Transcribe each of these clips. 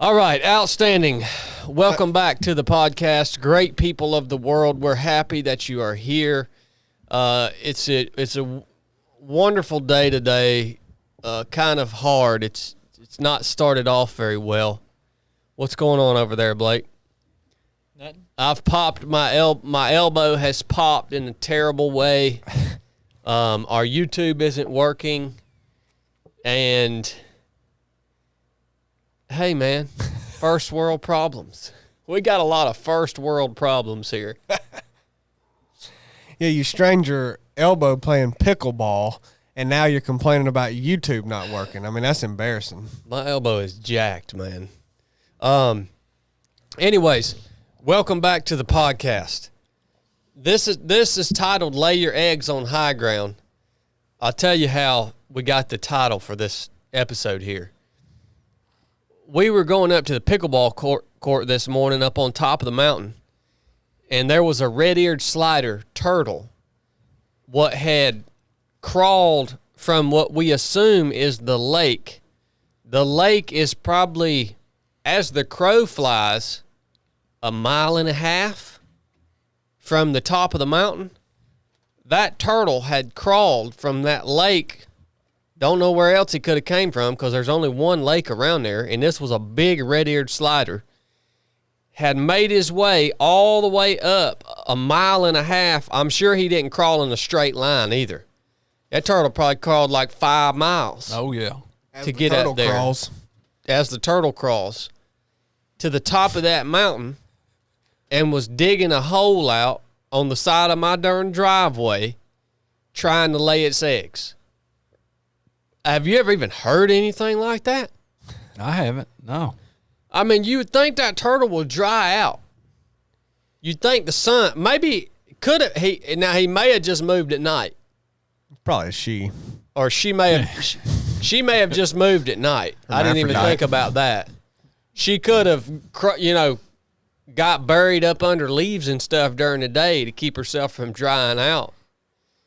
All right, outstanding. Welcome back to the podcast. Great people of the world, we're happy that you are here. It's a wonderful day today. Kind of hard. It's not started off very well. What's going on over there, Blake? Nothing. I've popped my elbow has popped in a terrible way. Our YouTube isn't working, and hey, man, first world problems. We got a lot of first world problems here. Yeah, you strained your elbow playing pickleball, and now you're complaining about YouTube not working. I mean, that's embarrassing. My elbow is jacked, man. Anyways, welcome back to the podcast. This is titled "Lay Your Eggs on High Ground." I'll tell you how we got the title for this episode here. We were going up to the pickleball court this morning up on top of the mountain, and there was a red-eared slider turtle what had crawled from what we assume is the lake. The lake is probably, as the crow flies, 1.5 miles from the top of the mountain. That turtle had crawled from that lake. Don't know where else he could have came from because there's only one lake around there, and this was a big red-eared slider. Had made his way all the way up 1.5 miles. I'm sure he didn't crawl in a straight line either. That turtle probably crawled like 5 miles. Oh, yeah. As To the get turtle up there. crawls. As the turtle crawls to the top of that mountain and was digging a hole out on the side of my darn driveway trying to lay its eggs. Have you ever even heard anything like that? I haven't. No. I mean, you would think that turtle will dry out. You'd think the sun, maybe could have, he may have just moved at night. Probably a she. Or she may have, she may have just moved at night. I didn't even Hermaphrodite. think about that. She could have, got buried up under leaves and stuff during the day to keep herself from drying out.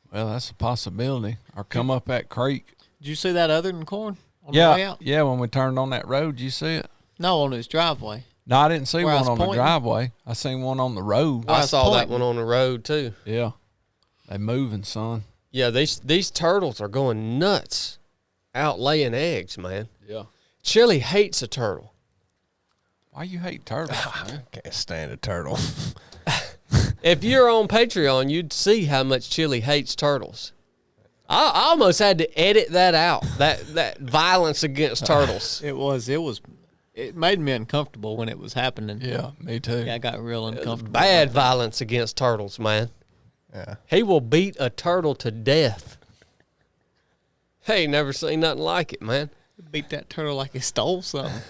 Well, that's a possibility. Or come up that creek. Did you see that other than corn on the way Yeah. out? Yeah, when we turned on that road, you see it? No, on his driveway. No, I didn't see Where I one was on the pointing. driveway. I seen one on the road. Well, I that's saw that pointing. one on the road too. Yeah. They moving, son. Yeah, these turtles are going nuts out laying eggs, man. Yeah. Chili hates a turtle. Why you hate turtles, man? Can't stand a turtle. If you're on Patreon, you'd see how much Chili hates turtles. I almost had to edit that out, that violence against turtles. It made me uncomfortable when it was happening. Yeah, me too. Yeah, I got real uncomfortable. Bad violence against turtles, man. Yeah. He will beat a turtle to death. Hey, never seen nothing like it, man. Beat that turtle like he stole something.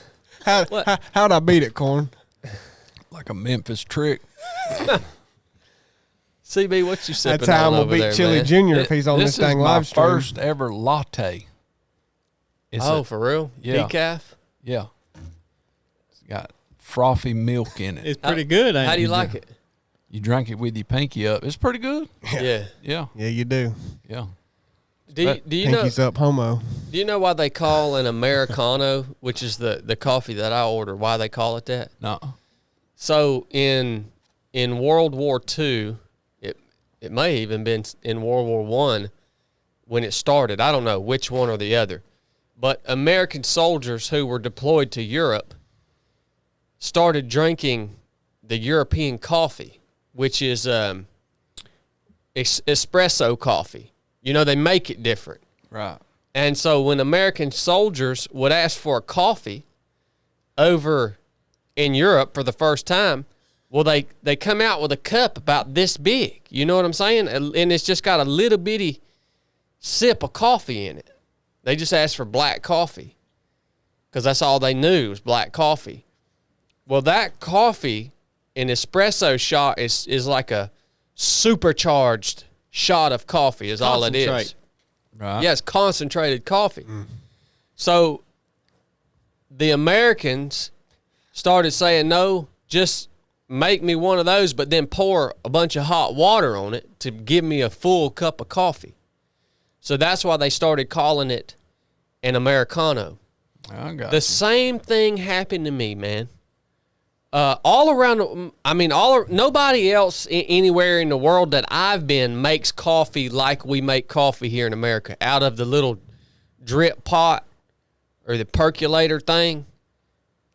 How'd I beat it, Corn? Like a Memphis trick. CB, what you sipping That's how on I'm over going to there, beat Chili man? Jr. if he's on this is dang my live stream. first ever latte. Oh, for real? Yeah. Decaf? Yeah. It's got frothy milk in it. It's pretty good, ain't How do you it? like it? You drink it with your pinky up. It's pretty good. Yeah. Yeah. Yeah, you do. Yeah. Do you know? Pinky's up homo. Do you know why they call an Americano, which is the coffee that I order, why they call it that? No. So in World War II, it may even been in World War I when it started. I don't know which one or the other. But American soldiers who were deployed to Europe started drinking the European coffee, which is espresso coffee. You know, they make it different. Right. And so when American soldiers would ask for a coffee over in Europe for the first time, well, they come out with a cup about this big. You know what I'm saying? And it's just got a little bitty sip of coffee in it. They just asked for black coffee because that's all they knew was black coffee. Well, that coffee, an espresso shot, is like a supercharged shot of coffee is all it is. Concentrate. Right. Yeah, it's concentrated coffee. So the Americans started saying, no, just make me one of those, but then pour a bunch of hot water on it to give me a full cup of coffee. So that's why they started calling it an Americano. I got The you. same thing happened to me, man. All around, nobody else anywhere in the world that I've been makes coffee like we make coffee here in America, out of the little drip pot or the percolator thing.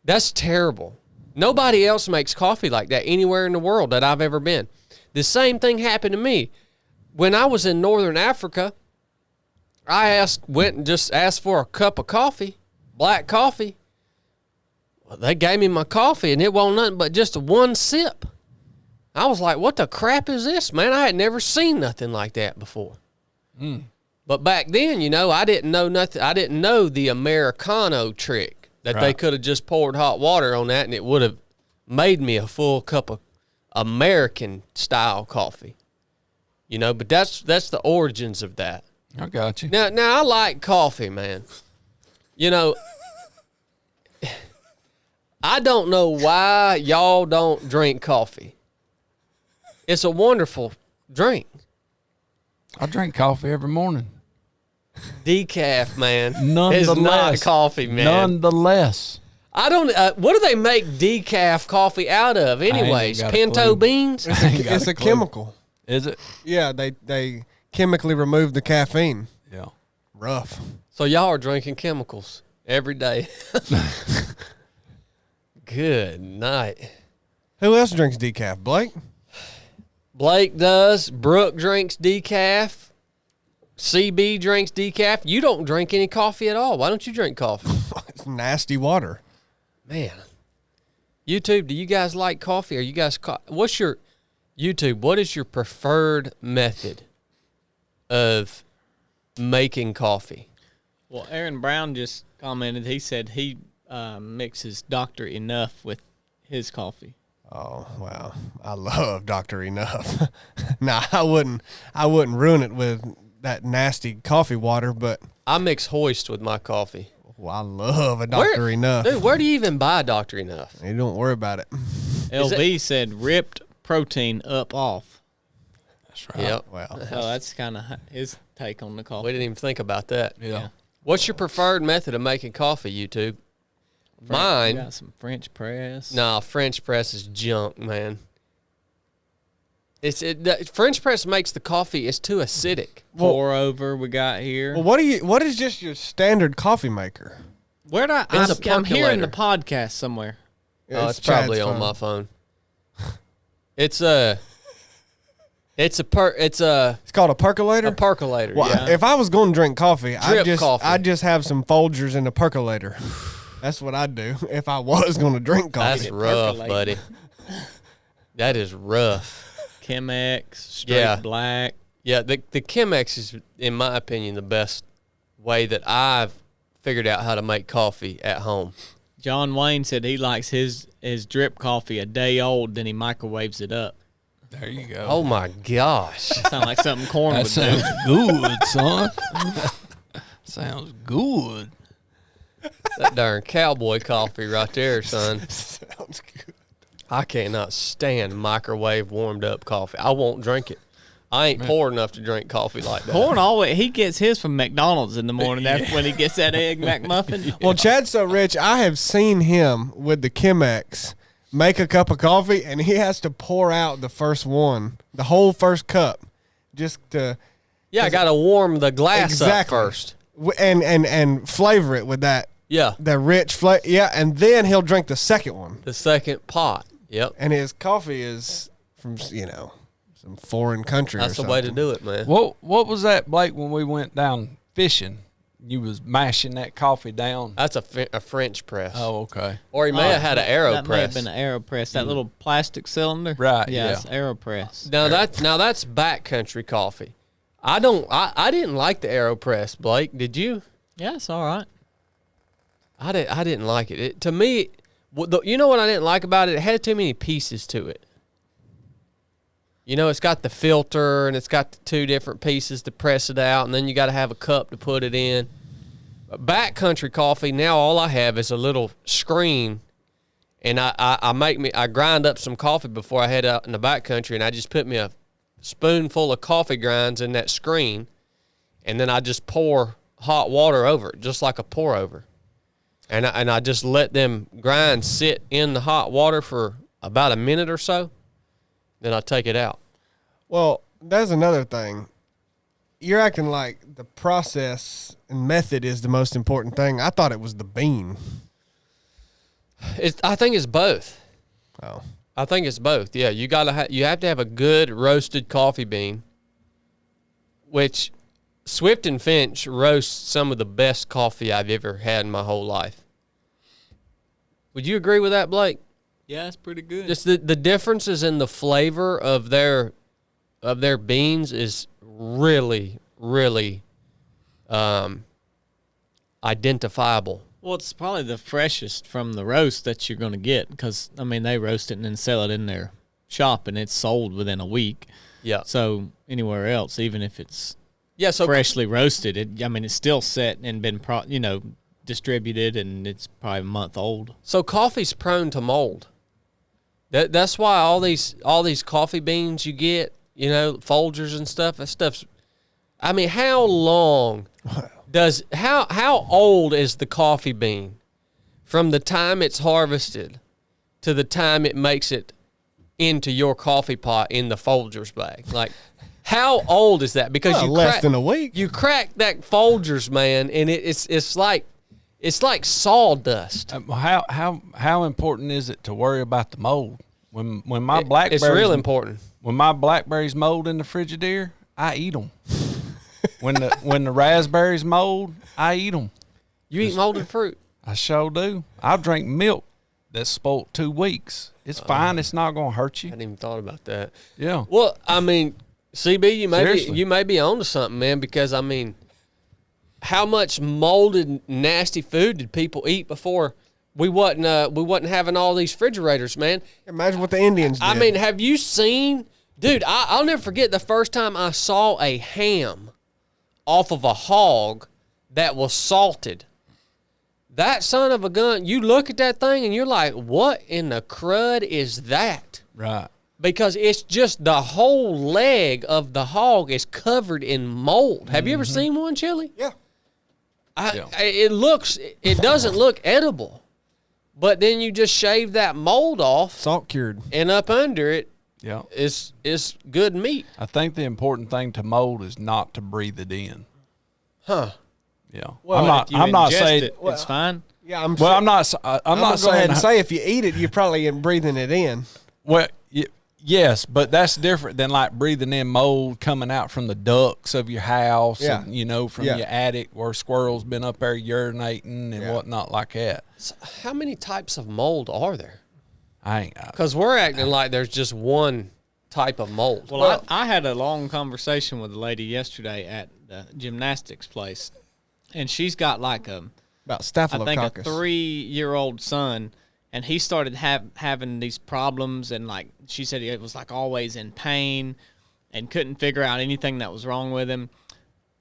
That's terrible. Nobody else makes coffee like that anywhere in the world that I've ever been. The same thing happened to me. When I was in Northern Africa, I went and just asked for a cup of coffee, black coffee. Well, they gave me my coffee, and it wasn't nothing but just one sip. I was like, what the crap is this, man? I had never seen nothing like that before. But back then, I didn't know nothing. I didn't know the Americano trick that they could have just poured hot water on that, and it would have made me a full cup of American-style coffee. But that's the origins of that. I got you. Now I like coffee, man. I don't know why y'all don't drink coffee. It's a wonderful drink. I drink coffee every morning. Decaf, man. Nonetheless. It's not coffee, man. Nonetheless. I don't. What do they make decaf coffee out of, anyways? got a Pinto clue. beans. It's a chemical. Is it? Yeah, they chemically remove the caffeine. Yeah. Rough. So y'all are drinking chemicals every day. Good night. Who else drinks decaf? Blake? Blake does. Brooke drinks decaf. CB drinks decaf. You don't drink any coffee at all. Why don't you drink coffee? It's nasty water. Man. YouTube, do you guys like coffee? Are you guys what's your YouTube, what is your preferred method of making coffee? Well, Aaron Brown just commented. He said he mixes Dr. Enough with his coffee. Oh, wow. I love Dr. Enough. Nah, I wouldn't ruin it with that nasty coffee water, but I mix Hoist with my coffee. I love a Dr. Enough. Dude, where do you even buy Dr. Enough? You don't worry about it. LV said ripped protein up off. That's right. Yep. Wow. So that's kind of his take on the coffee. We didn't even think about that. Yeah. What's your preferred method of making coffee, YouTube? Mine. We got some French press. Nah, French press is junk, man. The French press makes the coffee, it's too acidic. Pour over we got here. Well, what is just your standard coffee maker? Where did It's a I'm hearing percolator. the podcast somewhere. Oh, it's probably Chad's on my phone. It's called a percolator. a percolator. Well, Yeah. if I was going to drink coffee, Drip coffee. I'd just have some Folgers in the percolator. That's what I'd do if I was going to drink coffee. That's rough, percolate. buddy. That is rough. Chemex, straight Yeah. black. Yeah, the Chemex is, in my opinion, the best way that I've figured out how to make coffee at home. John Wayne said he likes his drip coffee a day old, then he microwaves it up. There you go. Oh my gosh. Sound like something corn that would sounds do. good, son. Sounds good. That darn cowboy coffee right there, son. Sounds good. I cannot stand microwave warmed up coffee. I won't drink it. I ain't poor enough to drink coffee like that. Corn always he gets his from McDonald's in the morning. That's when he gets that egg McMuffin. Well, Chad's so rich, I have seen him with the Chemex make a cup of coffee, and he has to pour out the first one, the whole first cup, just to Yeah, I got to warm the glass Exactly. up first. and flavor it with that Yeah, the rich flavor. Yeah, and then he'll drink the second one, the second pot. Yep. and his coffee is from some foreign country. That's or the way to something. do it, man. What was that, Blake, when we went down fishing? You was mashing that coffee down. That's a French press. Oh, okay. Or he may have had an That may have AeroPress. been an AeroPress. That little plastic cylinder. Right, Yeah, yeah. it's AeroPress. Now that's backcountry coffee. I didn't like the AeroPress, Blake. Did you? Yeah, it's all right. I didn't like it. To me, you know what I didn't like about it? It had too many pieces to it. It's got the filter and it's got the two different pieces to press it out, and then you got to have a cup to put it in. Backcountry coffee, now all I have is a little screen, and I grind up some coffee before I head out in the backcountry, and I just put me a spoonful of coffee grinds in that screen, and then I just pour hot water over it, just like a pour over. and I just let them grind sit in the hot water for about a minute or so. Then I take it out. Well, that's another thing. You're acting like the process and method is the most important thing. I thought it was the bean. I think it's both. Oh. I think it's both. Yeah, you have to have a good roasted coffee bean, which Swift and Finch roast some of the best coffee I've ever had in my whole life. Would you agree with that, Blake? Yeah, it's pretty good. Just the differences in the flavor of their beans is really, really identifiable. Well, it's probably the freshest from the roast that you're going to get because, I mean, they roast it and then sell it in their shop and it's sold within a week. Yeah. So anywhere else, even if it's so freshly roasted, it's still set and been, distributed and it's probably a month old. So coffee's prone to mold. That's why all these coffee beans you get, Folgers and stuff, that stuff's, how long how old is the coffee bean from the time it's harvested to the time it makes it into your coffee pot in the Folgers bag? Like, how old is that? Because less than a week. You crack that Folgers, man, and it's like sawdust. How important is it to worry about the mold? When my blackberries, it's real important. When my blackberries mold in the Frigidaire, I eat them. when the raspberries mold, I eat them. You eat molded fruit? I sure do. I'll drink milk that's spoiled 2 weeks. It's fine. It's not going to hurt you. I hadn't even thought about that. Yeah. Well, CB, Seriously. you may be onto something, man, because how much molded, nasty food did people eat before we wasn't having all these refrigerators, man? Imagine what the Indians did. Have you seen, dude? I'll never forget the first time I saw a ham off of a hog that was salted. That son of a gun! You look at that thing and you're like, "What in the crud is that?" Right. Because it's just the whole leg of the hog is covered in mold. Have you ever seen one, Chili? Yeah. It doesn't look edible, but then you just shave that mold off, Salt cured. and up under it Yeah. is good meat. I think the important thing to mold is not to breathe it in. Huh. Yeah. Well, if you I'm not ingest saying it, it's fine. Yeah, I'm not I'm not go ahead and say if you eat it, you're probably breathing it in. Well, yes, but that's different than like breathing in mold coming out from the ducts of your house, Yeah. and from Yeah. your attic where squirrels been up there urinating and whatnot like that. So how many types of mold are there? I ain't. Because we're acting like there's just one type of mold. Well, I had a long conversation with a lady yesterday at the gymnastics place, and she's got like About I staphylococcus. think a 3-year-old son, and he started having these problems, and like she said, it was like always in pain, and couldn't figure out anything that was wrong with him.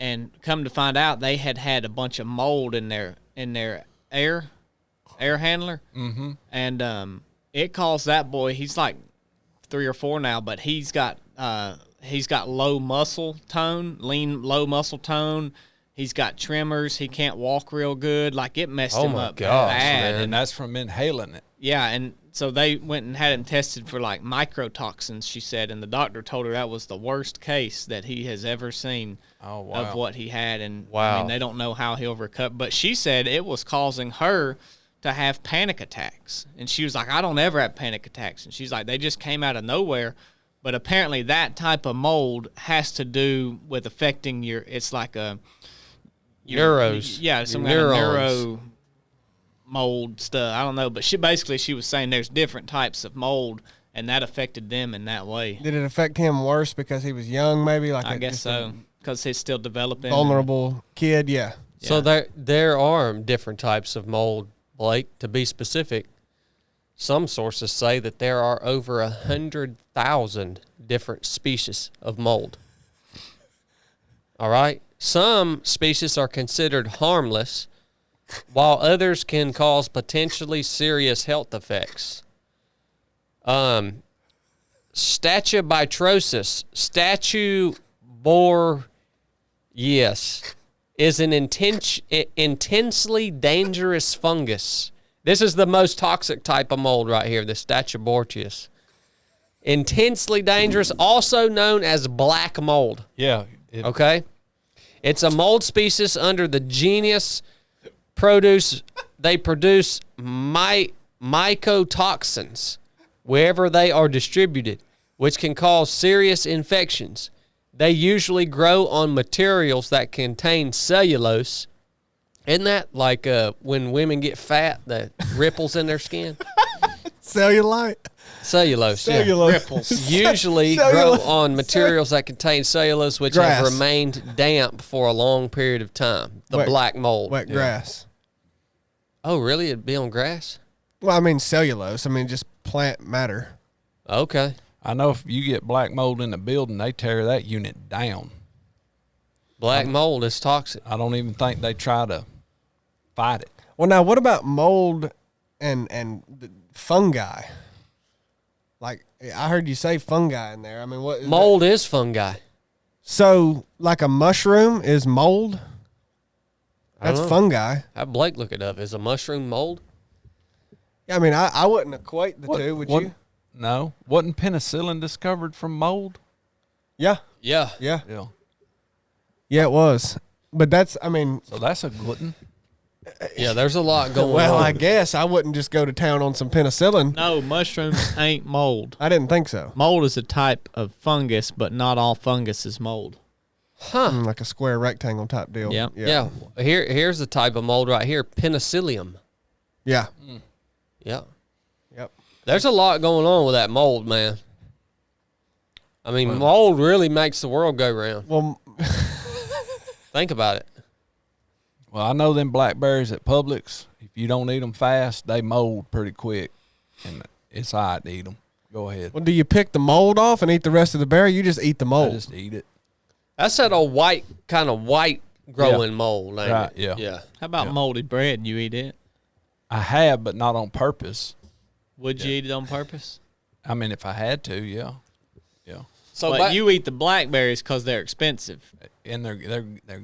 And come to find out, they had a bunch of mold in their air handler, and it caused that boy. He's like 3 or 4 now, but he's got low muscle tone, low muscle tone. He's got tremors. He can't walk real good. Like, it messed him my up gosh, bad. man. And that's from inhaling it. Yeah, and so they went and had him tested for, like, mycotoxins, she said, and the doctor told her that was the worst case that he has ever seen of what he had. And, Wow. they don't know how he'll recover. But she said it was causing her to have panic attacks. And she was like, I don't ever have panic attacks. And she's like, they just came out of nowhere. But apparently that type of mold has to do with affecting it's like a... Neuros. Yeah, some Your kind of neurons. neuro mold stuff. I don't know, but she was saying there's different types of mold, and that affected them in that way. Did it affect him worse because he was young, maybe? Like I guess just so, because he's still developing. vulnerable kid, yeah. So there are different types of mold, Blake. To be specific, some sources say that there are over 100,000 different species of mold. All right? Some species are considered harmless, while others can cause potentially serious health effects. Stachybotryosis, is an intensely dangerous fungus. This is the most toxic type of mold right here, the Stachybotrys. Intensely dangerous, also known as black mold. Yeah. Okay? It's a mold species under the genus produce. They produce mycotoxins wherever they are distributed, which can cause serious infections. They usually grow on materials that contain cellulose. Isn't that like when women get fat, the ripples in their skin? Cellulite. Cellulose, yeah. Ripples. Usually grow on materials that contain cellulose, which Grass. have remained damp for a long period of time. The Wet- black mold. Wet grass. Oh, really? It'd be on grass? Well, I mean cellulose. I mean just plant matter. Okay. I know if you get black mold in the building, they tear that unit down. Black mold is toxic. I don't even think they try to fight it. Well, now what about mold and the fungi? Like I heard you say fungi in there. I mean, what is Mold is fungi. So, like a mushroom is mold? I don't That's know. fungi. Have Blake look it up. Is a mushroom mold? Yeah, I mean, I wouldn't equate the two, would you? No. Wasn't penicillin discovered from mold? Yeah, Yeah. yeah. Yeah. Yeah, it was. But that's, I mean, So that's a glutton. Yeah, there's a lot going well, on. I guess I wouldn't just go to town on some penicillin. No, mushrooms ain't mold. I didn't think so. Mold is a type of fungus, but not all fungus is mold. Huh. Like a square rectangle type deal. Yep. Yeah. Here's the type of mold right here. Penicillium. Yeah. Yeah. Yep. There's a lot going on with that mold, man. I mean, mold really makes the world go round. Well, Think about it. Well, I know them blackberries at Publix, if you don't eat them fast, they mold pretty quick. And it's all right to eat them. Go ahead. do you pick the mold off and eat the rest of the berry? You just eat the I mold. just eat it. That's that old white, kind of white growing mold, ain't Right, it? yeah. Yeah. How about moldy bread? You eat it? I have, but not on purpose. Would you eat it on purpose? I mean, if I had to, yeah. Yeah. So But you eat the blackberries because they're expensive. And they're good. They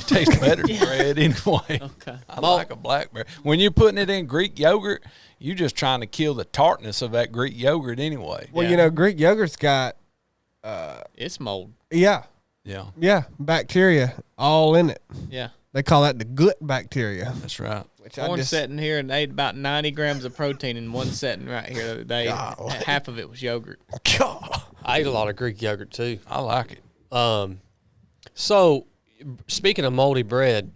taste better than bread anyway. Okay. I like a blackberry. When you're putting it in Greek yogurt, you're just trying to kill the tartness of that Greek yogurt anyway. Well, Yeah. you know, Greek yogurt's got, It's mold. yeah, Yeah, bacteria all in it. Yeah. They call that the gut bacteria. that's right. Which Corn sitting here and ate about 90 grams of protein in one setting right here the other day. Golly. Half of it was yogurt. God. I ate a lot of Greek yogurt too. I like it. So, speaking of moldy bread,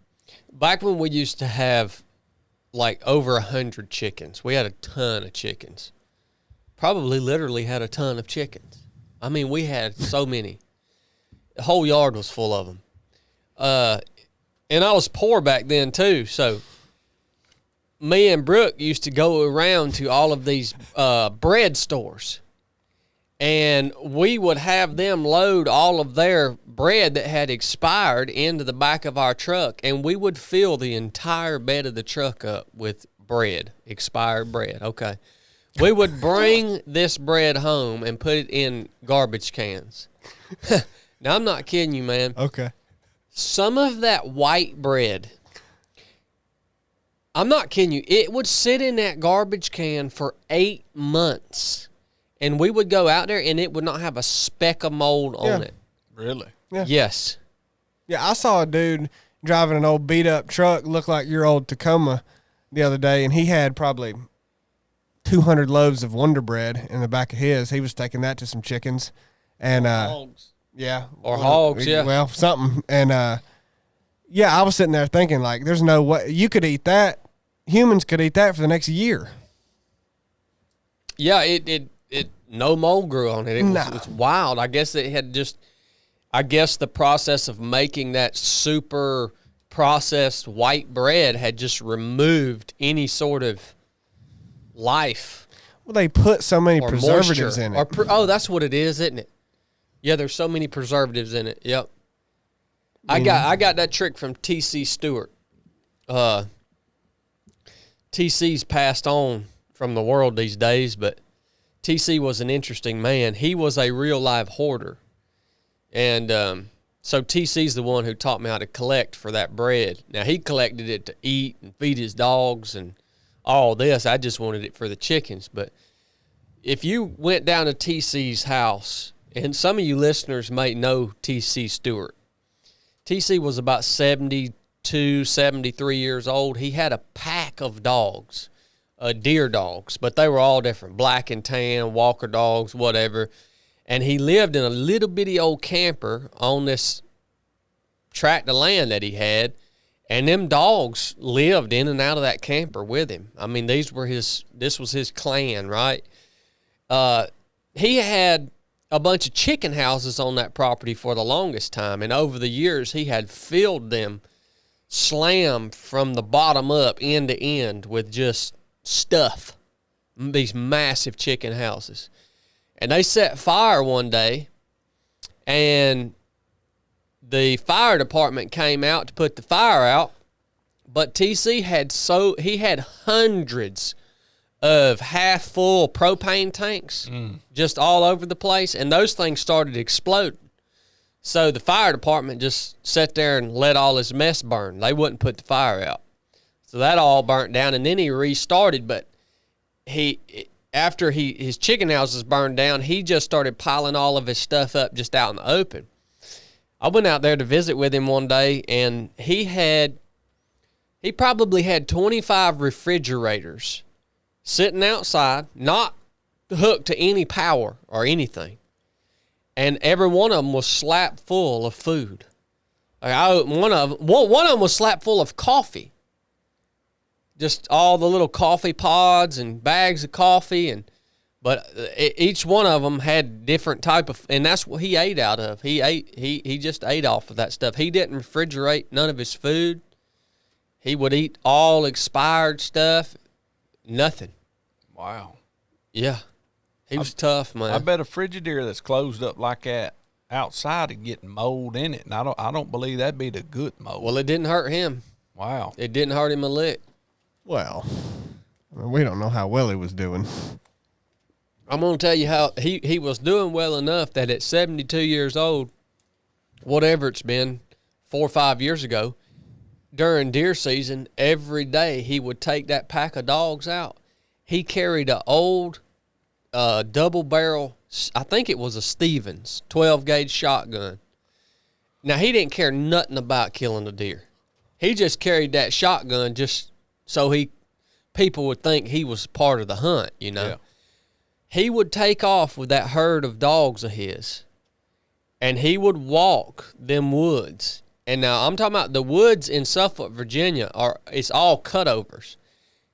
back when we used to have like over 100 chickens, we had a ton of chickens. Probably literally had a ton of chickens. I mean, we had so many. The whole yard was full of them. And I was poor back then too. So, me and Brooke used to go around to all of these bread stores. And we would have them load all of their bread that had expired into the back of our truck, and we would fill the entire bed of the truck up with bread, expired bread. Okay. We would bring this bread home and put it in garbage cans. Now, I'm not kidding you, man. Okay. Some of that white bread, I'm not kidding you, it would sit in that garbage can for 8 months. And we would go out there, and it would not have a speck of mold on it. Really? Yeah. Yes. Yeah, I saw a dude driving an old beat up truck, looked like your old Tacoma, the other day, and he had probably 200 loaves of Wonder Bread in the back of his. He was taking that to some chickens, and Hogs. yeah, Or hogs, yeah. well, something, and yeah, I was sitting there thinking like, there's no way you could eat that. Humans could eat that for the next year. Yeah, it no mold grew on it. It Nah. was wild. I guess it had just, I guess the process of making that super processed white bread had just removed any sort of life Well, they put so many or preservatives moisture. in it. Oh, that's what it is, isn't it? Yeah, there's so many preservatives in it. Yep. I got that trick from T.C. Stewart. TC's passed on from the world these days, but TC was an interesting man. He was a real live hoarder. And So TC's the one who taught me how to collect for that bread. Now, he collected it to eat and feed his dogs and all this. I just wanted it for the chickens. But if you went down to TC's house, and some of you listeners may know TC Stewart. TC was about 72, 73 years old. He had a pack of dogs, deer dogs, but they were all different, black and tan, walker dogs, whatever. And he lived in a little bitty old camper on this tract of land that he had, and them dogs lived in and out of that camper with him. I mean, this was his clan, right? He had a bunch of chicken houses on that property for the longest time, and over the years he had filled them slam from the bottom up, end to end, with just stuff, these massive chicken houses. And they set fire one day, and the fire department came out to put the fire out, but TC had hundreds of half-full propane tanks just all over the place, and those things started exploding. So the fire department just sat there and let all his mess burn. They wouldn't put the fire out. So that all burnt down, and then he restarted, but after his chicken houses burned down, he just started piling all of his stuff up just out in the open. I went out there to visit with him one day, and he probably had 25 refrigerators sitting outside, not hooked to any power or anything. And every one of them was slapped full of food. One of them was slapped full of coffee. Just all the little coffee pods and bags of coffee, but each one of them had different type of, and that's what he ate out of. He just ate off of that stuff. He didn't refrigerate none of his food. He would eat all expired stuff. Nothing. Wow. Yeah. He was tough, man. I bet a Frigidaire that's closed up like that outside and getting mold in it, and I don't believe that'd be the good mold. Well, it didn't hurt him. Wow. It didn't hurt him a lick. Well, I mean, we don't know how well he was doing. I'm going to tell you how he was doing well enough that at 72 years old, whatever it's been, 4 or 5 years ago, during deer season, every day he would take that pack of dogs out. He carried an old double barrel, I think it was a Stevens 12-gauge shotgun. Now, he didn't care nothing about killing a deer. He just carried that shotgun just so people would think he was part of the hunt, you know. Yeah. He would take off with that herd of dogs of his, and he would walk them woods. And now I'm talking about the woods in Suffolk, Virginia, it's all cutovers.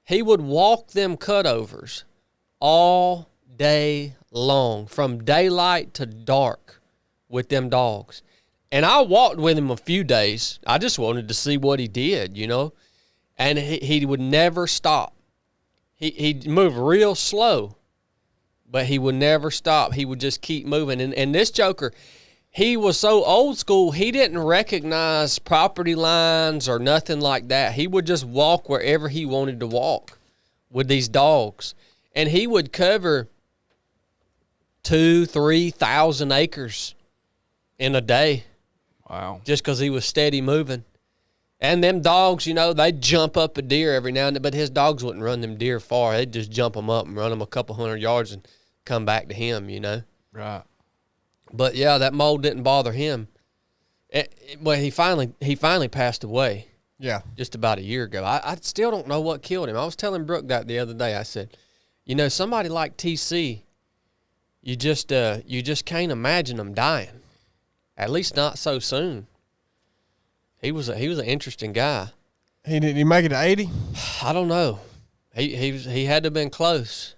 He would walk them cutovers all day long, from daylight to dark, with them dogs. And I walked with him a few days. I just wanted to see what he did, you know. And he would never stop. He'd move real slow, but he would never stop. He would just keep moving. And this joker, he was so old school, he didn't recognize property lines or nothing like that. He would just walk wherever he wanted to walk with these dogs. And he would cover 2,000-3,000 acres in a day. Wow. Just because he was steady moving. And them dogs, you know, they'd jump up a deer every now and then, but his dogs wouldn't run them deer far. They'd just jump them up and run them a couple hundred yards and come back to him, you know. Right. But, yeah, that mold didn't bother him. Well, he finally passed away. Yeah. Just about a year ago. I still don't know what killed him. I was telling Brooke that the other day. I said, you know, somebody like TC, you just can't imagine them dying. At least not so soon. He was an interesting guy. Did he make it to 80? I don't know. He had to have been close.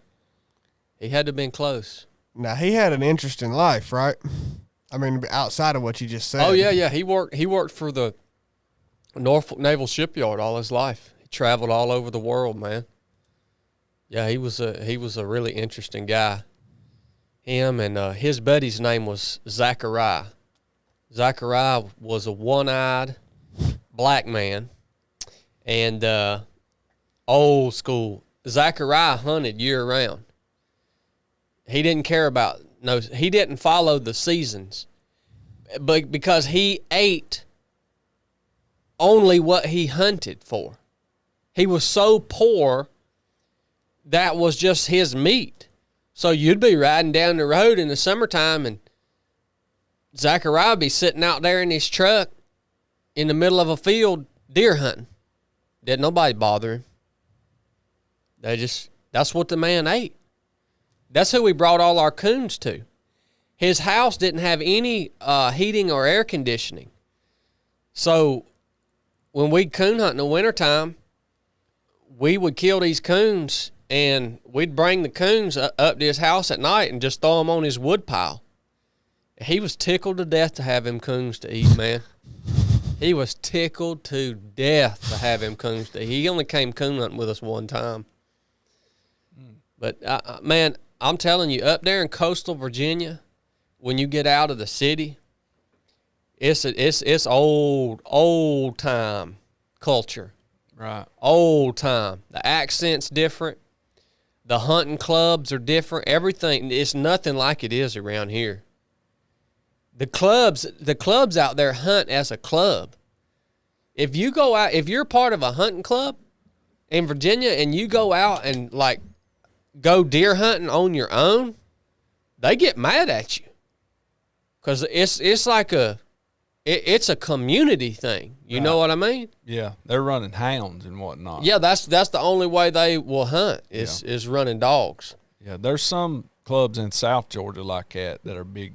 He had to have been close. Now, he had an interesting life, right? I mean, outside of what you just said. Oh yeah. He worked for the Norfolk Naval Shipyard all his life. He traveled all over the world, man. Yeah, he was a really interesting guy. Him and his buddy's name was Zachariah. Zachariah was a one-eyed black man, and old school. Zachariah hunted year-round. He didn't care about he didn't follow the seasons. but because he ate only what he hunted for. He was so poor that was just his meat. So you'd be riding down the road in the summertime and Zachariah would be sitting out there in his truck in the middle of a field deer hunting. Didn't nobody bother him. That's what the man ate. That's who we brought all our coons to. His house didn't have any heating or air conditioning. So when we'd coon hunt in the wintertime, we would kill these coons and we'd bring the coons up to his house at night and just throw them on his wood pile. He was tickled to death to have him coons to eat, man. He was tickled to death to have him coons to eat. He only came coon hunting with us one time. But, man, I'm telling you, up there in coastal Virginia, when you get out of the city, it's old time culture. Right. Old time. The accent's different. The hunting clubs are different. Everything, it's nothing like it is around here. The clubs out there hunt as a club. If you go out, if you're part of a hunting club in Virginia and you go out and like go deer hunting on your own, they get mad at you. Cause it's like it's a community thing. You know what I mean? Yeah, they're running hounds and whatnot. Yeah, that's the only way they will hunt is running dogs. Yeah, there's some clubs in South Georgia like that are big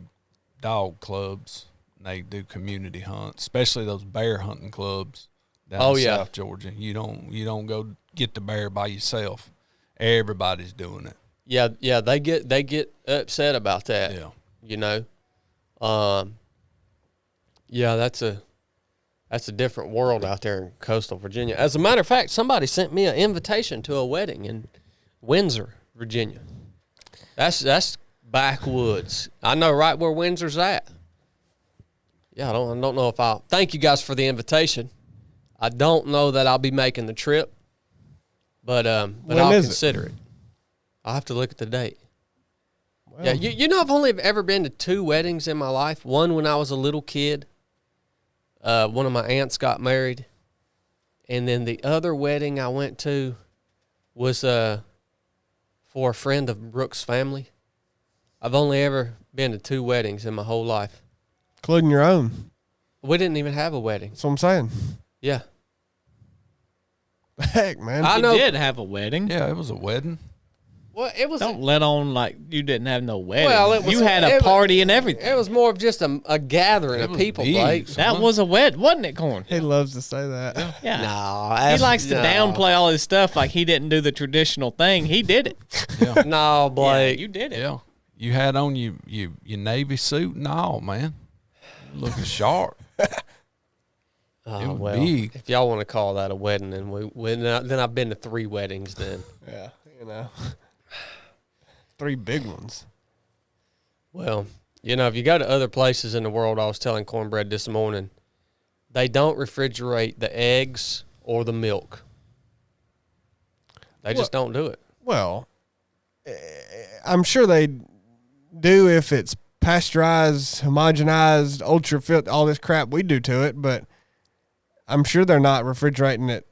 dog clubs. And they do community hunts, especially those bear hunting clubs down in South Georgia. You don't go get the bear by yourself. Everybody's doing it. Yeah, they get upset about that. Yeah. You know. Yeah, that's a different world out there in coastal Virginia. As a matter of fact, somebody sent me an invitation to a wedding in Windsor, Virginia. That's backwoods. I know right where Windsor's at. Yeah, I don't know if I'll thank you guys for the invitation. I don't know that I'll be making the trip, but I'll consider it. I'll have to look at the date. Well, yeah, you know I've only ever been to 2 weddings in my life. One when I was a little kid. One of my aunts got married, and then the other wedding I went to was for a friend of Brooks' family. I've only ever been to 2 weddings in my whole life. Including your own. We didn't even have a wedding. That's what I'm saying. Yeah. Heck, man. I know. You did have a wedding. Yeah, it was a wedding. Well, it was. Don't let on like you didn't have no wedding. Well, you had a party and everything. It was more of just a gathering of people, Blake. That was a wedding, wasn't it, Corn? He loves to say that. Yeah. No, he likes to downplay all his stuff like he didn't do the traditional thing. He did it. Yeah. No, Blake. Yeah, you did it. Yeah. You had on your Navy suit and all, man. Looking sharp. Oh, well, big. If y'all want to call that a wedding, then I've been to 3 weddings then. Yeah, you know. 3 big ones. Well, you know, if you go to other places in the world, I was telling Cornbread this morning, they don't refrigerate the eggs or the milk. They just don't do it. Well, I'm sure they do if it's pasteurized, homogenized, ultra filtered, all this crap we do to it, but I'm sure they're not refrigerating it.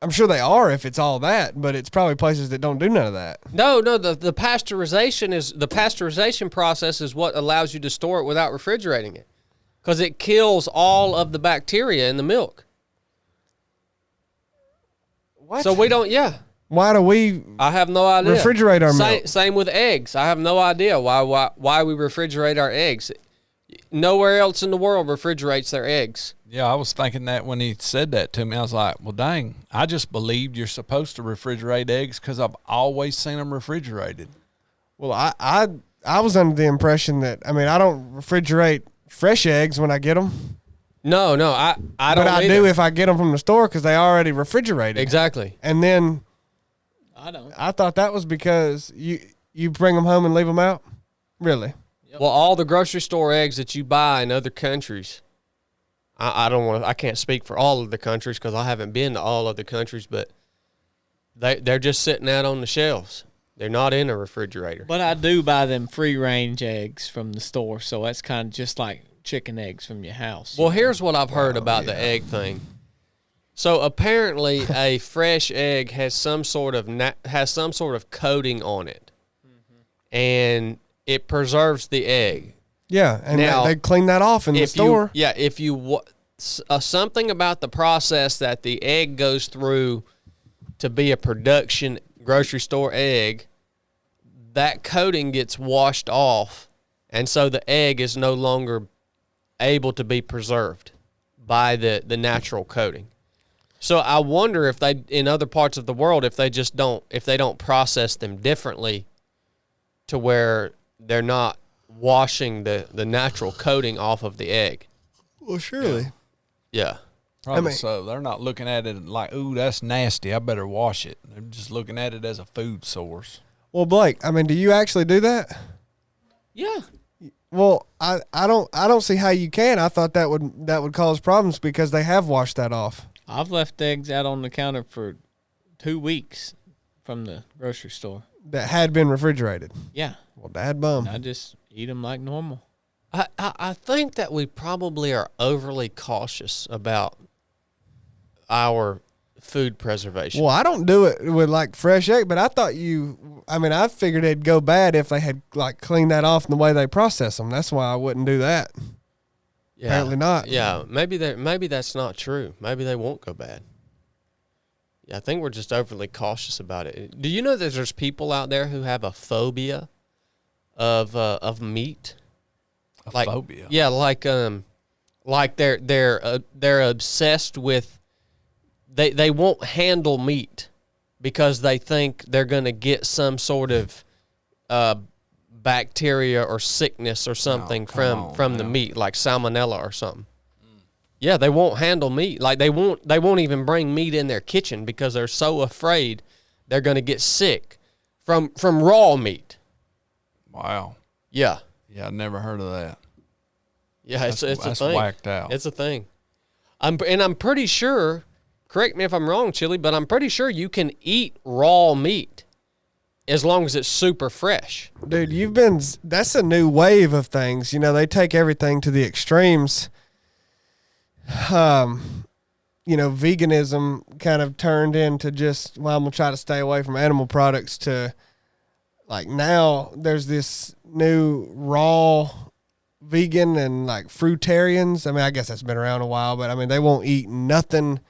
I'm sure they are if it's all that, but it's probably places that don't do none of that. No, the pasteurization process is what allows you to store it without refrigerating it, because it kills all of the bacteria in the milk. What? So we don't. Yeah. Why do we? I have no idea. Refrigerate our milk. Same with eggs. I have no idea why we refrigerate our eggs. Nowhere else in the world refrigerates their eggs. Yeah, I was thinking that when he said that to me. I was like, well, dang, I just believed you're supposed to refrigerate eggs because I've always seen them refrigerated. Well, I was under the impression that, I mean, I don't refrigerate fresh eggs when I get them. No, I don't. But I do if I get them from the store because they already refrigerated. Exactly. And then I don't. I thought that was because you bring them home and leave them out? Really? Yep. Well, all the grocery store eggs that you buy in other countries, I can't speak for all of the countries because I haven't been to all of the countries, but they're just sitting out on the shelves. They're not in a refrigerator. But I do buy them free range eggs from the store, so that's kind of just like chicken eggs from your house. Well, here's what I've heard about the egg thing. So apparently, a fresh egg has some sort of coating on it, and it preserves the egg. Yeah, and now, they clean that off in the store. If you something about the process that the egg goes through to be a production grocery store egg, that coating gets washed off, and so the egg is no longer able to be preserved by the natural coating. So I wonder if they, in other parts of the world, if they don't process them differently to where they're not washing the natural coating off of the egg. Well, surely. Yeah. Probably so. They're not looking at it like, ooh, that's nasty, I better wash it. They're just looking at it as a food source. Well, Blake, I mean, do you actually do that? Yeah. Well, I don't see how you can. I thought that would cause problems because they have washed that off. I've left eggs out on the counter for 2 weeks from the grocery store. That had been refrigerated. Yeah. Well, dad bum. I just eat them like normal. I think that we probably are overly cautious about our food preservation. Well, I don't do it with like fresh egg, but I thought I figured it'd go bad if they had like cleaned that off in the way they process them. That's why I wouldn't do that. Yeah. Apparently not. Yeah, maybe that's not true. Maybe they won't go bad. Yeah, I think we're just overly cautious about it. Do you know that there's people out there who have a phobia of meat? Phobia. Yeah, like they're obsessed with they won't handle meat because they think they're going to get some sort of bacteria or sickness or something from the meat, like salmonella or something. Yeah, they won't handle meat. Like they won't even bring meat in their kitchen because they're so afraid they're going to get sick from raw meat. Wow. Yeah. Yeah, I've never heard of that. Yeah, it's a that's thing. Whacked out. It's a thing. I'm pretty sure, correct me if I'm wrong, Chili, but I'm pretty sure you can eat raw meat as long as it's super fresh. Dude, that's a new wave of things. You know, they take everything to the extremes. Veganism kind of turned into just, well, I'm going to try to stay away from animal products to, like, now there's this new raw vegan and, like, fruitarians. I mean, I guess that's been around a while, but, I mean, they won't eat nothing.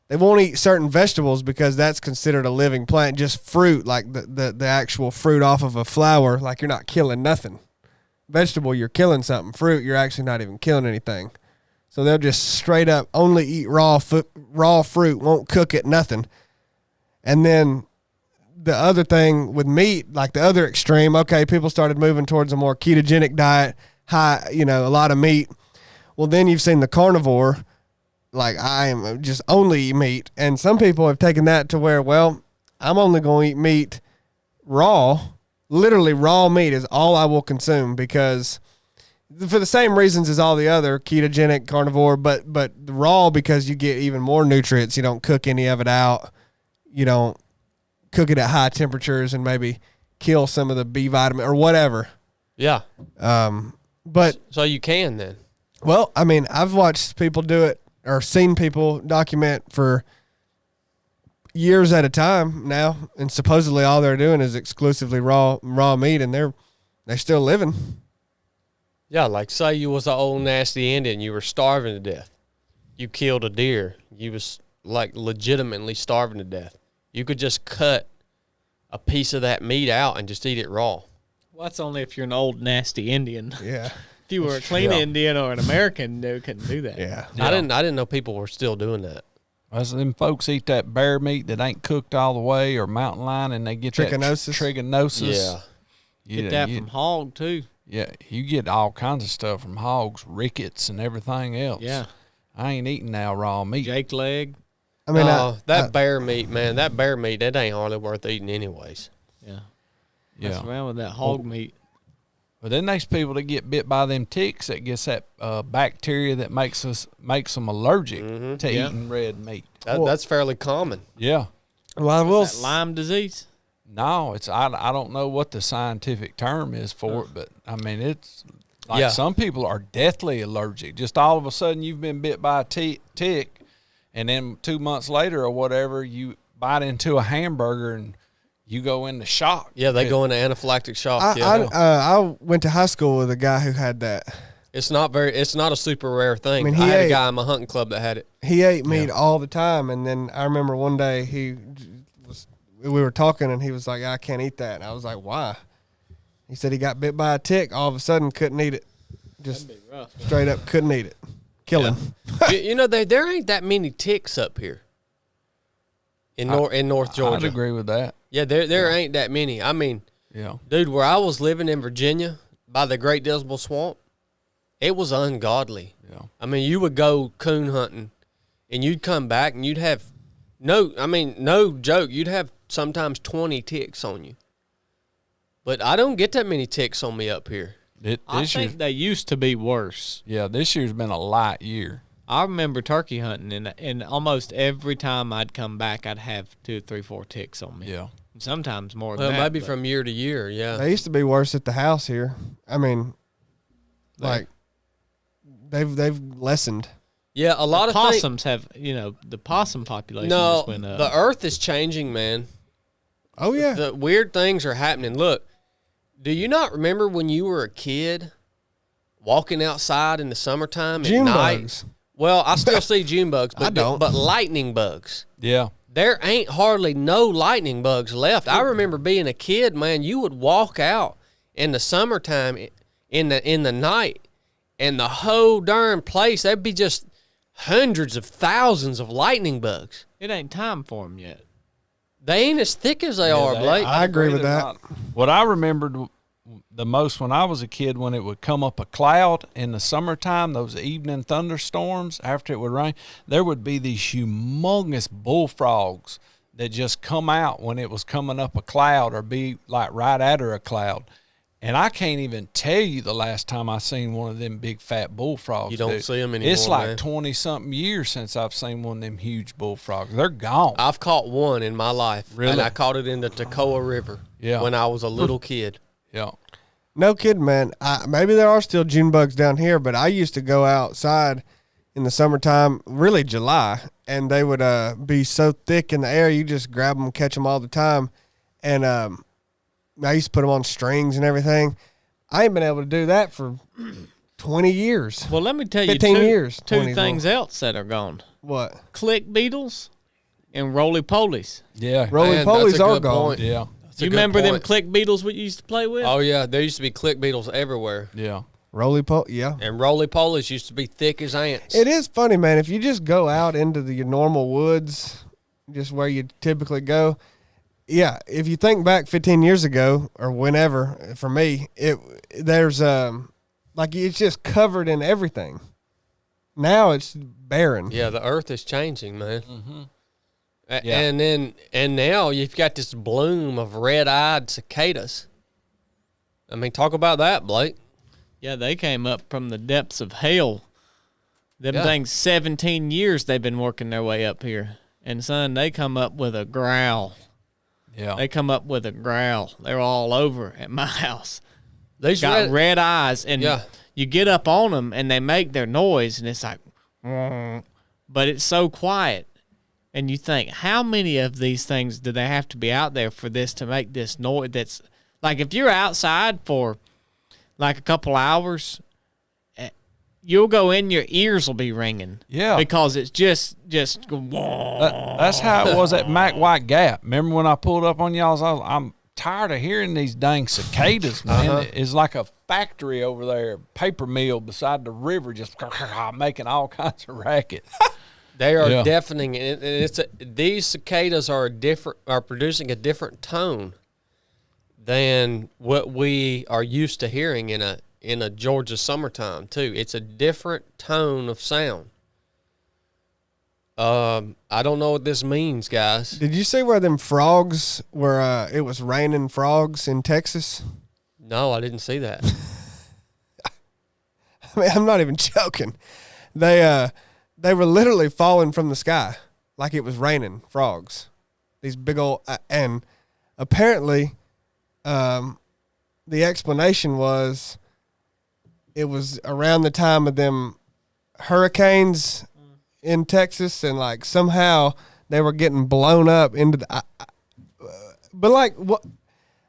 They won't eat certain vegetables because that's considered a living plant. Just fruit, like the actual fruit off of a flower, like you're not killing nothing. Vegetable, you're killing something. Fruit, you're actually not even killing anything. So they'll just straight up only eat raw fruit, won't cook it, nothing. And then the other thing with meat, like the other extreme, okay, people started moving towards a more ketogenic diet, high, a lot of meat. Well, then you've seen the carnivore, like I am just only eat meat. And some people have taken that to where, well, I'm only going to eat meat raw. Literally raw meat is all I will consume because for the same reasons as all the other ketogenic carnivore, but raw because you get even more nutrients. You don't cook any of it out. You don't cook it at high temperatures and maybe kill some of the B vitamin or whatever. Yeah. But so you can then. Well, I mean, I've watched people do it or seen people document for years at a time now, and supposedly all they're doing is exclusively raw meat, and they're still living. Yeah, like say you was an old nasty Indian, you were starving to death. You killed a deer. You was like legitimately starving to death. You could just cut a piece of that meat out and just eat it raw. Well, that's only if you're an old nasty Indian. Yeah. If you were a clean Indian or an American, they couldn't do that. Yeah. I didn't know people were still doing that. Well, them folks eat that bear meat that ain't cooked all the way or mountain lion, and they get trichinosis. That trichinosis. Yeah. Get that from hog, too. Yeah, you get all kinds of stuff from hogs, rickets, and everything else. Yeah. I ain't eating now raw meat. Jake leg. I mean, bear meat, man, that ain't hardly worth eating anyways. Yeah. Yeah. That's around with that hog meat. But then there's people that get bit by them ticks that gets that bacteria that makes them allergic to eating red meat. That's fairly common. Yeah. Well, I will. That Lyme disease? No, I don't know what the scientific term is for it, but I mean Like some people are deathly allergic. Just all of a sudden you've been bit by a tick, and then 2 months later or whatever, you bite into a hamburger and you go into shock. Yeah, they go into anaphylactic shock. I went to high school with a guy who had that. It's not a super rare thing. I mean, I had a guy in my hunting club that had it. He ate meat all the time, and then I remember one day we were talking, and he was like, "I can't eat that." And I was like, "Why?" He said he got bit by a tick. All of a sudden, couldn't eat it. Just straight up couldn't eat it. Kill him. There ain't that many ticks up here in North Georgia. I'd agree with that. Yeah, there ain't that many. I mean, dude, where I was living in Virginia by the Great Dismal Swamp, it was ungodly. Yeah. I mean, you would go coon hunting, and you'd come back, and you'd have no joke, you'd have sometimes 20 ticks on you. But I don't get that many ticks on me up here. I think they used to be worse. Yeah, this year's been a light year. I remember turkey hunting, and almost every time I'd come back, I'd have 2, 3, 4 ticks on me. Yeah. Sometimes more than that. Maybe from year to year, yeah. They used to be worse at the house here. I mean, like, they've lessened. Yeah, a lot of possums have, the possum population just went up. The earth is changing, man. Oh, yeah. The weird things are happening. Look, do you not remember when you were a kid walking outside in the summertime June at night? bugs. Well, I still see June bugs, but I don't. But lightning bugs. Yeah. There ain't hardly no lightning bugs left. I remember being a kid, man, you would walk out in the summertime in the night, and the whole darn place, there'd be just hundreds of thousands of lightning bugs. It ain't time for them yet. They ain't as thick as they are, Blake. I agree with that. Not. What I remembered the most when I was a kid, when it would come up a cloud in the summertime, those evening thunderstorms after it would rain, there would be these humongous bullfrogs that just come out when it was coming up a cloud or be like right under a cloud. And I can't even tell you the last time I seen one of them big fat bullfrogs. You don't see them anymore. It's like man. 20-something years since I've seen one of them huge bullfrogs. They're gone. I've caught one in my life. Really? And I caught it in the Toccoa River when I was a little kid. Yeah. No kidding, man. Maybe there are still June bugs down here, but I used to go outside in the summertime, really July, and they would be so thick in the air, you just grab them, catch them all the time. And I used to put them on strings and everything. I ain't been able to do that for 20 years. Well, let me tell you 15 years. Two things else that are gone. What? Click beetles and roly-polies. Yeah. Roly-polies are gone. Point. Yeah. You remember them click beetles we used to play with? Oh, yeah. There used to be click beetles everywhere. Yeah. Roly-poly, yeah. And roly-polies used to be thick as ants. It is funny, man. If you just go out into the normal woods, just where you typically go, yeah, if you think back 15 years ago or whenever, for me, there's like it's just covered in everything. Now it's barren. Yeah, the earth is changing, man. Mm-hmm. Yeah. And now you've got this bloom of red-eyed cicadas. I mean, talk about that, Blake. Yeah, they came up from the depths of hell. Them things, 17 years they've been working their way up here. And, son, they come up with a growl. Yeah. They come up with a growl. They're all over at my house. They got red eyes, and you get up on them, and they make their noise, and it's like, but it's so quiet. And you think, how many of these things do they have to be out there for this to make this noise? That's like if you're outside for like a couple hours, you'll go in, your ears will be ringing. Yeah. Because it's just that's how it was at Mac White Gap. Remember when I pulled up on y'all's? I'm tired of hearing these dang cicadas, man. It's like a factory over there, paper mill beside the river, just making all kinds of racket. They are deafening, and these cicadas are producing a different tone than what we are used to hearing in a Georgia summertime too. It's a different tone of sound. I don't know what this means, guys. Did you see where them frogs were? It was raining frogs in Texas. No, I didn't see that. I mean, I'm not even joking. They were literally falling from the sky like it was raining frogs. These big old and apparently, the explanation was it was around the time of them hurricanes in Texas, and like somehow they were getting blown up into the. But like what?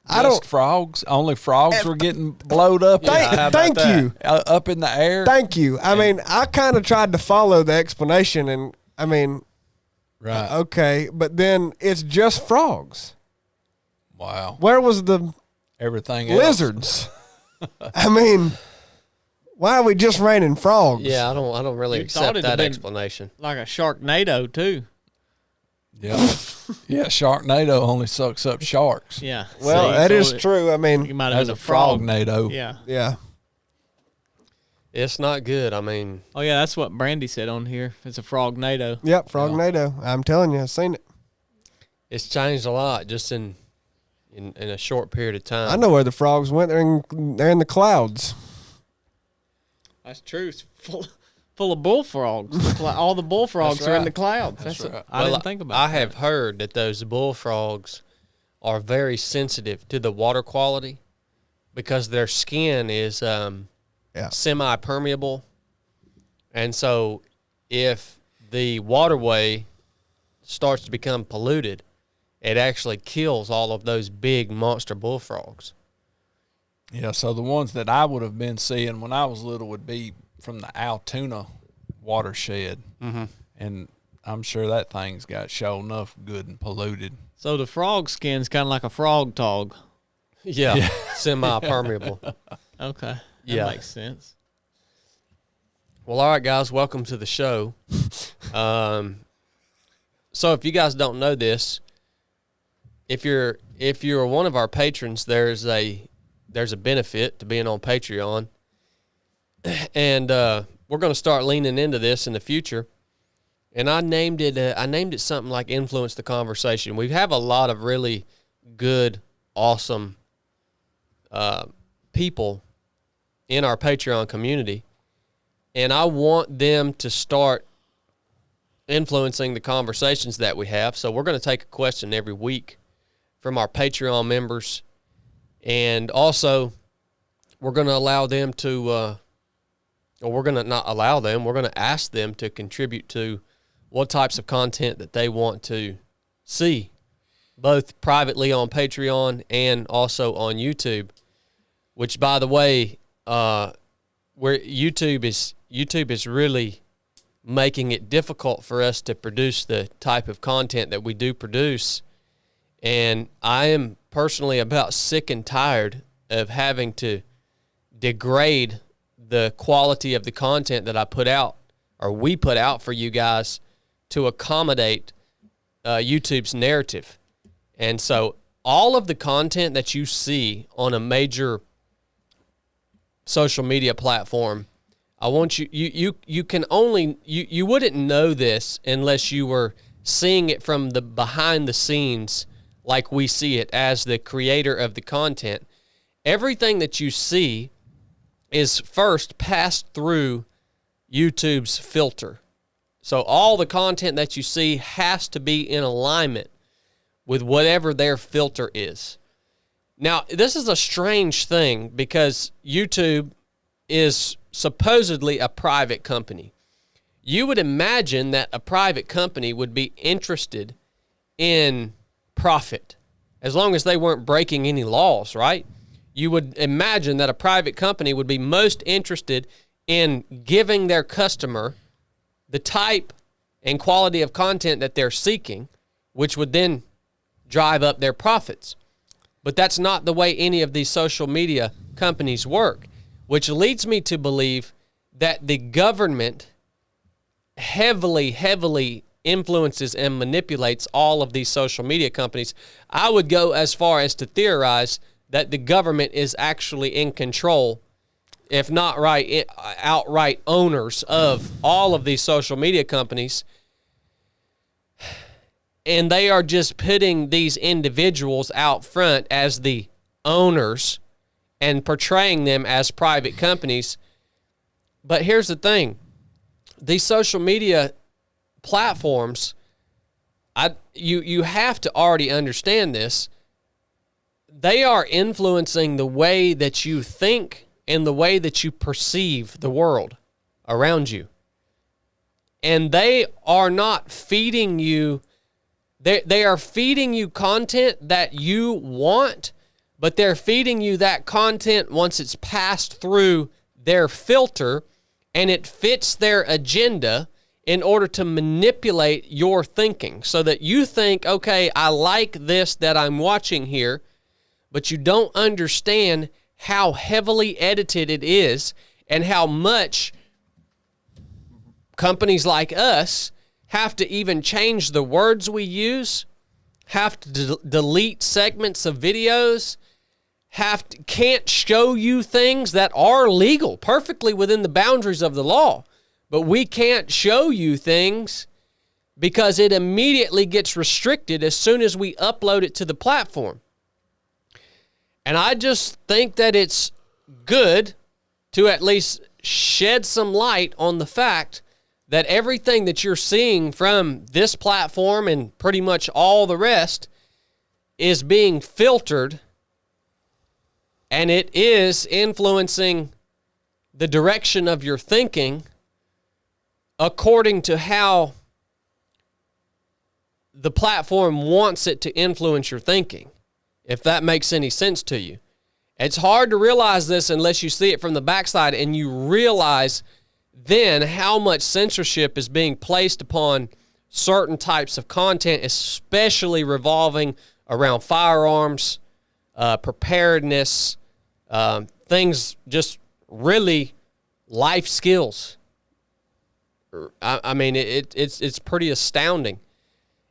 I don't. Frogs. Only frogs were getting blowed up. Thank you. Up in the air. Thank you. I mean, I kind of tried to follow the explanation, and I mean, right. Okay, but then it's just frogs. Wow. Where was the everything else? Lizards? I mean, why are we just raining frogs? Yeah, I don't really accept that explanation. Like a Sharknado too. Yeah. Yeah, Sharknado only sucks up sharks. Yeah. Well, that is true. I mean, you might have that's been a frognado. Yeah. Yeah. It's not good. I mean. Oh yeah, that's what Brandy said on here. It's a frognado. Yep, frognado. Yeah. I'm telling you, I've seen it. It's changed a lot just in a short period of time. I know where the frogs went. They're in the clouds. That's true. It's full of bullfrogs. All the bullfrogs are in the clouds. That's right. I didn't think about that. I have heard that those bullfrogs are very sensitive to the water quality because their skin is semi-permeable. And so if the waterway starts to become polluted, it actually kills all of those big monster bullfrogs. Yeah, so the ones that I would have been seeing when I was little would be from the Altoona watershed. Mm-hmm. And I'm sure that thing's got sure enough good and polluted. So the frog skin's kind of like a frog tog. Yeah. Semi-permeable. Okay. That makes sense. Well, all right, guys, welcome to the show. So if you guys don't know this, if you're one of our patrons, there's a benefit to being on Patreon. And we're going to start leaning into this in the future. And I named it something like Influence the Conversation. We have a lot of really good, awesome people in our Patreon community. And I want them to start influencing the conversations that we have. So we're going to take a question every week from our Patreon members. And also, we're going to allow them to, or we're going to not allow them, we're going to ask them to contribute to what types of content that they want to see, both privately on Patreon and also on YouTube, which, by the way, where YouTube is really making it difficult for us to produce the type of content that we do produce. And I am personally about sick and tired of having to degrade the quality of the content that I put out, or we put out for you guys, to accommodate YouTube's narrative. And so all of the content that you see on a major social media platform, I want you can only, you wouldn't know this unless you were seeing it from the behind the scenes like we see it as the creator of the content. Everything that you see is first passed through YouTube's filter. So all the content that you see has to be in alignment with whatever their filter is. Now, this is a strange thing because YouTube is supposedly a private company. You would imagine that a private company would be interested in profit as long as they weren't breaking any laws, right? You would imagine that a private company would be most interested in giving their customer the type and quality of content that they're seeking, which would then drive up their profits. But that's not the way any of these social media companies work, which leads me to believe that the government heavily influences and manipulates all of these social media companies. I would go as far as to theorize that the government is actually in control, if not outright owners of all of these social media companies. And they are just putting these individuals out front as the owners and portraying them as private companies. But here's the thing. These social media platforms, you have to already understand this. They are influencing the way that you think in the way that you perceive the world around you. And they are not feeding you. They are feeding you content that you want, but they're feeding you that content once it's passed through their filter and it fits their agenda in order to manipulate your thinking so that you think, okay, I like this that I'm watching here, but you don't understand how heavily edited it is and how much companies like us have to even change the words we use, have to delete segments of videos, can't show you things that are legal, perfectly within the boundaries of the law. But we can't show you things because it immediately gets restricted as soon as we upload it to the platform. And I just think that it's good to at least shed some light on the fact that everything that you're seeing from this platform and pretty much all the rest is being filtered, and it is influencing the direction of your thinking according to how the platform wants it to influence your thinking, if that makes any sense to you. It's hard to realize this unless you see it from the backside and you realize then how much censorship is being placed upon certain types of content, especially revolving around firearms, preparedness, things, just really life skills. I mean, it's pretty astounding.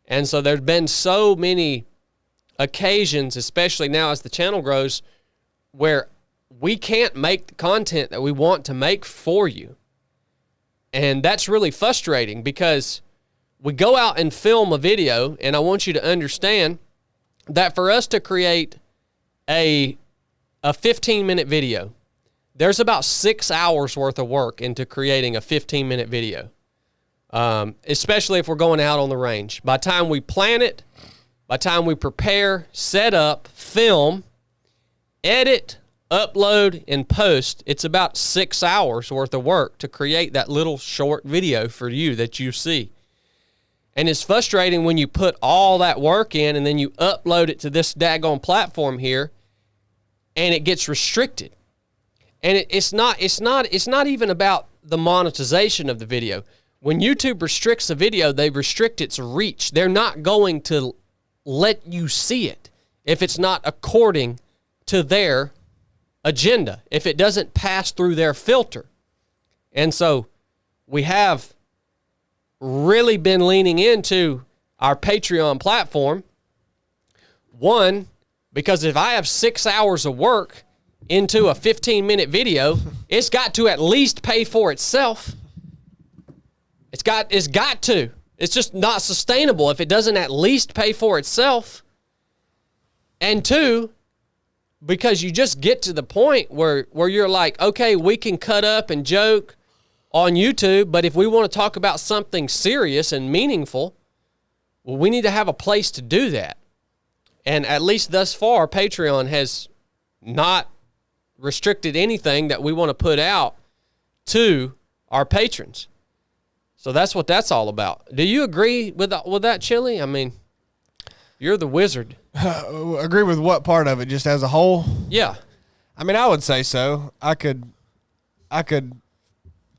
And so there's been so many occasions, especially now as the channel grows, where we can't make the content that we want to make for you. And that's really frustrating because we go out and film a video, and I want you to understand that for us to create a 15-minute video, there's about 6 hours worth of work into creating a 15-minute video, especially if we're going out on the range. By the time we plan it, by the time we prepare, set up, film, edit, upload, and post, it's about 6 hours worth of work to create that little short video for you that you see. And it's frustrating when you put all that work in and then you upload it to this daggone platform here and it gets restricted. And it's not even about the monetization of the video. When YouTube restricts a video, they restrict its reach. They're not going to let you see it if it's not according to their agenda, if it doesn't pass through their filter. And so we have really been leaning into our Patreon platform. One, because if I have 6 hours of work into a 15-minute video, it's got to at least pay for itself. It's got to. It's just not sustainable if it doesn't at least pay for itself. And two, because you just get to the point where you're like, okay, we can cut up and joke on YouTube, but if we want to talk about something serious and meaningful, well, we need to have a place to do that. And at least thus far, Patreon has not restricted anything that we want to put out to our patrons. So that's what that's all about. Do you agree with that, Chili? I mean, you're the wizard. Agree with what part of it? Just as a whole? Yeah. I mean, I would say so. I could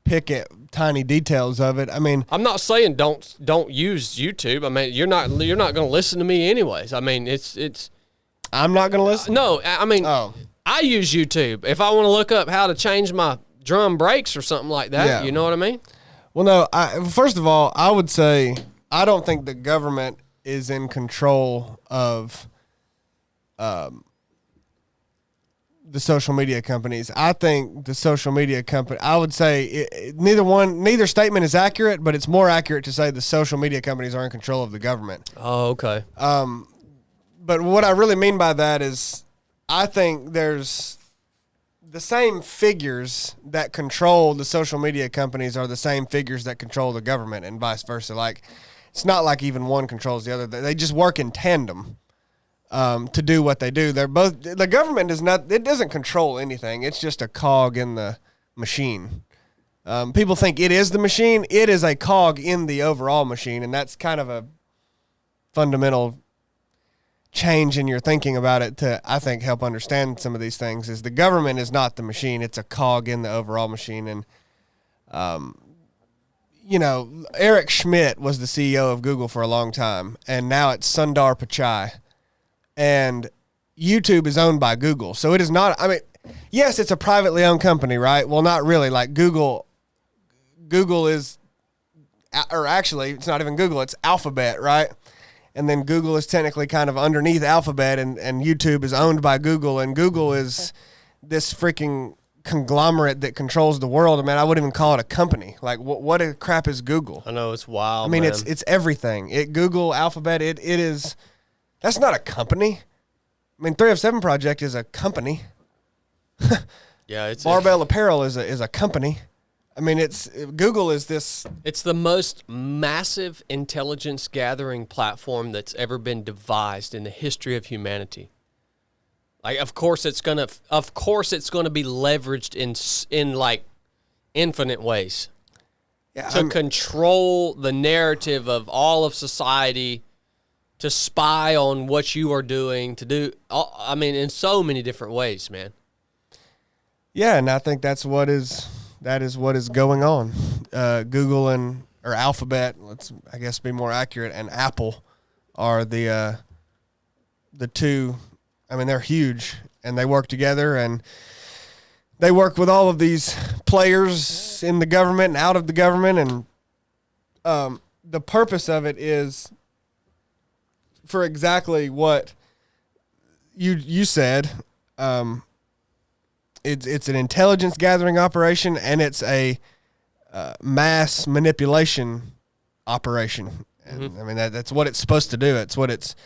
pick at tiny details of it. I mean, I'm not saying don't use YouTube. I mean, you're not going to listen to me anyways. I mean, it's. I'm not going to listen. No, I mean, I use YouTube if I want to look up how to change my drum brakes or something like that. Yeah. You know what I mean? Well, no. First of all, I would say I don't think the government is in control of the social media companies. I think the social media company, I would say neither statement is accurate, but it's more accurate to say the social media companies are in control of the government. Oh, okay. But what I really mean by that is I think there's the same figures that control the social media companies are the same figures that control the government and vice versa. Like, it's not like even one controls the other. They just work in tandem. to do what they do. They're both, the government doesn't control anything. It's just a cog in the machine. People think it is the machine. It is a cog in the overall machine, and that's kind of a fundamental change in your thinking about it to, I think, help understand some of these things. Is the government is not the machine. It's a cog in the overall machine. And, Eric Schmidt was the CEO of Google for a long time, and now it's Sundar Pichai. And YouTube is owned by Google. So it is not, yes, it's a privately owned company, right? Well, not really. Like Google is, or actually, it's not even Google, it's Alphabet, right? And then Google is technically kind of underneath Alphabet, and YouTube is owned by Google, and Google is this freaking conglomerate that controls the world. I wouldn't even call it a company. Like, what a crap is Google? I know, it's wild, man. It's everything. Google, Alphabet, it is, that's not a company. 3 of 7 Project is a company. Yeah, it's Barbell Apparel is a company. Google is this. It's the most massive intelligence gathering platform that's ever been devised in the history of humanity. Like, of course it's gonna be leveraged in like infinite ways to control the narrative of all of society, to spy on what you are doing, to do. In so many different ways, man. Yeah, and I think that is what is going on. Google or Alphabet, let's, I guess, be more accurate, and Apple are the two. They're huge, and they work together, and they work with all of these players in the government and out of the government, and the purpose of it is for exactly what you said. It's an intelligence gathering operation, and it's a mass manipulation operation. And that's what it's supposed to do. It's what it's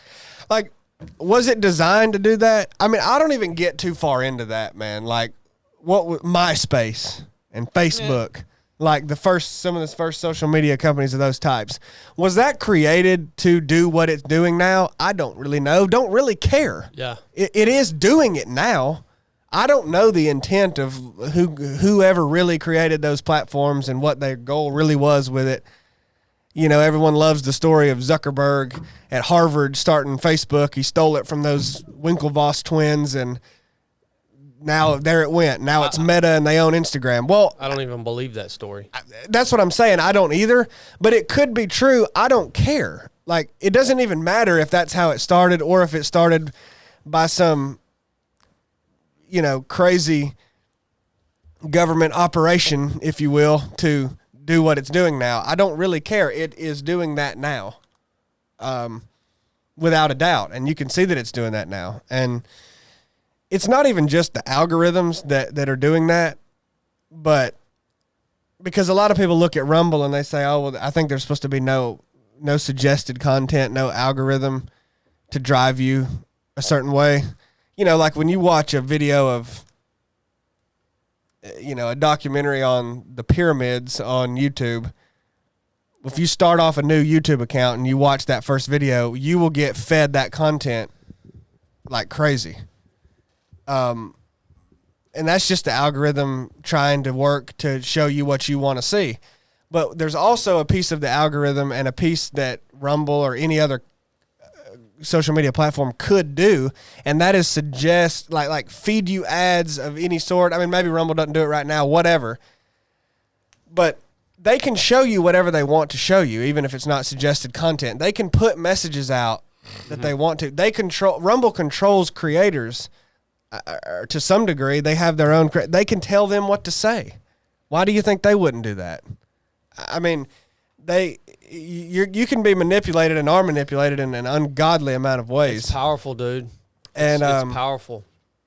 like. Was it designed to do that? I don't even get too far into that, man. Like, what MySpace and Facebook, like some of the first social media companies of those types, was that created to do what it's doing now? I don't really know. Don't really care. Yeah, it is doing it now. I don't know the intent of whoever really created those platforms and what their goal really was with it. Everyone loves the story of Zuckerberg at Harvard starting Facebook. He stole it from those Winklevoss twins, and now there it went. Now it's Meta, and they own Instagram. Well, I don't even believe that story. That's what I'm saying. I don't either, but it could be true. I don't care. Like, it doesn't even matter if that's how it started or if it started by some crazy government operation, if you will, to do what it's doing now. I don't really care. It is doing that now, without a doubt. And you can see that it's doing that now. And it's not even just the algorithms that are doing that, but because a lot of people look at Rumble and they say, oh, well, I think there's supposed to be no suggested content, no algorithm to drive you a certain way. Like when you watch a video of, a documentary on the pyramids on YouTube, if you start off a new YouTube account and you watch that first video, you will get fed that content like crazy. And that's just the algorithm trying to work to show you what you want to see. But there's also a piece of the algorithm and a piece that Rumble or any other social media platform could do, and that is suggest like feed you ads of any sort. Maybe Rumble doesn't do it right now, whatever, but they can show you whatever they want to show you, even if it's not suggested content. They can put messages out that they want to. Rumble controls creators to some degree. They have their own. They can tell them what to say. Why do you think they wouldn't do that? You can be manipulated and are manipulated in an ungodly amount of ways. It's powerful, dude. And it's powerful.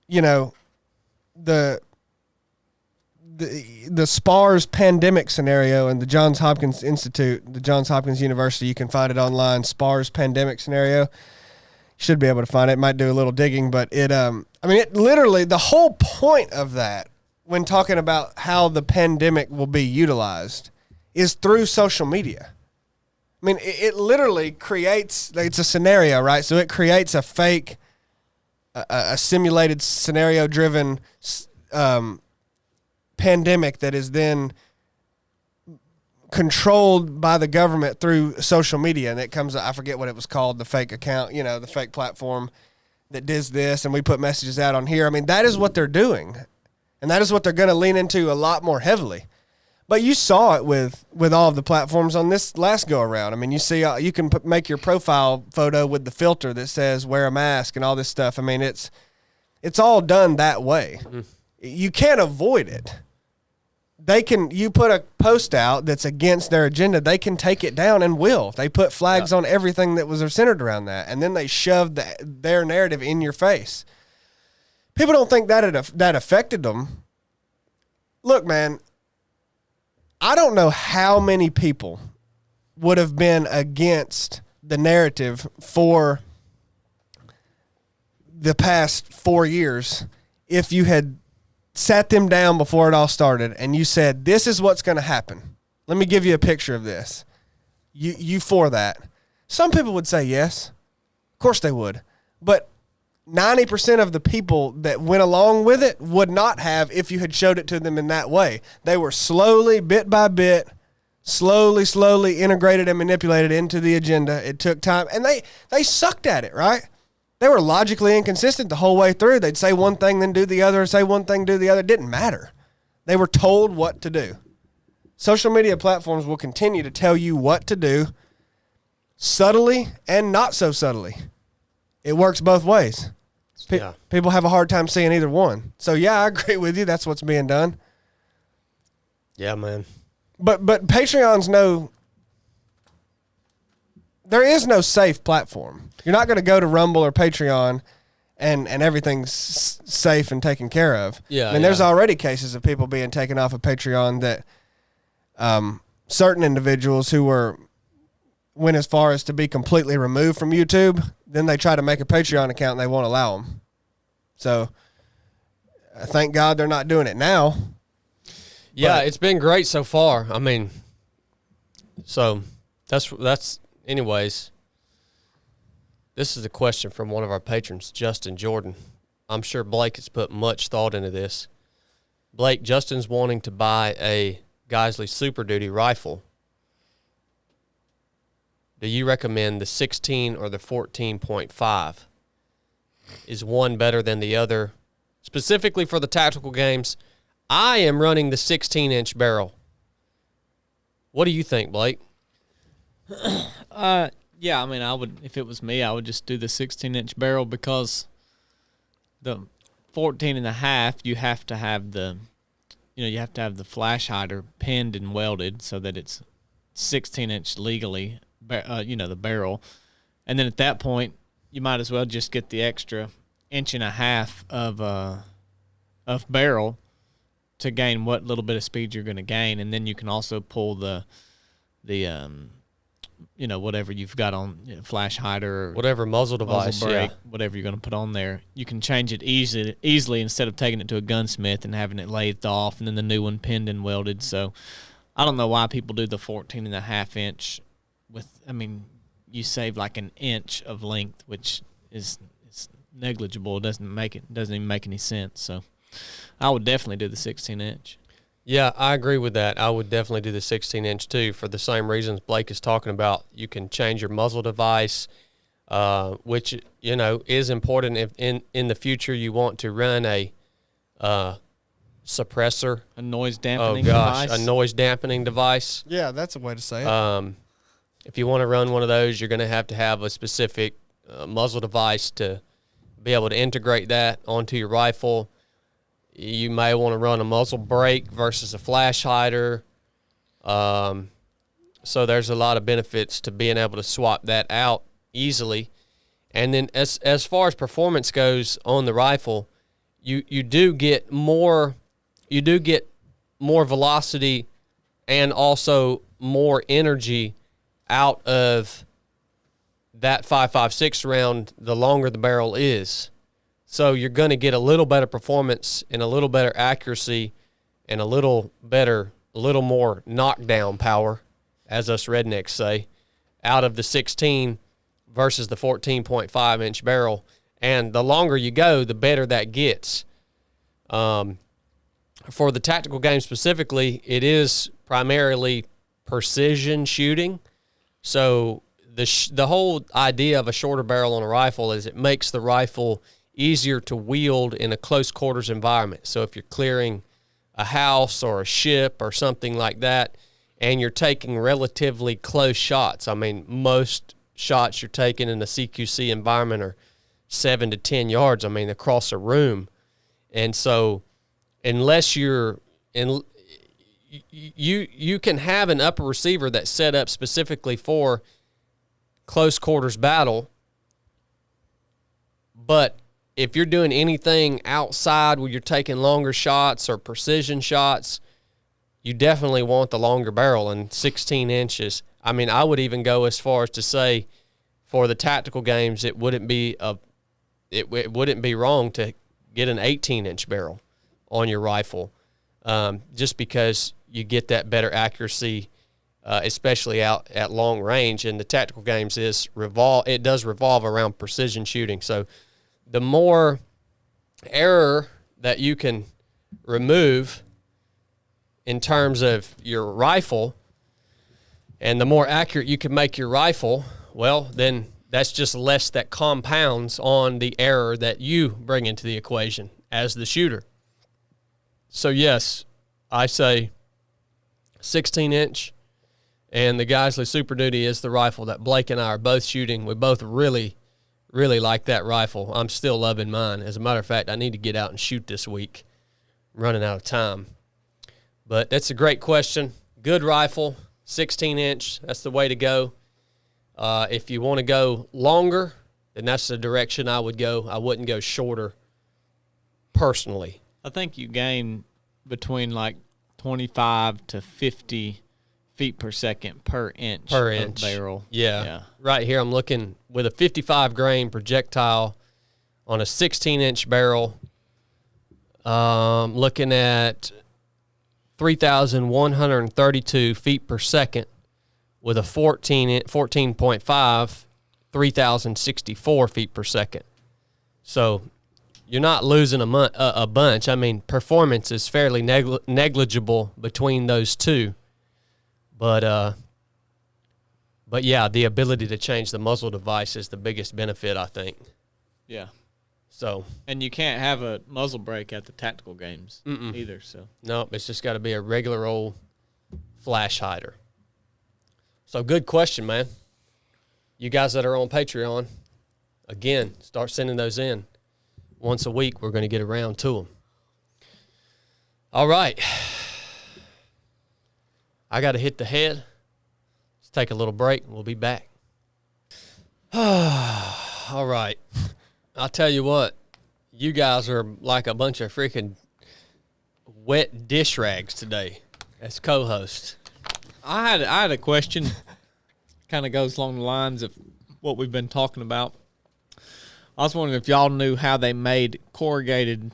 The SPARS pandemic scenario in the Johns Hopkins Institute, the Johns Hopkins University, you can find it online. SPARS pandemic scenario. You should be able to find it. Might do a little digging, but it literally, the whole point of that, when talking about how the pandemic will be utilized, is through social media. It literally creates, it's a scenario, right? So it creates a fake a simulated scenario-driven pandemic that is then controlled by the government through social media, and it comes, I forget what it was called, the fake account, the fake platform that does this, and we put messages out on here. I mean, that is what they're doing, and that is what they're going to lean into a lot more heavily. But you saw it with all of the platforms on this last go around. I mean, you see, you can make your profile photo with the filter that says wear a mask and all this stuff. I mean, it's all done that way. Mm-hmm. You can't avoid it. You put a post out that's against their agenda, they can take it down and will. They put flags on everything that was centered around that, and then they shove their narrative in your face. People don't think that affected them. Look, man, I don't know how many people would have been against the narrative for the past 4 years if you had sat them down before it all started and you said, this is what's going to happen. Let me give you a picture of this. You for that. Some people would say yes. Of course they would. But 90% of the people that went along with it would not have if you had showed it to them in that way. They were slowly, bit by bit, slowly integrated and manipulated into the agenda. It took time. And they sucked at it, right? They were logically inconsistent the whole way through. They'd say one thing, then do the other, say one thing, do the other. It didn't matter. They were told what to do. Social media platforms will continue to tell you what to do, subtly and not so subtly. It works both ways. People have a hard time seeing either one. So, yeah, I agree with you. That's what's being done. Yeah, man. But Patreon's there is no safe platform. You're not going to go to Rumble or Patreon and everything's safe and taken care of. Yeah, I mean, there's already cases of people being taken off of Patreon that certain individuals who went as far as to be completely removed from YouTube, then they try to make a Patreon account and they won't allow them. So, thank God they're not doing it now. Yeah, it's been great so far. I mean, so that's anyways. This is a question from one of our patrons, Justin Jordan. I'm sure Blake has put much thought into this. Blake, Justin's wanting to buy a Geisley Super Duty rifle. Do you recommend the 16 or the 14.5? Is one better than the other? Specifically for the tactical games, I am running the 16-inch barrel. What do you think, Blake? Yeah, I mean, I would, if it was me, I would just do the 16-inch barrel because the 14.5, you have to have the flash hider pinned and welded so that it's 16-inch legally, the barrel. And then at that point, you might as well just get the extra 1.5 of barrel to gain what little bit of speed you're going to gain. And then you can also pull the whatever you've got on, flash hider or whatever muzzle device, brake, whatever you're going to put on there. You can change it easily instead of taking it to a gunsmith and having it lathed off and then the new one pinned and welded. So I don't know why people do the 14.5 inch you save like an inch of length, which is negligible. It doesn't even make any sense. So I would definitely do the 16-inch. Yeah, I agree with that. I would definitely do the 16-inch too for the same reasons Blake is talking about. You can change your muzzle device, which is important if in the future you want to run a suppressor, a noise dampening device. A noise dampening device. Yeah, that's a way to say it. If you want to run one of those, you're going to have a specific muzzle device to be able to integrate that onto your rifle. You may want to run a muzzle brake versus a flash hider. So there's a lot of benefits to being able to swap that out easily. And then as far as performance goes on the rifle, you do get more velocity and also more energy out of that 5.56 round the longer the barrel is. So you're going to get a little better performance and a little better accuracy and a little more knockdown power, as us rednecks say, out of the 16 versus the 14.5 inch barrel. And the longer you go, the better that gets. For the tactical game specifically, it is primarily precision shooting. So the whole idea of a shorter barrel on a rifle is it makes the rifle easier to wield in a close quarters environment. So if you're clearing a house or a ship or something like that, and you're taking relatively close shots. I mean, most shots you're taking in a CQC environment are 7 to 10 yards, I mean, across a room. And so unless you can have an upper receiver that's set up specifically for close quarters battle, but if you're doing anything outside where you're taking longer shots or precision shots, you definitely want the longer barrel. And 16 inches, I mean, I would even go as far as to say for the tactical games, it wouldn't be wrong to get an 18-inch barrel on your rifle, just because you get that better accuracy, especially out at long range. And the tactical games does revolve around precision shooting. So the more error that you can remove in terms of your rifle and the more accurate you can make your rifle, well, then that's just less that compounds on the error that you bring into the equation as the shooter. So, yes, I say 16-inch, and the Geisley Super Duty is the rifle that Blake and I are both shooting. We both really like that rifle. I'm still loving mine. As a matter of fact, I need to get out and shoot this week. I'm running out of time. But that's a great question. Good rifle, 16-inch. That's the way to go. If you want to go longer, then that's the direction I would go. I wouldn't go shorter personally. I think you gain between like 25 to 50 feet per second per inch of barrel. Yeah. Right here I'm looking with a 55 grain projectile on a 16-inch barrel. Looking at 3,132 feet per second with a 14.5, 3,064 feet per second. So you're not losing a bunch. I mean, performance is fairly negligible between those two. But yeah, the ability to change the muzzle device is the biggest benefit, I think. Yeah. So. And you can't have a muzzle brake at the tactical games either. So. Nope, it's just got to be a regular old flash hider. So good question, man. You guys that are on Patreon, again, start sending those in. Once a week, we're going to get around to them. All right. I got to hit the head. Let's take a little break, and we'll be back. All right. I'll tell you what. You guys are like a bunch of freaking wet dish rags today as co-hosts. I had a question. Kind of goes along the lines of what we've been talking about. I was wondering if y'all knew how they made corrugated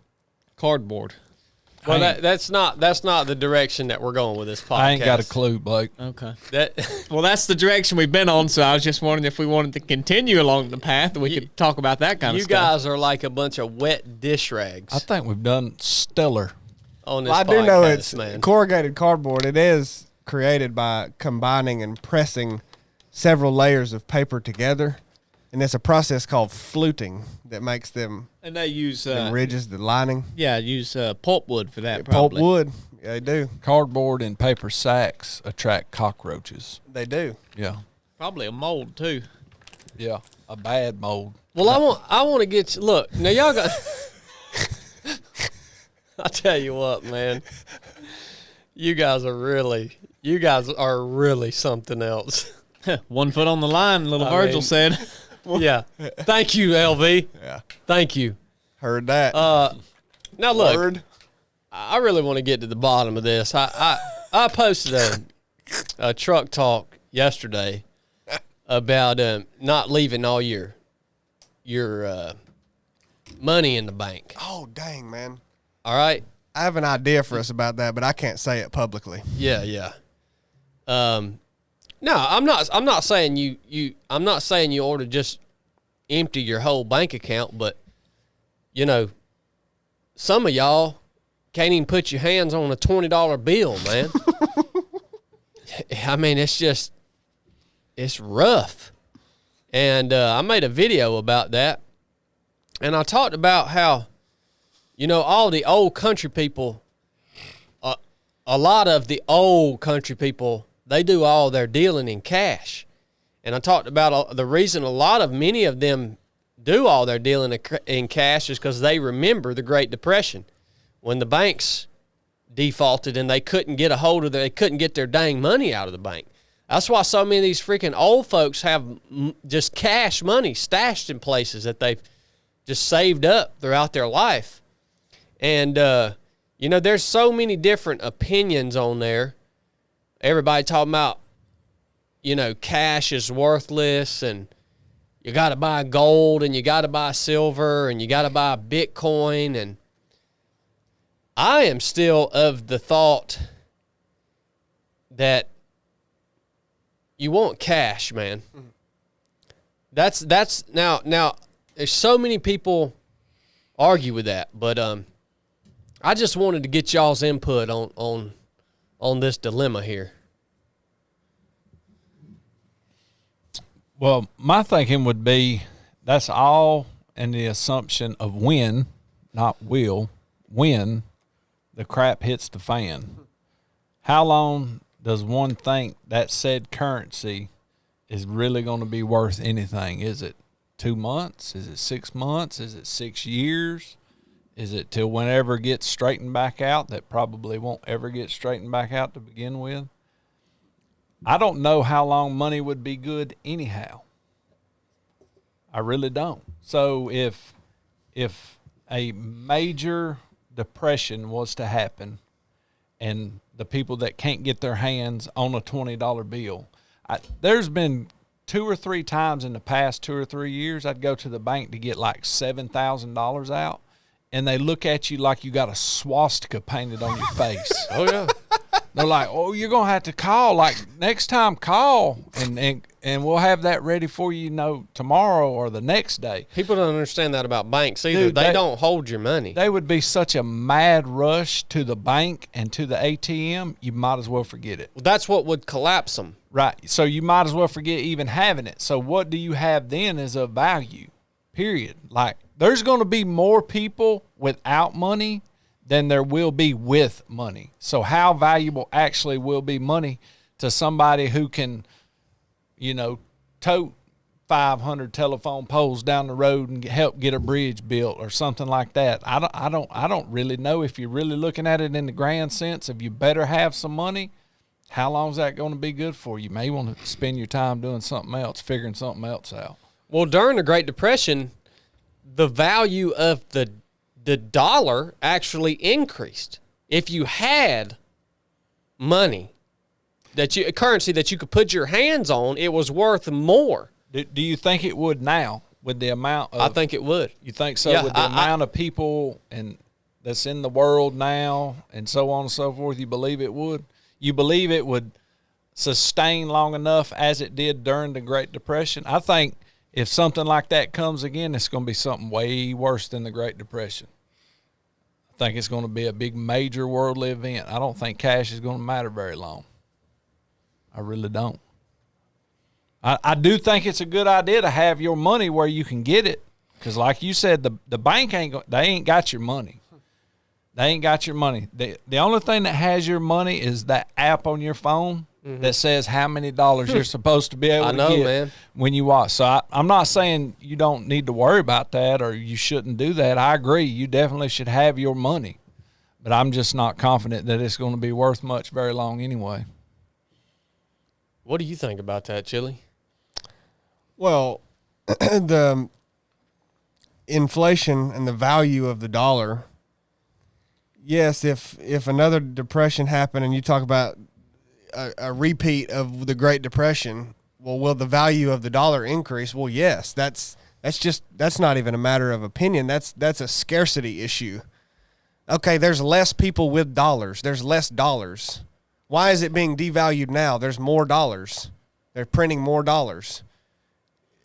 cardboard. Well, that's not the direction that we're going with this podcast. I ain't got a clue, Blake. Okay. Well, that's the direction we've been on, so I was just wondering if we wanted to continue along the path, and we could talk about that kind of stuff. You guys are like a bunch of wet dish rags. I think we've done stellar on this podcast, I do know it's man. Corrugated cardboard. It is created by combining and pressing several layers of paper together. And it's a process called fluting that makes them. And they use them ridges, the lining. Yeah, use pulpwood for that. Probably. Pulpwood, yeah, they do. Cardboard and paper sacks attract cockroaches. They do. Yeah. Probably a mold too. Yeah, a bad mold. Well, I want to get you. Look, now y'all got. I tell you what, man. You guys are really something else. 1 foot on the line, little Virgil said. Yeah. Thank you, LV. Yeah. Thank you. Heard that. Now look, I really want to get to the bottom of this. I posted a truck talk yesterday about not leaving all your money in the bank. Oh, dang, man. All right. I have an idea for us about that, but I can't say it publicly. Yeah. No, I'm not saying you ought to just empty your whole bank account, but, you know, some of y'all can't even put your hands on a $20 bill, man. I mean, it's rough. And I made a video about that. And I talked about how, you know, all the old country people, a lot of the old country people, they do all their dealing in cash. And I talked about the reason many of them do all their dealing in cash is because they remember the Great Depression when the banks defaulted and they couldn't get they couldn't get their dang money out of the bank. That's why so many of these freaking old folks have just cash money stashed in places that they've just saved up throughout their life. And, you know, there's so many different opinions on there. Everybody talking about, you know, cash is worthless and you got to buy gold and you got to buy silver and you got to buy Bitcoin. And I am still of the thought that you want cash, man. That's now there's so many people argue with that, but I just wanted to get y'all's input on this dilemma here. Well, my thinking would be that's all in the assumption of when, not will, when the crap hits the fan. How long does one think that said currency is really going to be worth anything? Is it 2 months? Is it 6 months? Is it 6 years? Is it till whenever it gets straightened back out? That probably won't ever get straightened back out to begin with. I don't know how long money would be good anyhow. I really don't. So if a major depression was to happen and the people that can't get their hands on a $20 bill, there's been 2 or 3 times in the past 2 or 3 years I'd go to the bank to get like $7,000 out, and they look at you like you got a swastika painted on your face. Oh, yeah. They're like, oh, you're going to have to call. Like, next time, call, and we'll have that ready for you, tomorrow or the next day. People don't understand that about banks either. Dude, they don't hold your money. They would be such a mad rush to the bank and to the ATM, you might as well forget it. Well, that's what would collapse them. Right. So you might as well forget even having it. So what do you have then is of value, period. Like, there's going to be more people without money than there will be with money. So how valuable actually will be money to somebody who can, tote 500 telephone poles down the road and help get a bridge built or something like that? I don't really know. If you're really looking at it in the grand sense of you better have some money, how long is that going to be good for? You may want to spend your time doing something else, figuring something else out. Well, during the Great Depression, the value of the dollar actually increased. If you had money, a currency that you could put your hands on, it was worth more. Do you think it would now with the amount of... I think it would. You think so? Yeah, with the amount of people that's in the world now and so on and so forth, you believe it would? You believe it would sustain long enough as it did during the Great Depression? I think if something like that comes again, it's going to be something way worse than the Great Depression. I think it's going to be a big major worldly event. I don't think cash is going to matter very long. I really don't. I do think it's a good idea to have your money where you can get it, because like you said, the bank they ain't got your money. They ain't got your money. The only thing that has your money is that app on your phone that says how many dollars you're supposed to be able to get man. when you watch. So I'm not saying you don't need to worry about that or you shouldn't do that. I agree. You definitely should have your money. But I'm just not confident that it's going to be worth much very long anyway. What do you think about that, Chili? Well, the inflation and the value of the dollar, yes, if another depression happened and you talk about a repeat of the Great Depression, well, will the value of the dollar increase? Well, yes. That's not even a matter of opinion. That's a scarcity issue. Okay, there's less people with dollars. There's less dollars. Why is it being devalued now? There's more dollars. They're printing more dollars.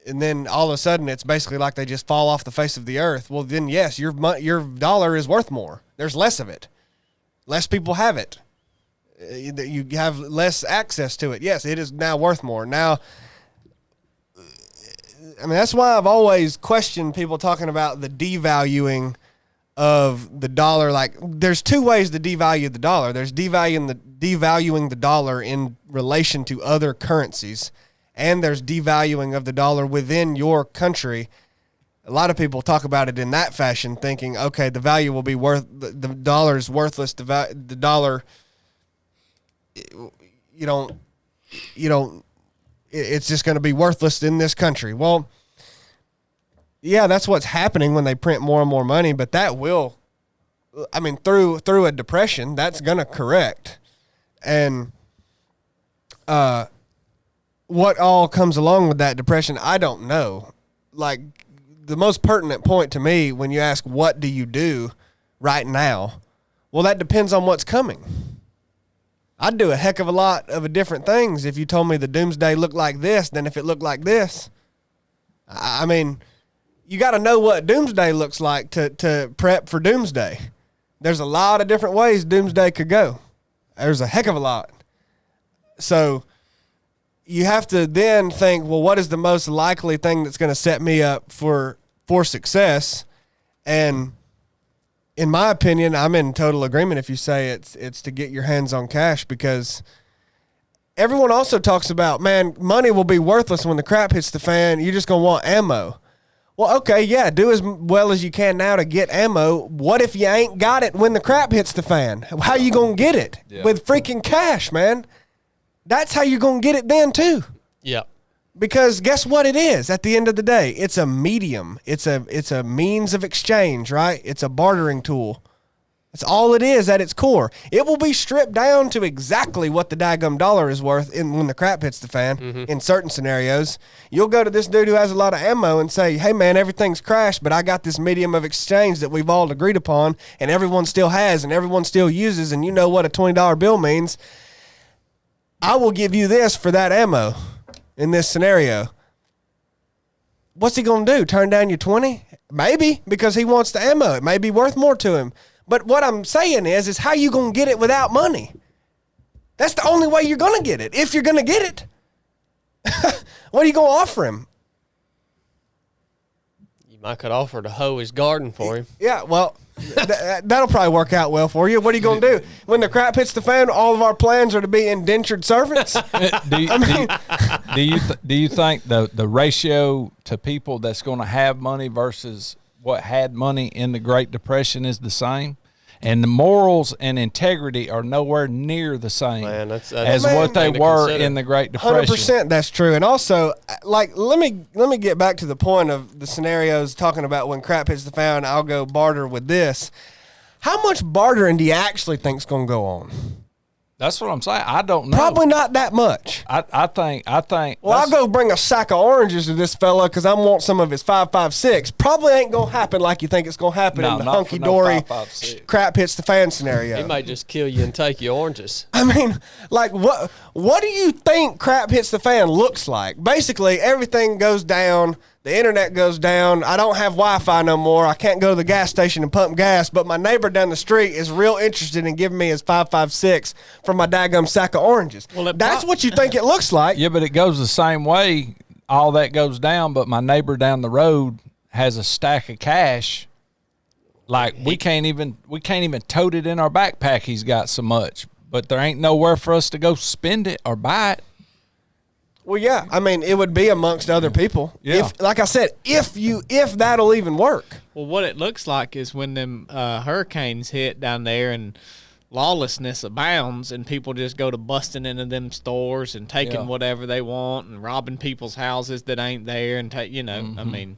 and then all of a sudden it's basically like they just fall off the face of the earth. Well, then yes, your dollar is worth more. There's less of it. Less people have it. You have less access to it. Yes, it is now worth more. Now, I mean, that's why I've always questioned people talking about the devaluing of the dollar. Like, there's two ways to devalue the dollar. There's devaluing the dollar in relation to other currencies, and there's devaluing of the dollar within your country. A lot of people talk about it in that fashion, thinking, okay, the value will be the dollar is worthless. The dollar, it's just going to be worthless in this country. Well, yeah, that's what's happening when they print more and more money, but that will, I mean, through a depression, that's going to correct. And what all comes along with that depression, I don't know. Like, the most pertinent point to me when you ask, what do you do right now? Well, that depends on what's coming. I'd do a heck of a lot of different things if you told me the doomsday looked like this than if it looked like this. I mean, you got to know what doomsday looks like to prep for doomsday. There's a lot of different ways doomsday could go. There's a heck of a lot. So you have to then think, well, what is the most likely thing that's going to set me up for success? And in my opinion, I'm in total agreement if you say it's to get your hands on cash, because everyone also talks about, man, money will be worthless when the crap hits the fan. You're just going to want ammo. Well, okay, yeah, do as well as you can now to get ammo. What if you ain't got it when the crap hits the fan? How you going to get it? Yeah. With freaking cash, man. That's how you're going to get it then, too. Yep. Because guess what it is at the end of the day? It's a medium. It's a means of exchange, right? It's a bartering tool. That's all it is at its core. It will be stripped down to exactly what the daggum dollar is worth when the crap hits the fan. Mm-hmm. In certain scenarios. You'll go to this dude who has a lot of ammo and say, hey, man, everything's crashed, but I got this medium of exchange that we've all agreed upon, and everyone still has, and everyone still uses, and you know what a $20 bill means. I will give you this for that ammo in this scenario. What's he going to do? Turn down your 20? Maybe, because he wants the ammo. It may be worth more to him. But what I'm saying is how you going to get it without money? That's the only way you're going to get it, if you're going to get it. What are you going to offer him? You might could offer to hoe his garden for him. Yeah, well, that'll probably work out well for you. What are you going to do? When the crap hits the fan, all of our plans are to be indentured servants? Do you think the ratio to people that's going to have money versus what had money in the Great Depression is the same? And the morals and integrity are nowhere near the same as what they were in the Great Depression. 100% that's true. And also, like, let me get back to the point of the scenarios talking about when crap hits the fan, I'll go barter with this. How much bartering do you actually think is going to go on? That's what I'm saying. I don't know. Probably not that much. I think. Well, I'll go bring a sack of oranges to this fella because I want some of his 5.56. Probably ain't gonna happen like you think it's gonna happen in the hunky dory crap hits the fan scenario. He might just kill you and take your oranges. I mean, like, what do you think crap hits the fan looks like? Basically, everything goes down. The internet goes down. I don't have Wi-Fi no more. I can't go to the gas station and pump gas, but my neighbor down the street is real interested in giving me his 5.56 for my daggum sack of oranges. Well, that's what you think it looks like. Yeah, but it goes the same way. All that goes down, but my neighbor down the road has a stack of cash. Like, we can't even tote it in our backpack. He's got so much, but there ain't nowhere for us to go spend it or buy it. Well, yeah. I mean, it would be amongst other people. Yeah. If, like I said, if that'll even work. Well, what it looks like is when them hurricanes hit down there and lawlessness abounds and people just go to busting into them stores and taking whatever they want and robbing people's houses that ain't there and I mean,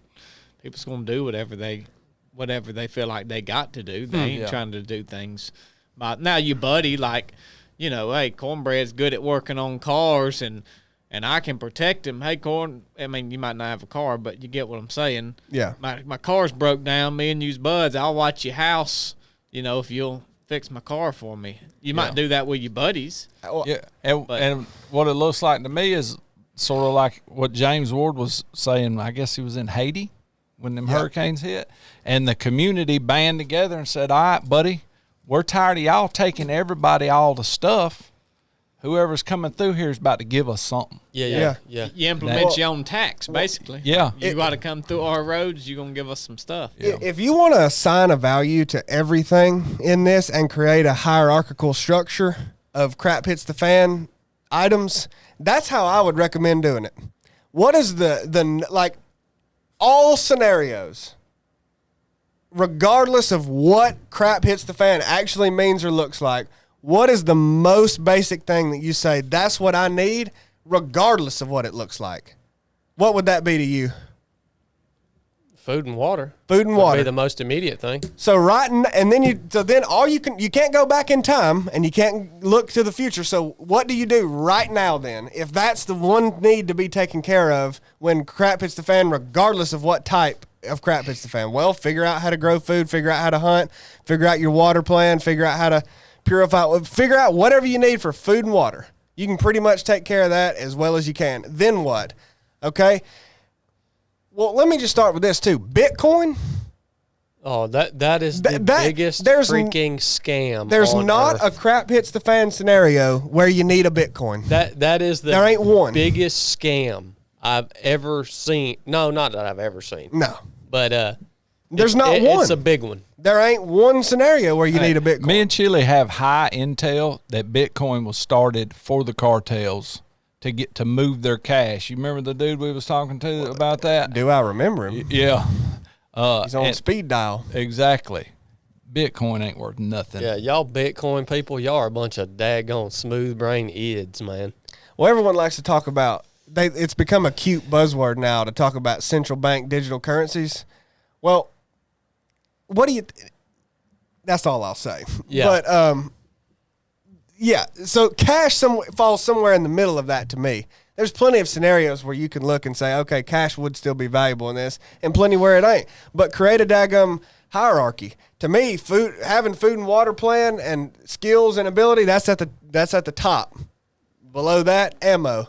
people's going to do whatever they feel like they got to do. They ain't trying to do things. But now your buddy, like, hey, Cornbread's good at working on cars and I can protect him. Hey, Corn, I mean, you might not have a car, but you get what I'm saying. Yeah. My car's broke down. Me and you's buds. I'll watch your house, if you'll fix my car for me. You might do that with your buddies. Yeah. And what it looks like to me is sort of like what James Ward was saying. I guess he was in Haiti when them hurricanes hit, and the community band together and said, all right, buddy, we're tired of y'all taking everybody all the stuff. Whoever's coming through here is about to give us something. Yeah. You implement your own tax, basically. Yeah. You got to come through our roads, you're going to give us some stuff. Yeah. If you want to assign a value to everything in this and create a hierarchical structure of crap hits the fan items, that's how I would recommend doing it. What is the like all scenarios, regardless of what crap hits the fan actually means or looks like, what is the most basic thing that you say, that's what I need, regardless of what it looks like? What would that be to you? Food and water. Food and would water. be the most immediate thing. So you can't go back in time and you can't look to the future. So what do you do right now then? If that's the one need to be taken care of when crap hits the fan, regardless of what type of crap hits the fan? Well, figure out how to grow food, figure out how to hunt, figure out your water plan, figure out how to purify, figure out whatever you need for food and water. You can pretty much take care of that as well as you can. Then what? Okay. Well, let me just start with this too. Bitcoin. Oh, that is the biggest freaking scam. There's on not Earth. a crap hits the fan scenario where you need a Bitcoin. That is the there ain't one. biggest scam I've ever seen. No, not that I've ever seen. No. But there's not one. It's a big one. There ain't one scenario where you need a Bitcoin. Me and Chile have high intel that Bitcoin was started for the cartels to get to move their cash. You remember the dude we was talking to about that? Do I remember him? Yeah. He's on speed dial. Exactly. Bitcoin ain't worth nothing. Yeah, y'all Bitcoin people, y'all are a bunch of daggone smooth brain ids, man. Well, everyone likes to talk about, it's become a cute buzzword now to talk about central bank digital currencies. Well, what do you, that's all I'll say. Yeah. But, yeah, so cash falls somewhere in the middle of that to me. There's plenty of scenarios where you can look and say, okay, cash would still be valuable in this, and plenty where it ain't. But create a daggum hierarchy. To me, having food and water plan and skills and ability, that's at the top. Below that, ammo.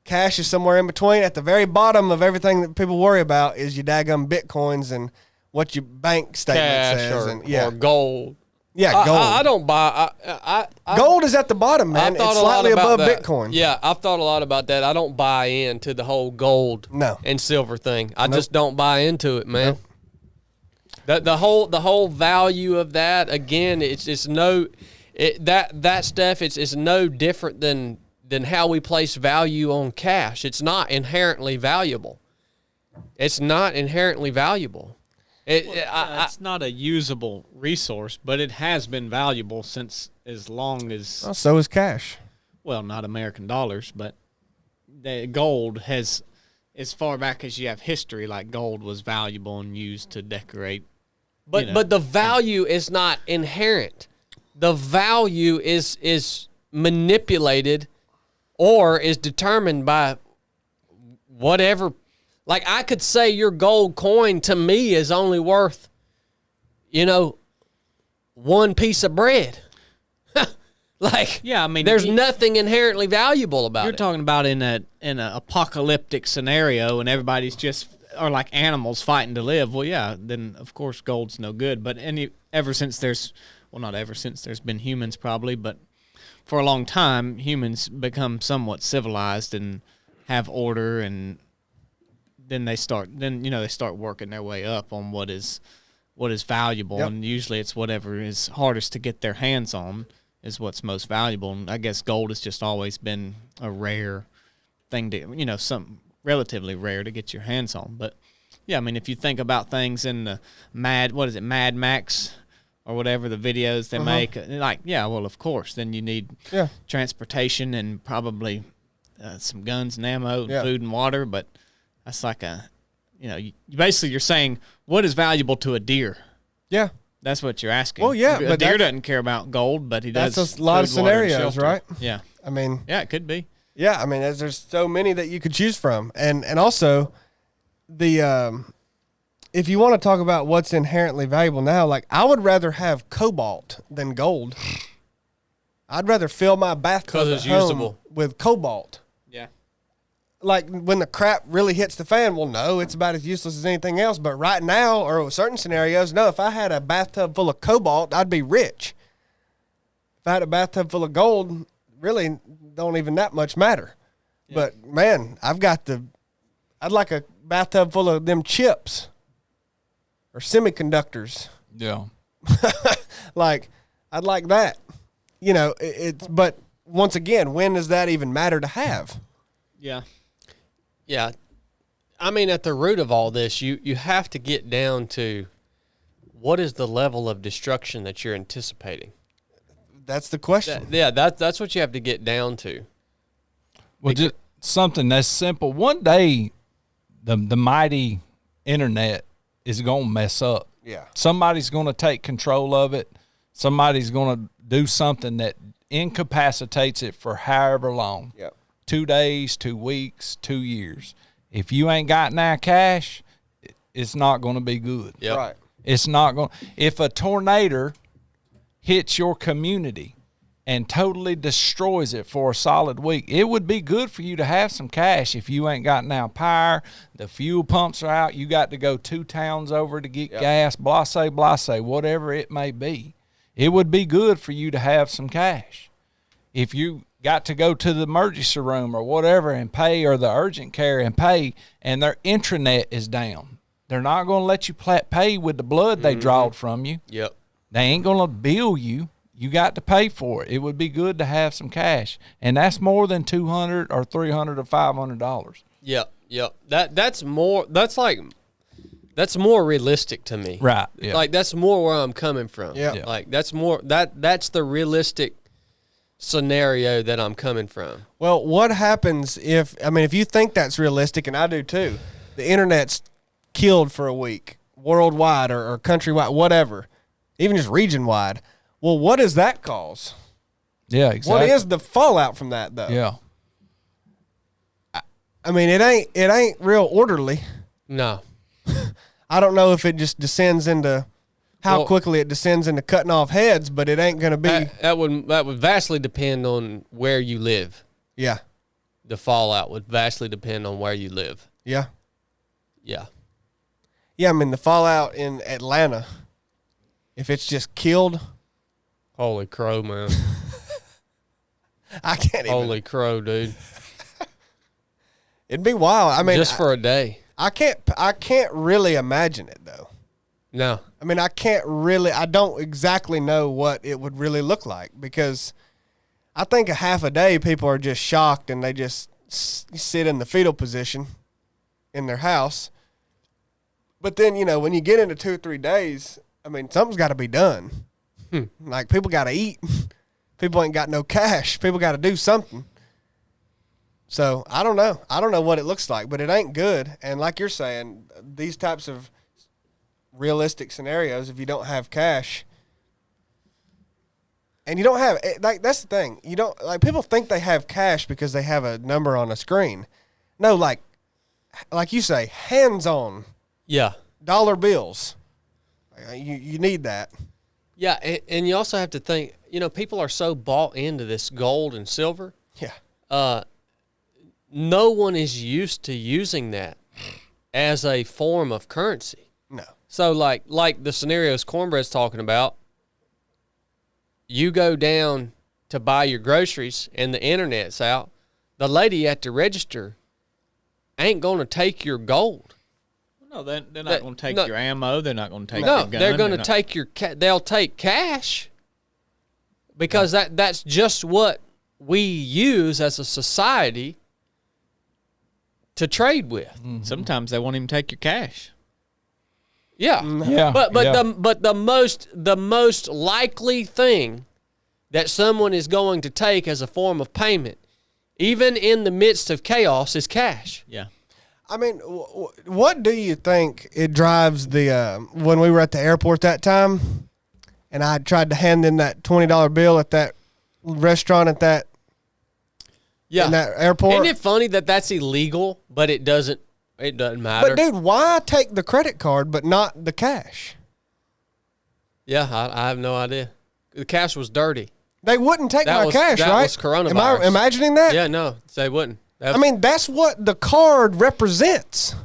Cash is somewhere in between. At the very bottom of everything that people worry about is your daggum Bitcoins and what your bank statement Cash says. or gold. Yeah, gold. I don't buy. Gold is at the bottom, man. It's slightly above Bitcoin. Yeah, I've thought a lot about that. I don't buy into the whole gold and silver thing. I just don't buy into it, man. Nope. The whole value of that, again, it's no that stuff. It's no different than how we place value on cash. It's not inherently valuable. It's not inherently valuable. It's not a usable resource, but it has been valuable since as long as... Well, so is cash. Well, not American dollars, but the gold has, as far back as you have history, like gold was valuable and used to decorate. But the value is not inherent. The value is manipulated or is determined by whatever. Like, I could say your gold coin to me is only worth, one piece of bread. Like, yeah, I mean, there's nothing inherently valuable about it. You're talking about in an apocalyptic scenario and everybody's just are like animals fighting to live. Well, yeah, then of course gold's no good. But ever since there's been humans probably, but for a long time humans become somewhat civilized and have order, and then they start working their way up on what is valuable, and usually it's whatever is hardest to get their hands on is what's most valuable. And I guess gold has just always been a rare thing to, something relatively rare to get your hands on. But yeah, I mean, if you think about things in the Mad Max or whatever the videos they make, like, yeah, well, of course, then you need transportation and probably some guns and ammo and food and water. But that's like you're saying what is valuable to a deer. Yeah. That's what you're asking. Well, yeah, a deer doesn't care about gold, but he does. That's a lot of scenarios, right? Yeah. I mean, yeah, it could be. Yeah, I mean, there's so many that you could choose from, and also the if you want to talk about what's inherently valuable now, like I would rather have cobalt than gold. I'd rather fill my bathtub at home with cobalt. Yeah. like when the crap really hits the fan, well, no, it's about as useless as anything else. But right now, or certain scenarios, no, if I had a bathtub full of cobalt, I'd be rich. If I had a bathtub full of gold, really don't even that much matter. Yeah. But man, I'd like a bathtub full of them chips or semiconductors. Yeah. Like, I'd like that. You know, but once again, when does that even matter to have? Yeah. Yeah. I mean, at the root of all this, you have to get down to what is the level of destruction that you're anticipating? That's the question. That's what you have to get down to. Well, just something that's simple. One day, the mighty internet is going to mess up. Yeah. Somebody's going to take control of it. Somebody's going to do something that incapacitates it for however long. Yep. 2 days, 2 weeks, 2 years. If you ain't got now cash, it's not going to be good. Yep. Right. It's not going. If a tornado hits your community and totally destroys it for a solid week, it would be good for you to have some cash. If you ain't got now power, the fuel pumps are out, you got to go 2 towns over to get gas, blase, whatever it may be. It would be good for you to have some cash. If you got to go to the emergency room or whatever and pay, or the urgent care and pay, and their intranet is down, they're not going to let you pay with the blood they drawed from you. Yep. They ain't going to bill you. You got to pay for it. It would be good to have some cash, and that's more than $200 or $300 or $500. Yep. That's more. That's more realistic to me. Right. Yeah. Like that's more where I'm coming from. Yeah. Like that's more that's the realistic scenario that I'm coming from. Well, what happens if you think that's realistic, and I do too, the internet's killed for a week, worldwide or countrywide, whatever, even just region-wide. Well, what does that cause? Yeah, exactly. What is the fallout from that, though? Yeah. I mean, it ain't real orderly. No. I don't know if it just descends into how quickly it descends into cutting off heads, but it ain't going to be. That would vastly depend on where you live. Yeah. The fallout would vastly depend on where you live. Yeah. Yeah. Yeah, I mean, the fallout in Atlanta, if it's just killed. Holy crow, man. I can't even. Holy crow, dude. It'd be wild. I mean, just for a day. I can't really imagine it, though. No. I mean, I don't exactly know what it would really look like, because I think a half a day people are just shocked and they just sit in the fetal position in their house. But then, when you get into 2 or 3 days, I mean, something's got to be done. Like, people got to eat. People ain't got no cash. People got to do something. So, I don't know. I don't know what it looks like, but it ain't good. And like you're saying, these types of realistic scenarios, if you don't have cash, and you don't have, like, that's the thing. You don't, like, people think they have cash because they have a number on a screen. No, like you say, hands-on. Yeah. Dollar bills. You need that. Yeah, and you also have to think, people are so bought into this gold and silver. Yeah. No one is used to using that as a form of currency. No. So like the scenarios Cornbread's talking about, you go down to buy your groceries and the internet's out, the lady at the register ain't going to take your gold. No, they're not going to take your ammo. They're not going to take your your gun. They're going to take your they'll take cash, because that's just what we use as a society to trade with. Mm-hmm. Sometimes they won't even take your cash. Yeah. Yeah. But the most likely thing that someone is going to take as a form of payment, even in the midst of chaos, is cash. Yeah. I mean, what do you think it drives the when we were at the airport that time, and I tried to hand in that $20 bill at that restaurant at that in that airport? Isn't it funny that that's illegal, but it doesn't matter? But dude, why take the credit card but not the cash? Yeah, I have no idea. The cash was dirty. They wouldn't take my cash, that right? was coronavirus. Am I imagining that? Yeah, no, they wouldn't. I mean, that's what the card represents.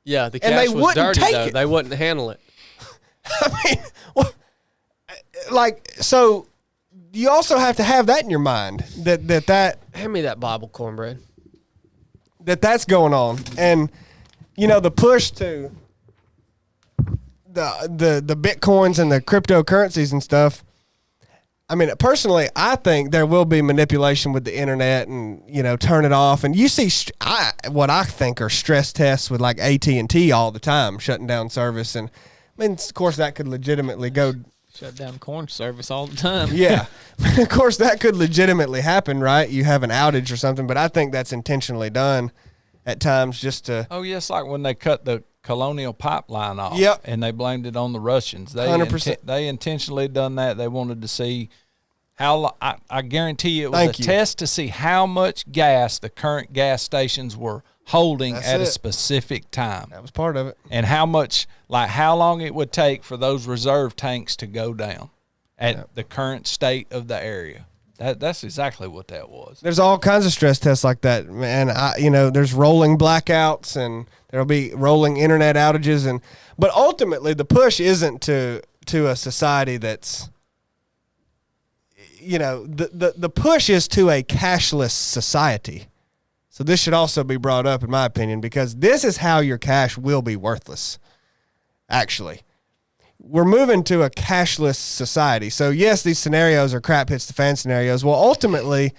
Yeah, the cash was dirty, though. They wouldn't handle it. I mean, well, like, so you also have to have that in your mind, that Hand me that Bible cornbread. that's going on. And, you know, the push to the Bitcoins and the cryptocurrencies and stuff, I mean, personally, I think there will be manipulation with the internet and, you know, turn it off. And you see what I think are stress tests with like AT&T all the time, shutting down service. And, I mean, of course, that could legitimately go. Shut down corn service all the time. Yeah. Of course, that could legitimately happen, right? You have an outage or something. But I think that's intentionally done at times just to. Oh, yes, like when they cut the Colonial Pipeline off. Yep. And they blamed it on the Russians. 100%. They intentionally done that. They wanted to see how, I guarantee you it was test to see how much gas the current gas stations were holding at a specific time. That was part of it. And how much, like how long it would take for those reserve tanks to go down at the current state of the area. That's exactly what that was. There's all kinds of stress tests like that, man. You know, there's rolling blackouts and there'll be rolling internet outages, but ultimately the push isn't to a society that's, you know, the push is to a cashless society. So this should also be brought up, in my opinion, because this is how your cash will be worthless. Actually, we're moving to a cashless society. So yes, these scenarios are crap hits the fan scenarios. Well, ultimately,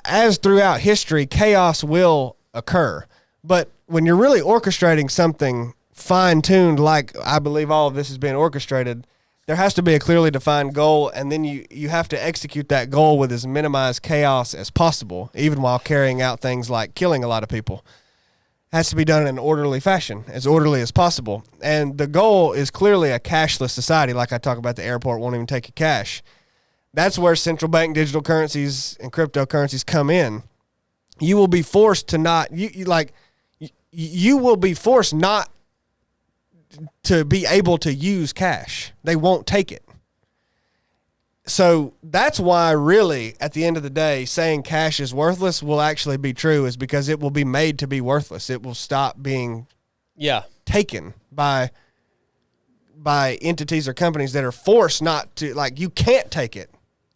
as throughout history, chaos will occur. But when you're really orchestrating something fine-tuned, like I believe all of this is being orchestrated, there has to be a clearly defined goal, and then you have to execute that goal with as minimized chaos as possible, even while carrying out things like killing a lot of people. It has to be done in an orderly fashion, as orderly as possible. And the goal is clearly a cashless society, like I talk about the airport won't even take your cash. That's where central bank digital currencies and cryptocurrencies come in. You will be forced to not, you will be forced not to be able to use cash. They won't take it. So that's why really at the end of the day saying cash is worthless will actually be true, is because it will be made to be worthless. It will stop being taken by entities or companies that are forced not to, like, you can't take it.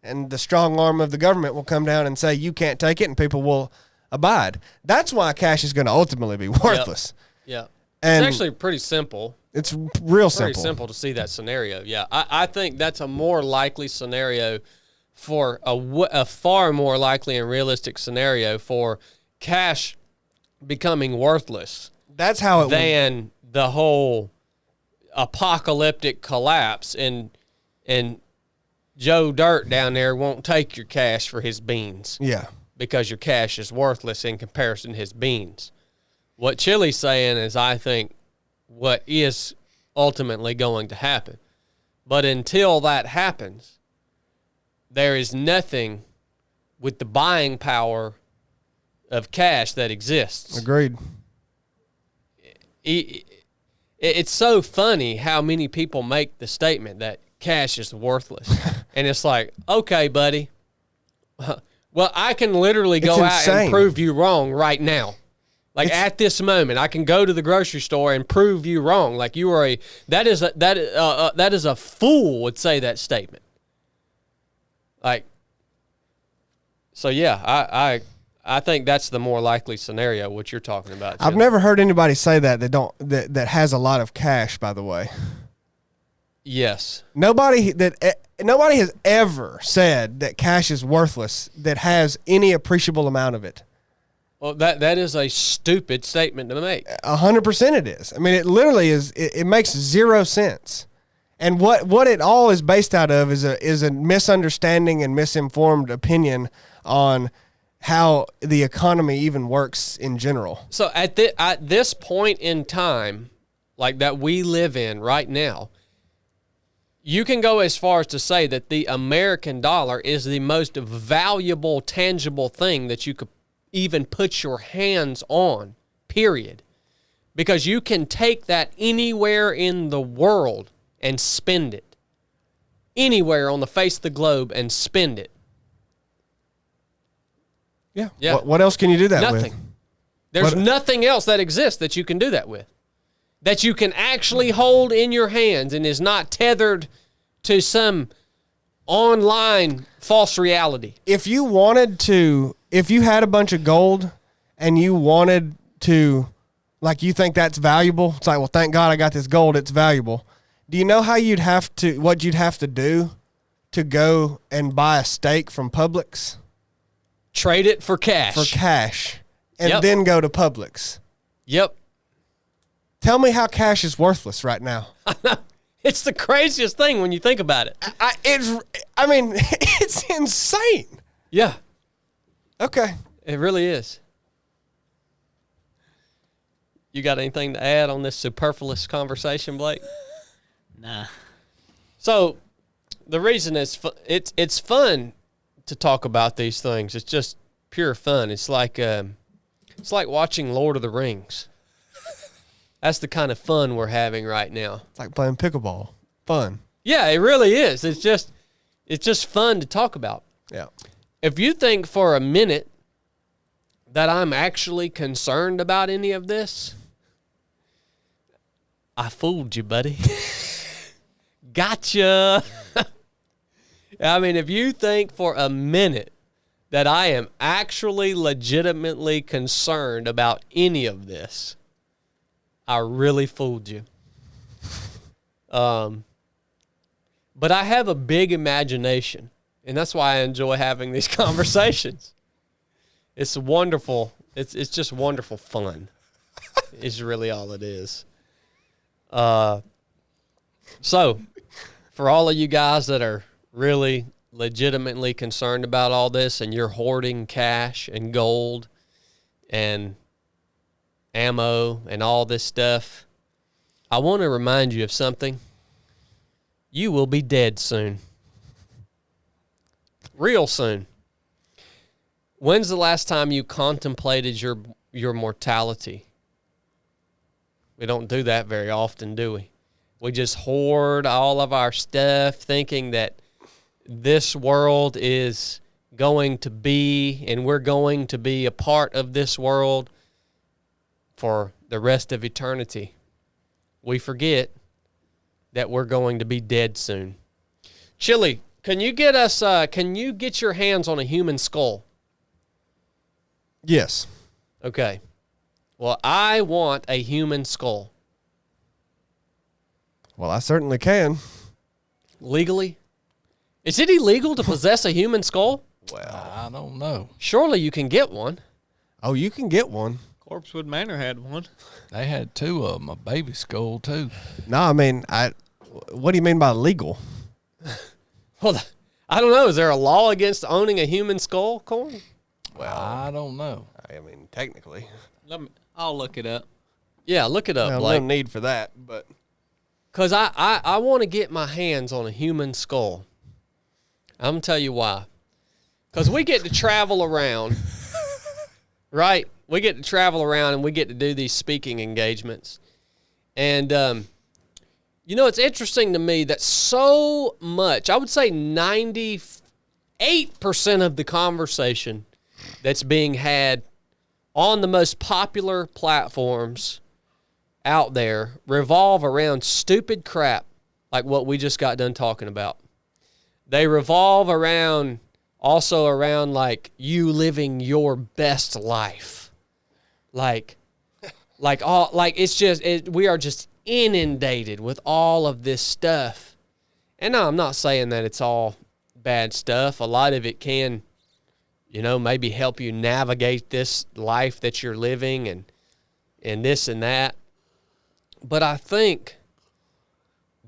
And the strong arm of the government will come down and say you can't take it, and people will abide. That's why cash is going to ultimately be worthless. Yeah. And it's actually pretty simple. It's real simple. Pretty simple to see that scenario. Yeah, I think that's a more likely scenario for a far more likely and realistic scenario for cash becoming worthless. That's how it than the whole apocalyptic collapse and Joe Dirt down there won't take your cash for his beans. Yeah, because your cash is worthless in comparison to his beans. What Chili's saying is, I think, what is ultimately going to happen. But until that happens, there is nothing with the buying power of cash that exists. Agreed. It's so funny how many people make the statement that cash is worthless. And it's like, okay, buddy. Well, I can literally go out and prove you wrong right now. Like at this moment, I can go to the grocery store and prove you wrong. Like you are that is a fool would say that statement. Like, so yeah, I think that's the more likely scenario, what you're talking about. I've never heard anybody say that has a lot of cash, by the way. Yes. Nobody has ever said that cash is worthless that has any appreciable amount of it. Well, that is a stupid statement to make. 100% it is. I mean, it literally is. It makes zero sense. And what it all is based out of is a misunderstanding and misinformed opinion on how the economy even works in general. So at this point in time, like that we live in right now, you can go as far as to say that the American dollar is the most valuable, tangible thing that you could even put your hands on, period. Because you can take that anywhere in the world and spend it. Anywhere on the face of the globe and spend it. Yeah. Yeah. What else can you do that Nothing. with? There's nothing else that exists that you can do that with, that you can actually hold in your hands and is not tethered to some online false reality. If you had a bunch of gold and you wanted to, like, you think that's valuable, it's like, well, thank God I got this gold, it's valuable. Do you know how what you'd have to do to go and buy a steak from Publix? Trade it for cash. And then go to Publix. Yep. Tell me how cash is worthless right now. It's the craziest thing when you think about it. It's insane. Yeah. Okay. It really is. You got anything to add on this superfluous conversation, Blake? Nah. So, the reason it's fun to talk about these things. It's just pure fun. It's like watching Lord of the Rings. That's the kind of fun we're having right now. It's like playing pickleball. Fun. Yeah, it really is. It's just fun to talk about. Yeah. If you think for a minute that I'm actually concerned about any of this, I fooled you, buddy. Gotcha. I mean, if you think for a minute that I am actually legitimately concerned about any of this, I really fooled you. But I have a big imagination, and that's why I enjoy having these conversations. It's wonderful. It's just wonderful fun. It's really all it is. So, for all of you guys that are really legitimately concerned about all this and you're hoarding cash and gold and ammo and all this stuff, I want to remind you of something. You will be dead soon. Real soon. When's the last time you contemplated your mortality? We don't do that very often, do we? We just hoard all of our stuff thinking that this world is going to be, and we're going to be a part of this world for the rest of eternity. We forget that we're going to be dead soon. Chili, can you get your hands on a human skull? Yes. Okay. Well, I want a human skull. Well, I certainly can. Legally? Is it illegal to possess a human skull? Well, I don't know. Surely you can get one. Oh, you can get one. Corpsewood Manor had one. They had two of them, a baby skull too. No, I mean, what do you mean by legal? Well, I don't know. Is there a law against owning a human skull, Corn? Well, I don't know. I mean, technically. I'll look it up. Yeah, look it up, Well, Blake. no need for that, but. Because I want to get my hands on a human skull. I'm going to tell you why. Because we get to travel around, right? We get to travel around and we get to do these speaking engagements. And, it's interesting to me that so much, I would say 98% of the conversation that's being had on the most popular platforms out there revolve around stupid crap like what we just got done talking about. They revolve around like you living your best life. We are just inundated with all of this stuff. And no, I'm not saying that it's all bad stuff. A lot of it can, maybe help you navigate this life that you're living and this and that. But I think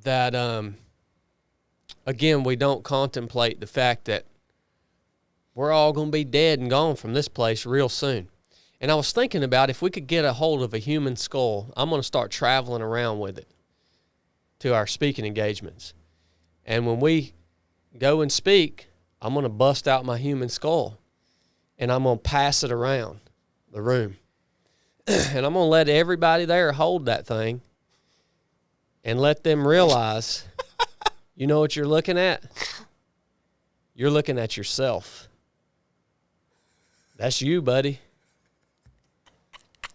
that, again, we don't contemplate the fact that we're all going to be dead and gone from this place real soon. And I was thinking about if we could get a hold of a human skull, I'm going to start traveling around with it to our speaking engagements. And when we go and speak, I'm going to bust out my human skull and I'm going to pass it around the room. And I'm going to let everybody there hold that thing and let them realize, you know what you're looking at? You're looking at yourself. That's you, buddy.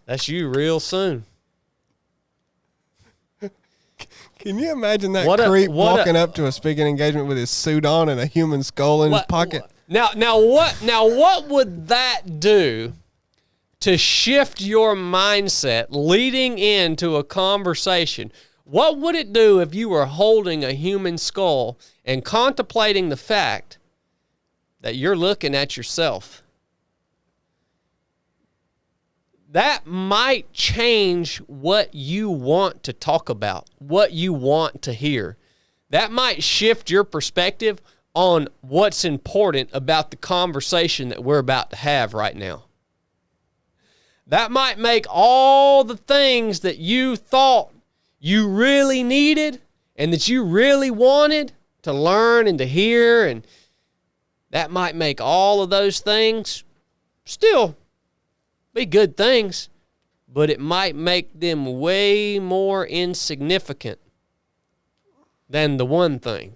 That's you real soon. Can you imagine that creep walking up to a speaking engagement with his suit on and a human skull in his pocket? Now what would that do to shift your mindset leading into a conversation? What would it do if you were holding a human skull and contemplating the fact that you're looking at yourself? That might change what you want to talk about, what you want to hear. That might shift your perspective on what's important about the conversation that we're about to have right now. That might make all the things that you thought you really needed and that you really wanted to learn and to hear, and that might make all of those things still be good things, but it might make them way more insignificant than the one thing.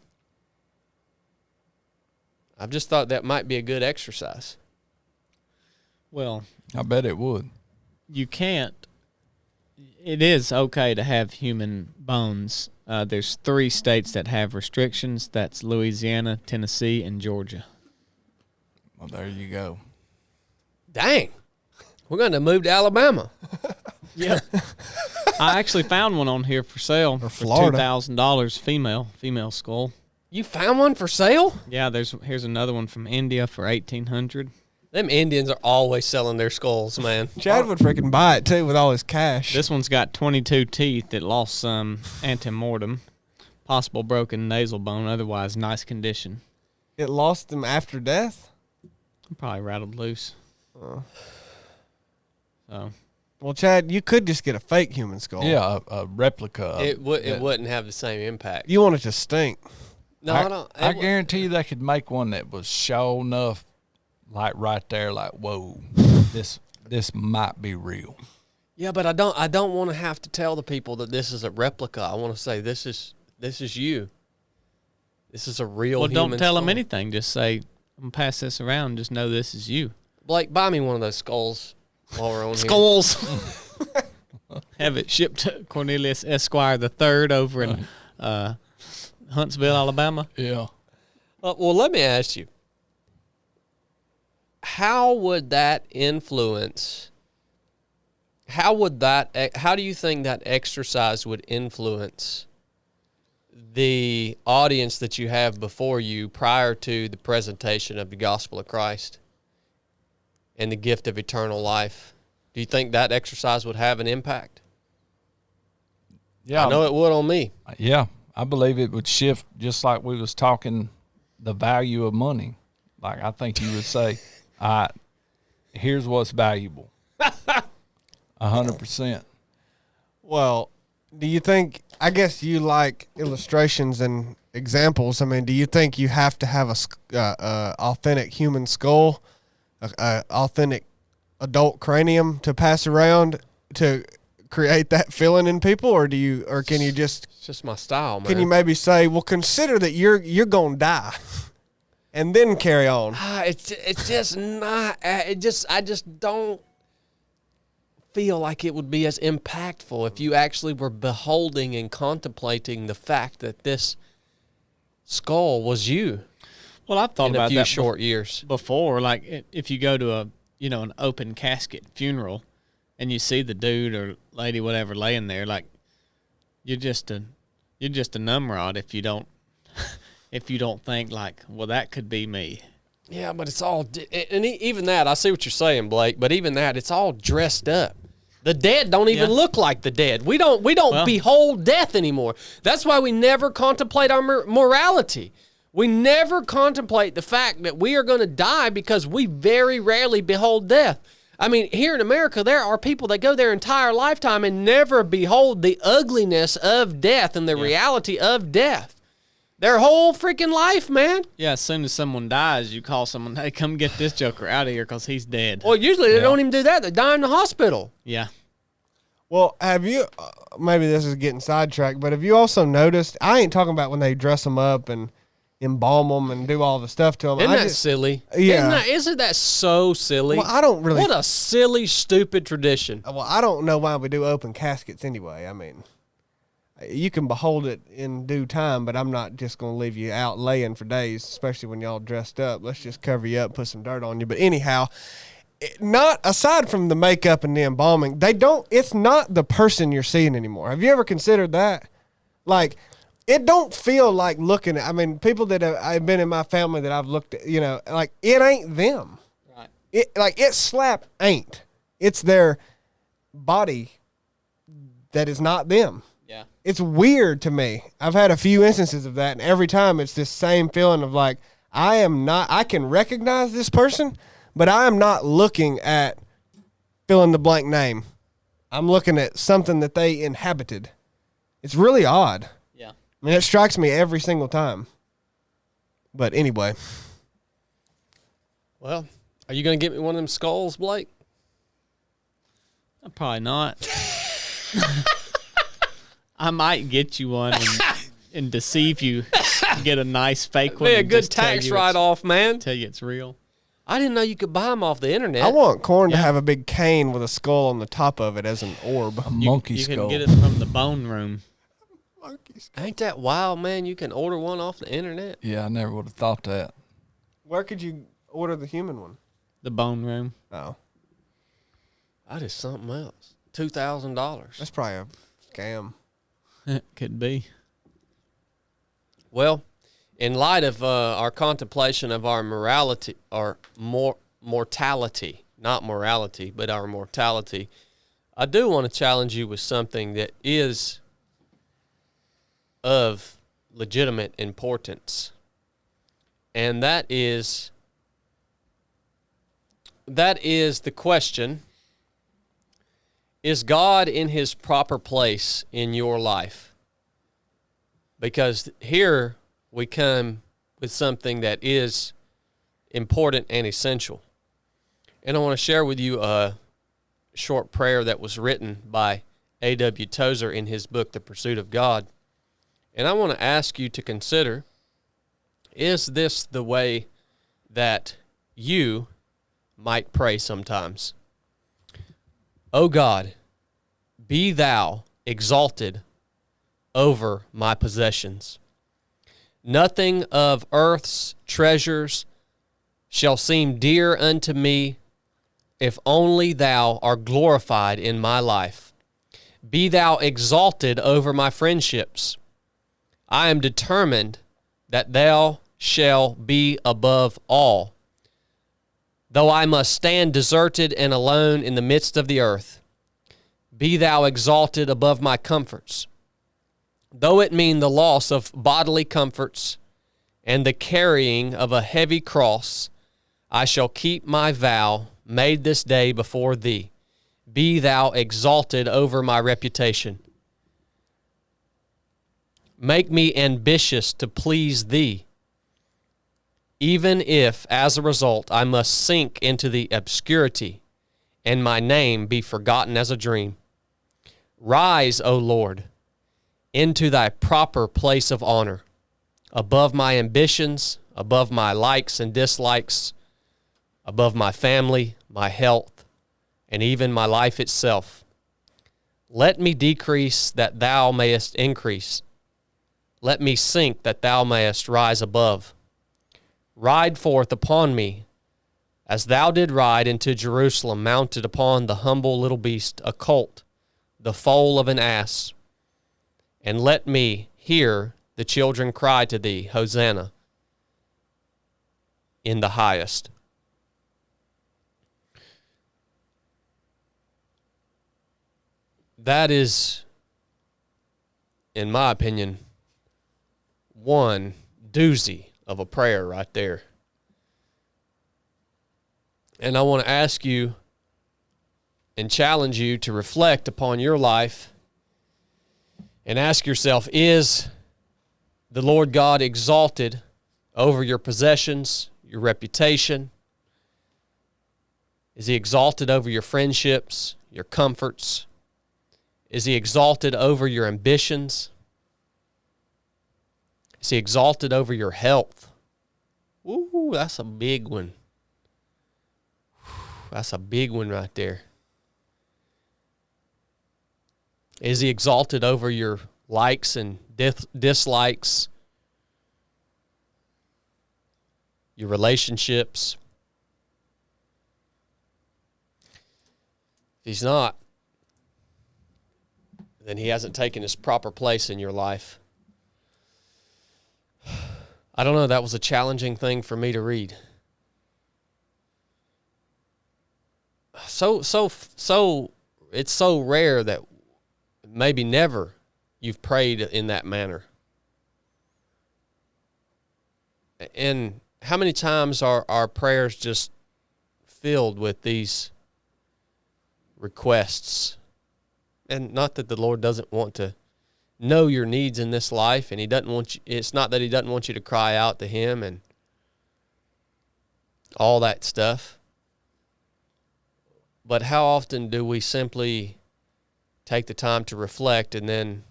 I've just thought that might be a good exercise. Well, I bet it would. You can't. It is okay to have human bones. There's 3 states that have restrictions. That's Louisiana, Tennessee, and Georgia. Well, there you go. Dang. We're going to move to Alabama. Yeah. I actually found one on here for sale for $2,000 female skull. You found one for sale? Yeah, here's another one from India for $1,800. Them Indians are always selling their skulls, man. Chad would freaking buy it too with all his cash. This one's got 22 teeth. It lost some antemortem, possible broken nasal bone, otherwise nice condition. It lost them after death? Probably rattled loose. So, well, Chad, you could just get a fake human skull. Yeah, a replica. It wouldn't have the same impact. You want it to stink. No, I don't. I guarantee you they could make one that was show enough, like right there, like, whoa, this might be real. Yeah, but I don't want to have to tell the people that this is a replica. I want to say this is you. This is a real human skull. Well, don't tell them anything. Just say, I'm going to pass this around. Just know this is you. Blake, buy me one of those skulls while we're on Skulls. Have it shipped to Cornelius Esquire III over in Huntsville, Alabama. Yeah. Well, let me ask you. How would that influence? How do you think that exercise would influence the audience that you have before you prior to the presentation of the gospel of Christ and the gift of eternal life? Do you think that exercise would have an impact? Yeah. I know it would on me. Yeah. I believe it would shift, just like we was talking, the value of money. Like, I think you would say, all right, here's what's valuable. 100%. Well, do you think, I guess you like illustrations and examples. I mean, do you think you have to have a authentic human skull, a authentic adult cranium to pass around to create that feeling in people, or can you just? It's just my style, man. Can you maybe say, well, consider that you're gonna die, and then carry on? It's just not. I just don't feel like it would be as impactful if you actually were beholding and contemplating the fact that this skull was you. Well, I've thought about that in a few that short years before. Like, if you go to an open casket funeral, and you see the dude or lady, whatever, laying there, like, you're just a numrod if you don't think like, well, that could be me. Yeah, but it's all, and even that, I see what you're saying, Blake, but even that, it's all dressed up. The dead don't even look like the dead. We don't behold death anymore. That's why we never contemplate our morality. We never contemplate the fact that we are going to die because we very rarely behold death. I mean, here in America, there are people that go their entire lifetime and never behold the ugliness of death and the reality of death. Their whole freaking life, man. Yeah, as soon as someone dies, you call someone, hey, come get this joker out of here because he's dead. Well, usually they don't even do that. They die in the hospital. Yeah. Well, have you, maybe this is getting sidetracked, but have you also noticed, I ain't talking about when they dress them up and embalm them and do all the stuff to them. Isn't that silly? Yeah. Isn't that so silly? Well, I don't really. What a silly, stupid tradition. Well, I don't know why we do open caskets anyway. I mean, you can behold it in due time, but I'm not just going to leave you out laying for days, especially when y'all dressed up. Let's just cover you up, put some dirt on you. But anyhow, not aside from the makeup and the embalming, it's not the person you're seeing anymore. Have you ever considered that? Like, it don't feel like looking at, I mean, people that I've been in my family that I've looked at, like, it ain't them. Right. It slap ain't. It's their body that is not them. Yeah. It's weird to me. I've had a few instances of that, and every time it's this same feeling of like, I can recognize this person, but I am not looking at fill in the blank name. I'm looking at something that they inhabited. It's really odd. Yeah. I mean, it strikes me every single time. But anyway. Well, are you going to get me one of them skulls, Blake? Probably not. I might get you one and deceive you. Get a nice fake one. Be a and good just tell tax you write-off, man. Tell you it's real. I didn't know you could buy them off the internet. I want corn to have a big cane with a skull on the top of it as an orb. A monkey You skull. can get it from the bone room. Ain't that wild, man? You can order one off the internet. Yeah, I never would have thought that. Where could you order the human one? The bone room. Oh, That is something else. $2,000. that's probably a scam. Could be. Well, in light of our contemplation of our morality, or mortality, not morality, but our mortality, I do want to challenge you with something that is of legitimate importance. And that is the question, is God in his proper place in your life? Because here we come with something that is important and essential. And I want to share with you a short prayer that was written by A.W. Tozer in his book, The Pursuit of God. And I want to ask you to consider, is this the way that you might pray sometimes? O God, be thou exalted over my possessions. Nothing of earth's treasures shall seem dear unto me if only thou art glorified in my life. Be thou exalted over my friendships. I am determined that thou shall be above all. Though I must stand deserted and alone in the midst of the earth, be thou exalted above my comforts. Though it mean the loss of bodily comforts and the carrying of a heavy cross, I shall keep my vow made this day before thee. Be thou exalted over my reputation. Make me ambitious to please thee, even if, as a result, I must sink into the obscurity and my name be forgotten as a dream. Rise, O Lord, into thy proper place of honor, above my ambitions, above my likes and dislikes, above my family, my health, and even my life itself. Let me decrease that thou mayest increase. Let me sink that thou mayest rise above. Ride forth upon me, as thou did ride into Jerusalem, mounted upon the humble little beast, a colt, the foal of an ass. And let me hear the children cry to thee, Hosanna, in the highest. That is, in my opinion, one doozy of a prayer right there. And I want to ask you and challenge you to reflect upon your life and ask yourself, is the Lord God exalted over your possessions, your reputation? Is he exalted over your friendships, your comforts? Is he exalted over your ambitions? Is he exalted over your health? Ooh, that's a big one. That's a big one right there. Is he exalted over your likes and dislikes? Your relationships? If he's not, then he hasn't taken his proper place in your life. I don't know, that was a challenging thing for me to read. So it's so rare that maybe never you've prayed in that manner. And how many times are our prayers just filled with these requests? And not that the Lord doesn't want to know your needs in this life, and he doesn't want you, it's not that he doesn't want you to cry out to him and all that stuff. But how often do we simply take the time to reflect and then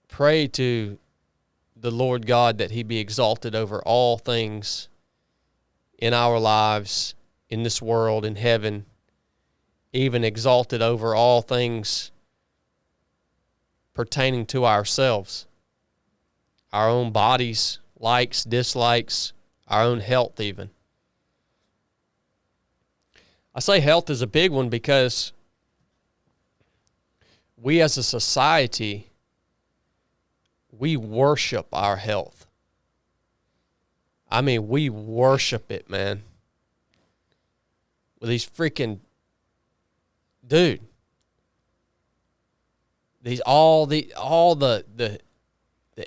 pray to the Lord God that he be exalted over all things in our lives, in this world, in heaven, even exalted over all things pertaining to ourselves, our own bodies, likes, dislikes, our own health even. I say health is a big one because we as a society, we worship our health. I mean, we worship it, man. With these freaking, dude, these all the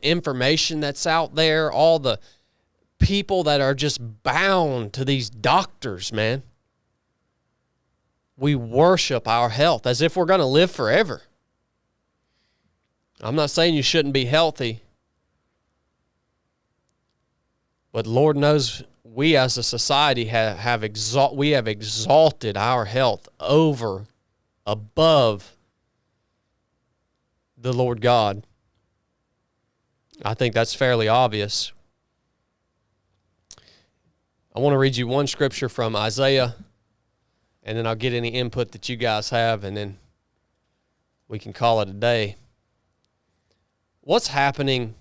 information that's out there, all the people that are just bound to these doctors, man. We worship our health as if we're going to live forever. I'm not saying you shouldn't be healthy, but Lord knows we as a society have exalted our health above the Lord God. I think that's fairly obvious. I want to read you one scripture from Isaiah, and then I'll get any input that you guys have, and then we can call it a day. What's happening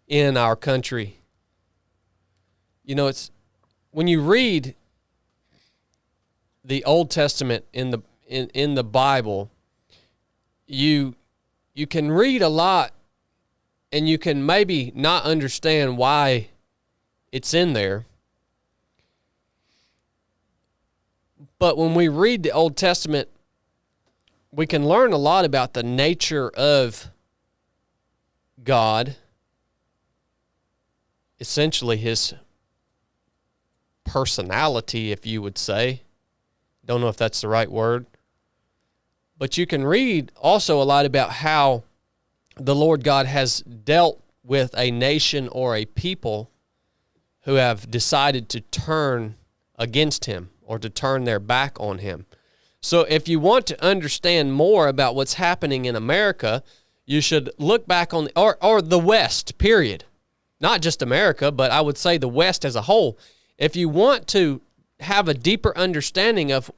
in our country? You know, it's when you read the Old Testament in the Bible, you can read a lot, and you can maybe not understand why it's in there. But when we read the Old Testament, we can learn a lot about the nature of God, essentially his personality, if you would say. Don't know if that's the right word. But you can read also a lot about how the Lord God has dealt with a nation or a people who have decided to turn against him or to turn their back on him. So if you want to understand more about what's happening in America, you should look back on or the West, period. Not just America, but I would say the West as a whole. If you want to have a deeper understanding of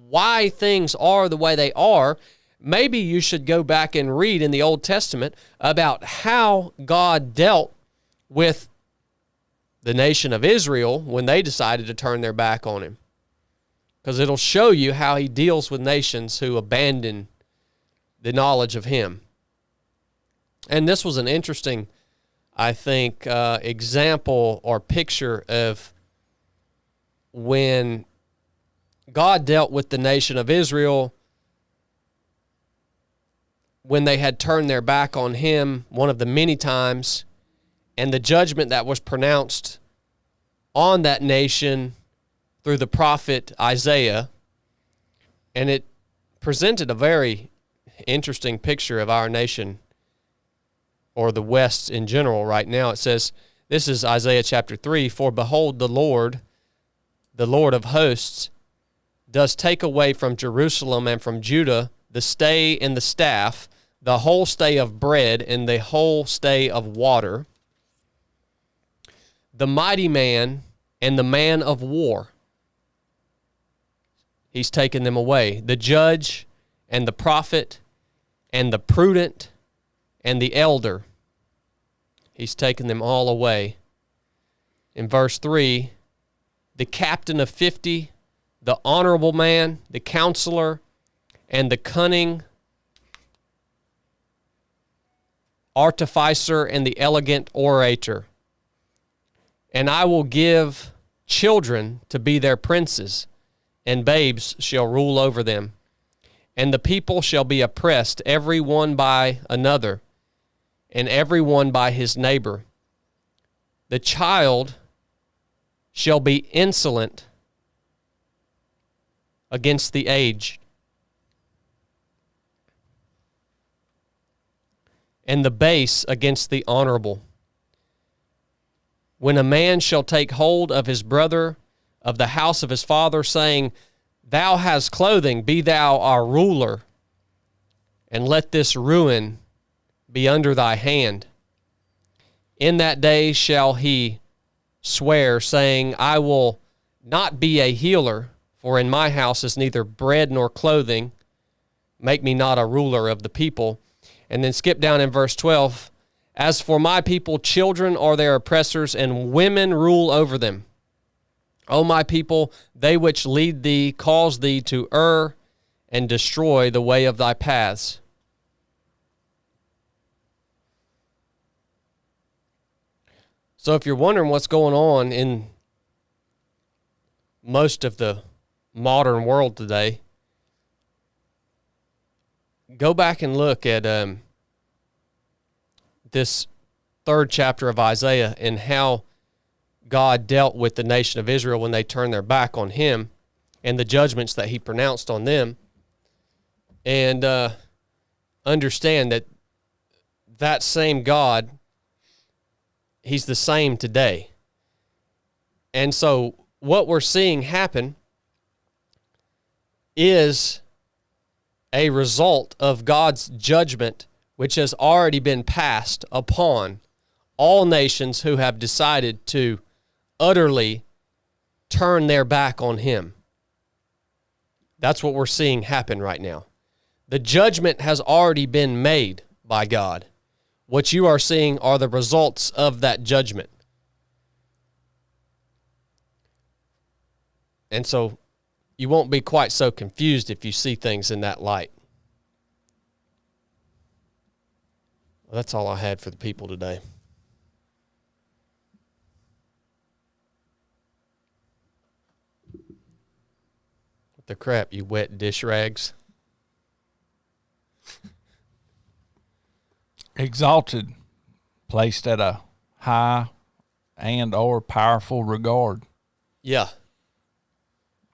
why things are the way they are, maybe you should go back and read in the Old Testament about how God dealt with the nation of Israel when they decided to turn their back on him. Because it'll show you how he deals with nations who abandon the knowledge of him. And this was an interesting, I think, example or picture of when God dealt with the nation of Israel when they had turned their back on him one of the many times, and the judgment that was pronounced on that nation through the prophet Isaiah. And it presented a very interesting picture of our nation, or the West in general right now. It says, this is Isaiah chapter 3, "For behold, the Lord of hosts, does take away from Jerusalem and from Judah the stay and the staff, the whole stay of bread and the whole stay of water, the mighty man and the man of war. He's taken them away. The judge and the prophet and the prudent and the elder. He's taken them all away. In verse 3, the captain of 50, the honorable man, the counselor, and the cunning artificer and the elegant orator. And I will give children to be their princes, and babes shall rule over them. And the people shall be oppressed, every one by another, and every one by his neighbor. The child shall be insolent against the aged, and the base against the honorable. When a man shall take hold of his brother of the house of his father, saying, Thou hast clothing, be thou our ruler, and let this ruin be under thy hand. In that day shall he swear, saying, I will not be a healer, for in my house is neither bread nor clothing. Make me not a ruler of the people. And then skip down in verse 12. As for my people, children are their oppressors, and women rule over them. O my people, they which lead thee cause thee to err and destroy the way of thy paths. So if you're wondering what's going on in most of the modern world today, go back and look at this third chapter of Isaiah and how God dealt with the nation of Israel when they turned their back on him and the judgments that he pronounced on them. And understand that that same God, he's the same today. And so what we're seeing happen is a result of God's judgment, which has already been passed upon all nations who have decided to utterly turn their back on him. That's what we're seeing happen right now. The judgment has already been made by God. What you are seeing are the results of that judgment. And so you won't be quite so confused if you see things in that light. Well, that's all I had for the people today. What the crap, you wet dish rags? Exalted, placed at a high and or powerful regard. Yeah.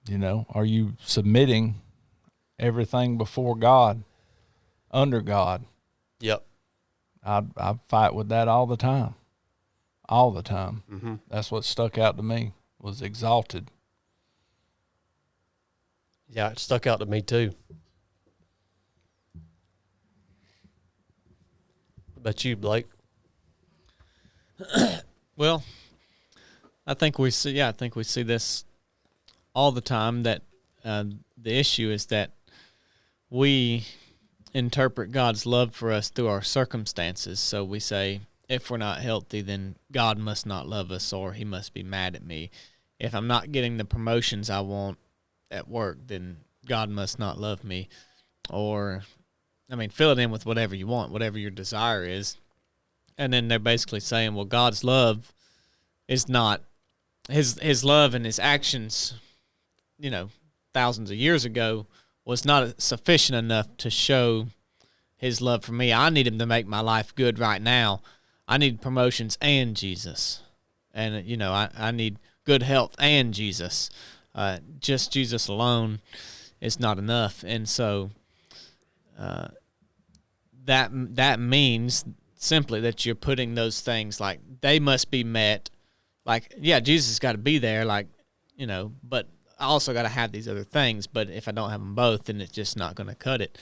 You know, are you submitting everything before God, under God? Yep. I fight with that all the time. All the time. Mm-hmm. That's what stuck out to me, was exalted. Yeah, it stuck out to me too. What about you, Blake? Well, I think we see this all the time, that the issue is that we interpret God's love for us through our circumstances. So we say, if we're not healthy, then God must not love us, or he must be mad at me. If I'm not getting the promotions I want at work, then God must not love me. Or, fill it in with whatever you want, whatever your desire is. And then they're basically saying, well, God's love is not, his love and his actions, thousands of years ago, was not sufficient enough to show his love for me. I need him to make my life good right now. I need promotions and Jesus. And, I need good health and Jesus. Just Jesus alone is not enough. And so that means simply that you're putting those things, like, they must be met. Like, yeah, Jesus has got to be there, but I also got to have these other things. But if I don't have them both, then it's just not going to cut it.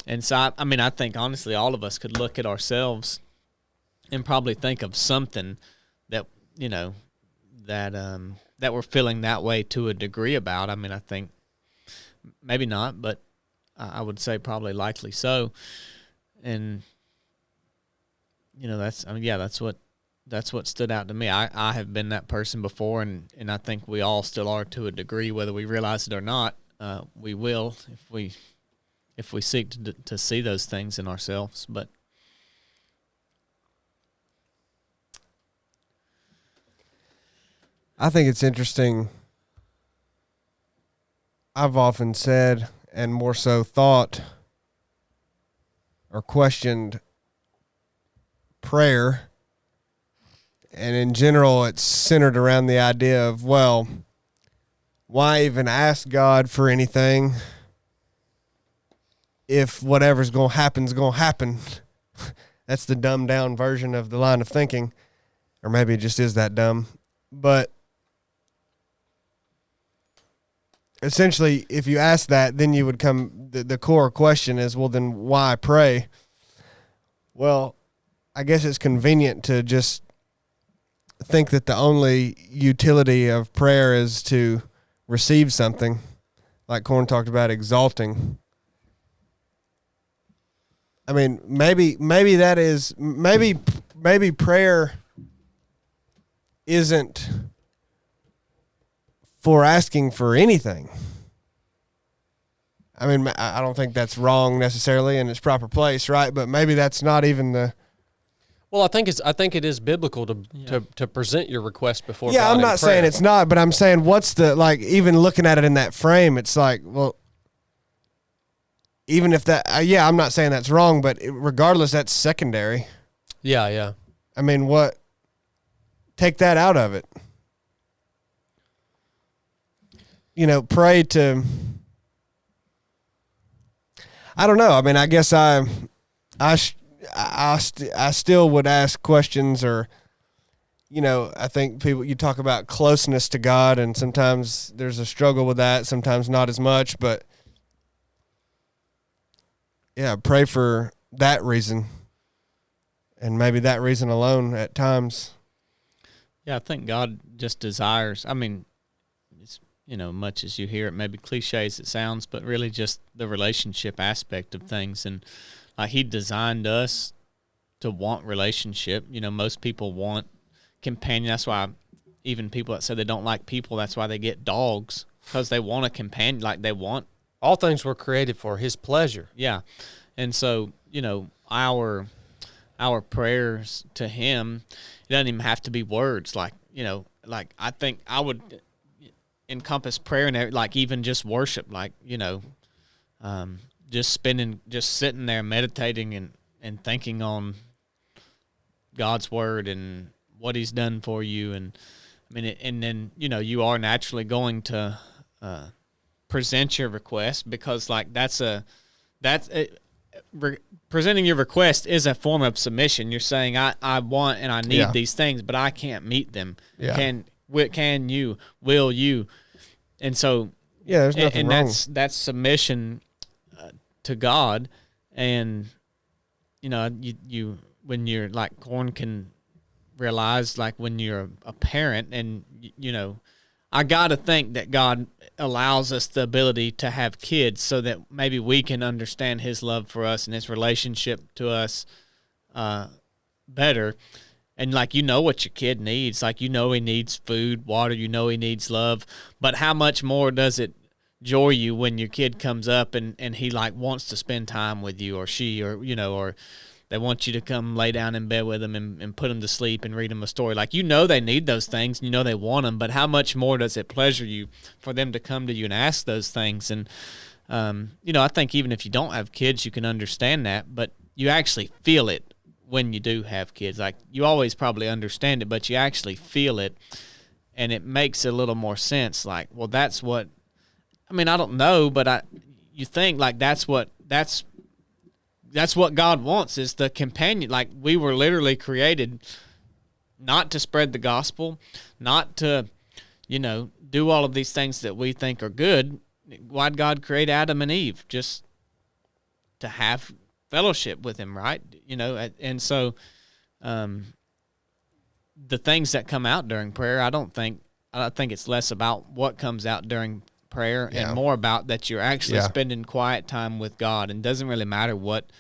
And so, I think honestly, all of us could look at ourselves and probably think of something that, that we're feeling that way to a degree about. I think maybe not, but I would say probably likely so. And, that's what stood out to me. I have been that person before, and I think we all still are to a degree, whether we realize it or not. We will if we seek to see those things in ourselves. But I think it's interesting. I've often said, and more so thought or questioned, prayer. And in general, it's centered around the idea of, well, why even ask God for anything if whatever's going to happen is going to happen? That's the dumbed down version of the line of thinking. Or maybe it just is that dumb. But essentially, if you ask that, then you would come, the core question is, well, then why pray? Well, I guess it's convenient to just think that the only utility of prayer is to receive something, like Corn talked about, exalting. I mean, maybe that is, maybe prayer isn't for asking for anything. I mean, I don't think that's wrong necessarily in its proper place, right? But maybe that's not even the. Well, I think it is biblical to present your request before God. Yeah, I'm not saying it's not, but I'm saying what's the, like, even looking at it in that frame, it's like, well, even if that, I'm not saying that's wrong, but regardless, that's secondary. Yeah, yeah. I mean, take that out of it. Pray to, I don't know. I mean, I guess I still would ask questions, or, I think you talk about closeness to God, and sometimes there's a struggle with that, sometimes not as much, but yeah, pray for that reason, and maybe that reason alone at times. Yeah, I think God just desires, it's, much as you hear it, maybe cliche as it sounds, but really just the relationship aspect of things. And he designed us to want relationship. Most people want companion. That's why even people that say they don't like people, that's why they get dogs, because they want a companion. Like, they want. All things were created for his pleasure. Yeah. And so, our prayers to him, it doesn't even have to be words. Like I think I would encompass prayer and like even just worship, like, just sitting there meditating and thinking on God's word and what he's done for you. And and then, you are naturally going to present your request, because like presenting your request is a form of submission. You're saying, I want and I need these things, but I can't meet them. Yeah. Can you? Will you? And so, yeah, there's nothing wrong. That's submission to God. And you when you're like Corn can realize, like when you're a parent, and I got to think that God allows us the ability to have kids so that maybe we can understand his love for us and his relationship to us better. And like, what your kid needs, like, he needs food, water, he needs love, but how much more does it joy you when your kid comes up and he like wants to spend time with you, or she, or, or they want you to come lay down in bed with them and put them to sleep and read them a story. Like, they need those things, and they want them, but how much more does it pleasure you for them to come to you and ask those things? And, I think even if you don't have kids, you can understand that, but you actually feel it when you do have kids. Like, you always probably understand it, but you actually feel it, and it makes a little more sense. Like, well, that's what, I don't know, but you think like that's what God wants, is the companion. Like, we were literally created not to spread the gospel, not to, do all of these things that we think are good. Why'd God create Adam and Eve? Just to have fellowship with him, right? You know, and so the things that come out during prayer, I think it's less about what comes out during prayer and more about that you're actually spending quiet time with God, and doesn't really matter what,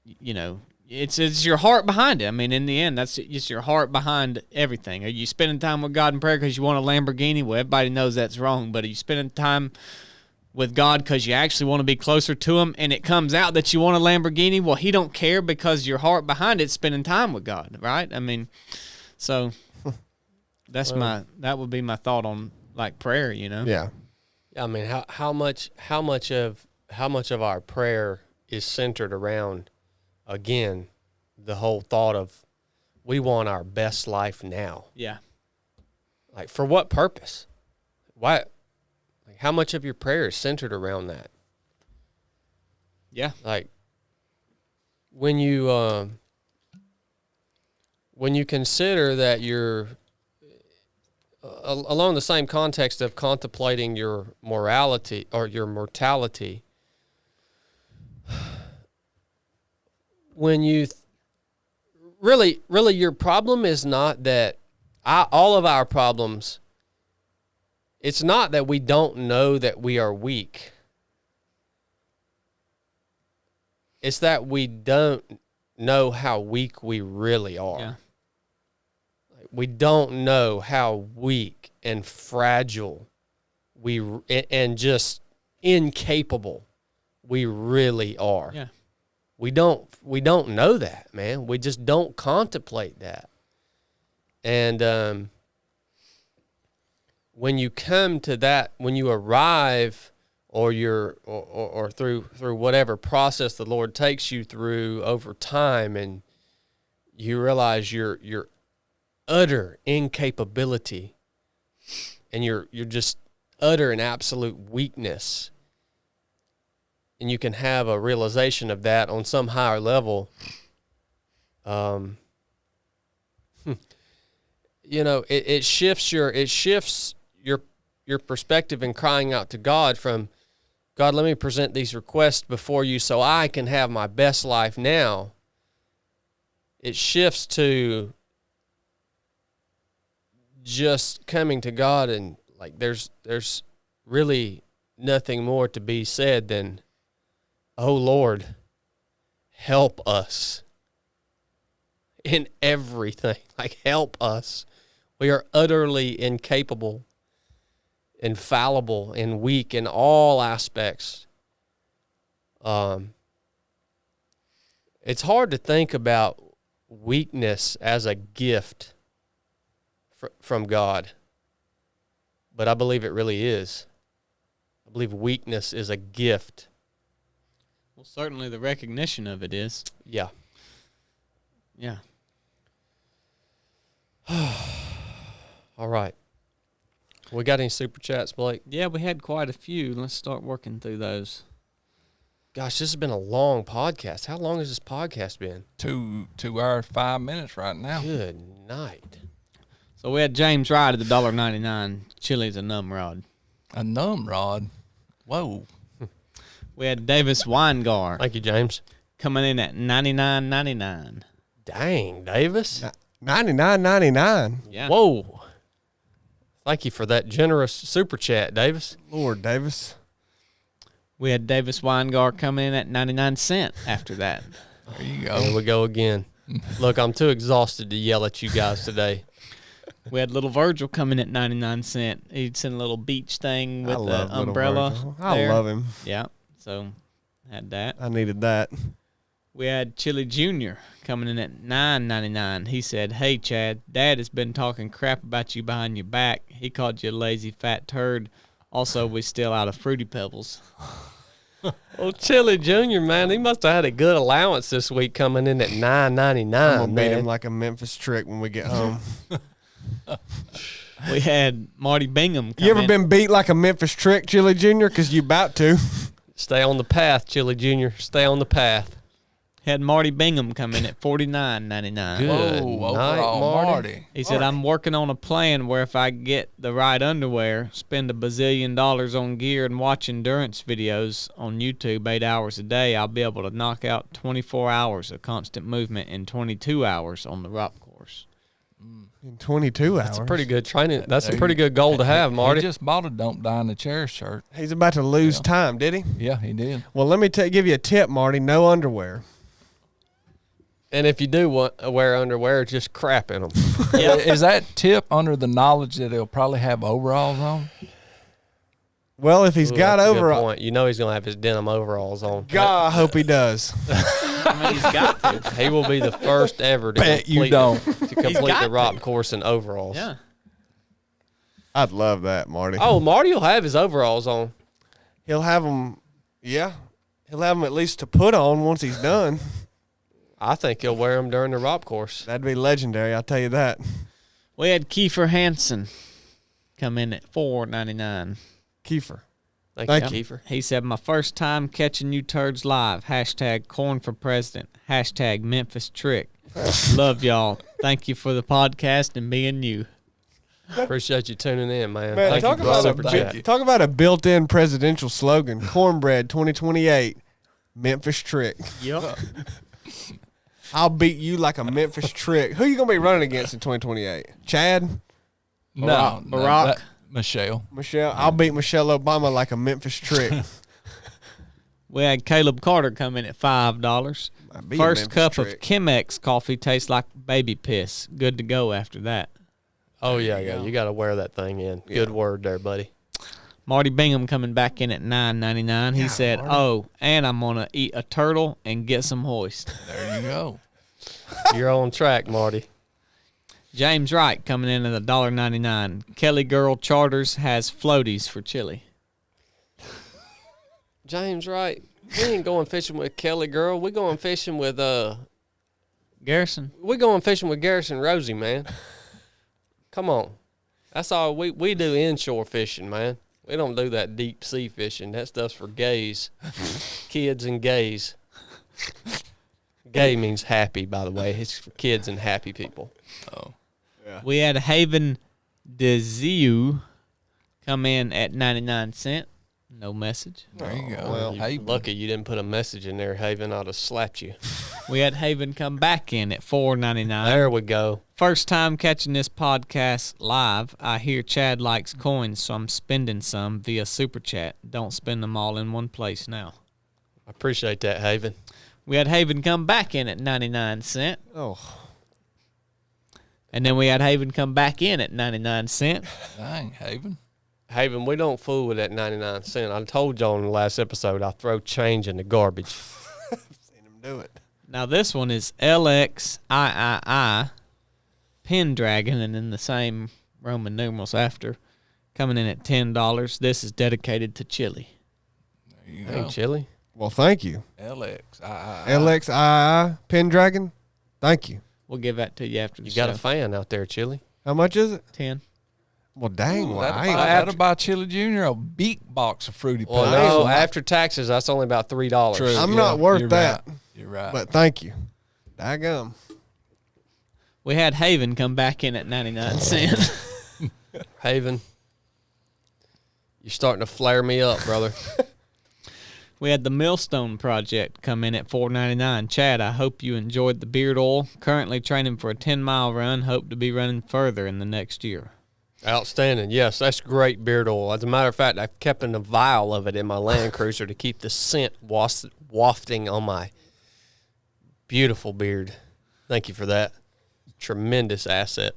you know, it's your heart behind it. I mean, in the end, that's just your heart behind everything. Are you spending time with God in prayer because you want a Lamborghini? Well, everybody knows that's wrong, but are you spending time with God because you actually want to be closer to him, and it comes out that you want a Lamborghini? Well, he don't care because your heart behind it's spending time with God, right? I mean, so that's that would be my thought on like prayer, you know? Yeah. I mean, how much of our prayer is centered around, again, the whole thought of we want our best life now. Yeah. Like, for what purpose? Why? Like, how much of your prayer is centered around that? Yeah. Like, when you consider that you're along the same context of contemplating your morality or your mortality, when you really your problem is not that all of our problems, it's not that we don't know that we are weak. It's that we don't know how weak we really are. Yeah. We don't know how weak and fragile and just incapable we really are. Yeah. We don't know that, man. We just don't contemplate that. And when you come to that, when you arrive, or or through whatever process the Lord takes you through over time, and you realize your utter incapability and you're just utter and absolute weakness, and you can have a realization of that on some higher level, you know, it shifts your perspective in crying out to God from, God, let me present these requests before you so I can have my best life now. It shifts to just coming to God, and like there's really nothing more to be said than, oh Lord, help us in everything. Like, help us. We are utterly incapable, infallible, and weak in all aspects. It's hard to think about weakness as a gift from God, but I believe it really is. I believe weakness is a gift. Well, certainly the recognition of it is. Yeah. Yeah. All right. We got any super chats, Blake? Yeah, we had quite a few. Let's start working through those. Gosh, this has been a long podcast. How long has this podcast been? 2 hours, 5 minutes right now. Good night. So we had James Wright at the $1.99. Chili's a numb rod. A numb rod? Whoa. We had Davis Weingart Thank you, James. coming in at $99.99. Dang, Davis. $99.99. Yeah. Whoa. Thank you for that generous super chat, Davis. Lord, Davis. We had Davis Weingart coming in at 99 cents after that. There you There go. we go again. Look, I'm too exhausted to yell at you guys today. We had Little Virgil coming at 99 cents. He'd send a little beach thing with I the love Little umbrella. Virgil. I there. love him. Yeah. So had that. I needed that. We had Chili Jr. coming in at $9.99. He said, "Hey Chad, Dad has been talking crap about you behind your back. He called you a lazy fat turd. Also, we still out of Fruity Pebbles." Well, Chili Jr., man, he must have had a good allowance this week coming in at $9.99. I'm gonna beat man. him like a Memphis trick when we get home. We had Marty Bingham come You ever in. been beat like a Memphis trick, Chili Jr.? Because you about to. Stay on the path, Chili Jr. Stay on the path. Had Marty Bingham come in at $49.99. Good Whoa, night, overall, Marty. He said, I'm working on a plan where if I get the right underwear, spend $1 bazillion on gear, and watch endurance videos on YouTube 8 hours a day, I'll be able to knock out 24 hours of constant movement in 22 hours on the rock course. In 22 hours. That's a pretty good training. That's a pretty good goal to have, Marty. He just bought a Don't Die in the Chair shirt. He's about to lose time, did he? Yeah, he did. Well, let me give you a tip, Marty. No underwear. And if you do wear underwear, just crap in them. Is that tip under the knowledge that he'll probably have overalls on? Well, if he's got That's a good overalls. point. You know he's going to have his denim overalls on. God, I hope he does. I mean, he's got to. He will be the first ever to Bet you complete, don't. to complete got the rock to. course in overalls. Yeah. I'd love that, Marty. Oh, Marty will have his overalls on. He'll have them, yeah. He'll have them at least to put on once he's done. I think he'll wear them during the rock course. That'd be legendary, I'll tell you that. We had Kiefer Hansen come in at $4.99. Kiefer. Thank you, Kiefer. He said, my first time catching you turds live. Hashtag corn for president. Hashtag Memphis trick. Love y'all. Thank you for the podcast and being you. Appreciate you tuning in, man. Man, Thank talk you for the about, super chat. talk about a built-in presidential slogan. Cornbread 2028. Memphis trick. Yep. I'll beat you like a Memphis trick. Who you going to be running against in 2028? Chad? No, Barack. Michelle. Michelle? I'll beat Michelle Obama like a Memphis trick. We had Caleb Carter come in at $5. I'd be a First Memphis cup trick. of Chemex coffee tastes like baby piss. Good to go after that. Oh, yeah. You got to wear that thing in. Good word there, buddy. Marty Bingham coming back in at $9.99. He said, Marty. "Oh, and I'm gonna eat a turtle and get some hoist." There you go. You're on track, Marty. James Wright coming in at $1.99. Kelly Girl Charters has floaties for chili. James Wright, we ain't going fishing with Kelly Girl. We going fishing with Garrison. we going fishing with Garrison Rosie, man. Come on. That's all we do inshore fishing, man. We don't do that deep sea fishing. That stuff's for gays. Kids and gays. Gay means happy, by the way. It's for kids and happy people. Oh, We had Haven DeZiu come in at 99 cents. No message. there you go. well, You Hey, lucky you didn't put a message in there, Haven. I'd have slapped you. We had Haven come back in at $4.99. There we go. First time catching this podcast live. I hear Chad likes coins, so I'm spending some via Super Chat. Don't spend them all in one place now. I appreciate that, Haven. We had Haven come back in at 99 cents. Oh, And then we had Haven come back in at 99 cents. dang, Haven. Haven, we don't fool with that 99 cent. I told y'all in the last episode I throw change in the garbage. seen him do it. Now this one is LXIII Pendragon, and in the same Roman numerals after, coming in at $10. This is dedicated to chili. There you Hey, go. Chili. Well, thank you. LX. LXII Pendragon. Thank you. We'll give that to you after the You got show. a fan out there, Chili. How much is it? 10. Well, dang. Well, I ain't- That'll buy Chili Jr. a big box of Fruity Well, Pebbles. no, after taxes, that's only about $3. True. I'm Yeah, not worth you're that. right. You're right. But thank you. Daggum. We had Haven come back in at 99 cents. Haven, you're starting to flare me up, brother. We had the Millstone Project come in at $4.99. Chad, I hope you enjoyed the beard oil. Currently training for a 10-mile run. Hope to be running further in the next year. Outstanding. Yes, that's great beard oil. As a matter of fact, I've kept a vial of it in my Land Cruiser to keep the scent wafting on my beautiful beard. Thank you for that. Tremendous asset.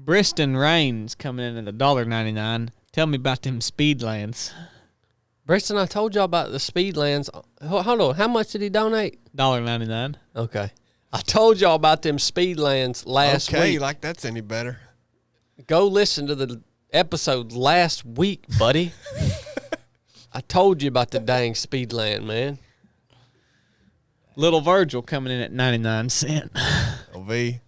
Briston Rains coming in at $1.99. Tell me about them Speedlands. Briston, I told y'all about the Speedlands. Hold on. How much did he donate? $1.99. Okay. I told y'all about them Speedlands last Okay, week. like that's any better. Go listen to the episode last week, buddy. I told you about the dang Speedland, man. Little Virgil coming in at 99 cents. LV.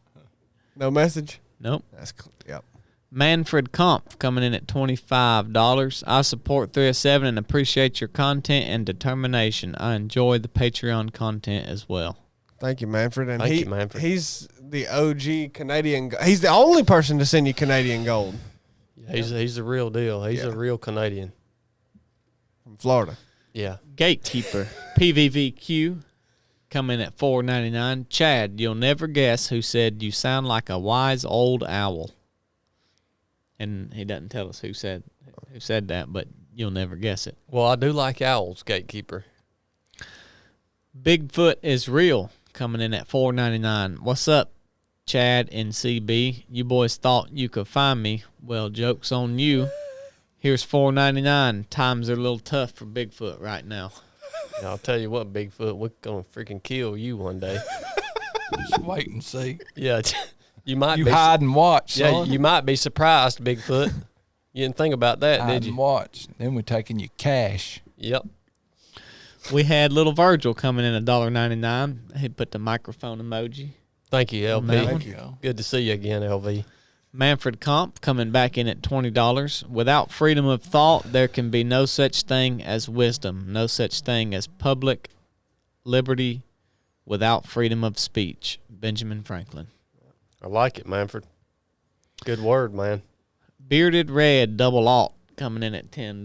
No message? Nope. That's cool. Yep. Manfred Kampf coming in at $25. I support 307 and appreciate your content and determination. I enjoy the Patreon content as well. Thank you, Manfred. And Thank you, Manfred. He's the OG Canadian. He's the only person to send you Canadian gold. Yeah, he's the real deal. He's a real Canadian. From Florida. Yeah. Gatekeeper, PVVQ, coming at $4.99. Chad, you'll never guess who said you sound like a wise old owl. And he doesn't tell us who said that, but you'll never guess it. Well, I do like owls, Gatekeeper. Bigfoot is real, coming in at $4.99. What's up, Chad and CB? You boys thought you could find me. Well, joke's on you. Here's $4.99. Times are a little tough for Bigfoot right now. Yeah, I'll tell you what, Bigfoot, we're going to freaking kill you one day. Just wait and see. Yeah, you might You be. hide and watch, son. Yeah, you might be surprised, Bigfoot. You didn't think about that, Hide did you? and watch. Then we're taking your cash. Yep. We had little Virgil coming in $1.99. He put the microphone emoji. Thank you, LV. Thank you. Good to see you again, LV. Manfred Comp coming back in at $20. Without freedom of thought, there can be no such thing as wisdom, no such thing as public liberty without freedom of speech. Benjamin Franklin. I like it, Manfred. Good word, man. Bearded Red Double Alt coming in at $10.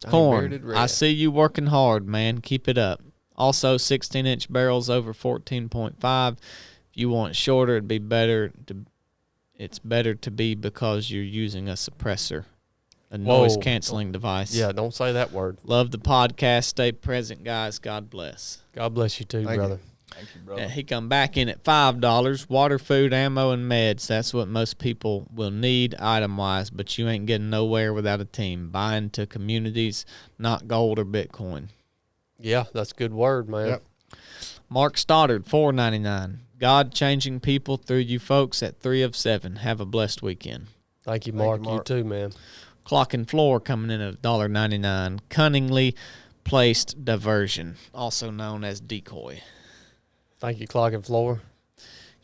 Bearded Corn, Red. I see you working hard, man. Keep it up. Also, 16-inch barrels over 14.5. If you want shorter, it's better to be because you're using a suppressor, a noise-canceling device. Yeah, don't say that word. Love the podcast. Stay present, guys. God bless. God bless you too, Thank brother. Thank you, brother. He come back in at $5. Water, food, ammo, and meds. That's what most people will need item-wise, but you ain't getting nowhere without a team. Buying to communities, not gold or Bitcoin. Yeah, that's a good word, man. Yep. Mark Stoddard, $4.99. God changing people through you folks at 3 of 7. Have a blessed weekend. Thank you, Mark. You too, man. Clock and Floor coming in at $1.99. Cunningly placed diversion, also known as decoy. Thank you, Clock and Floor.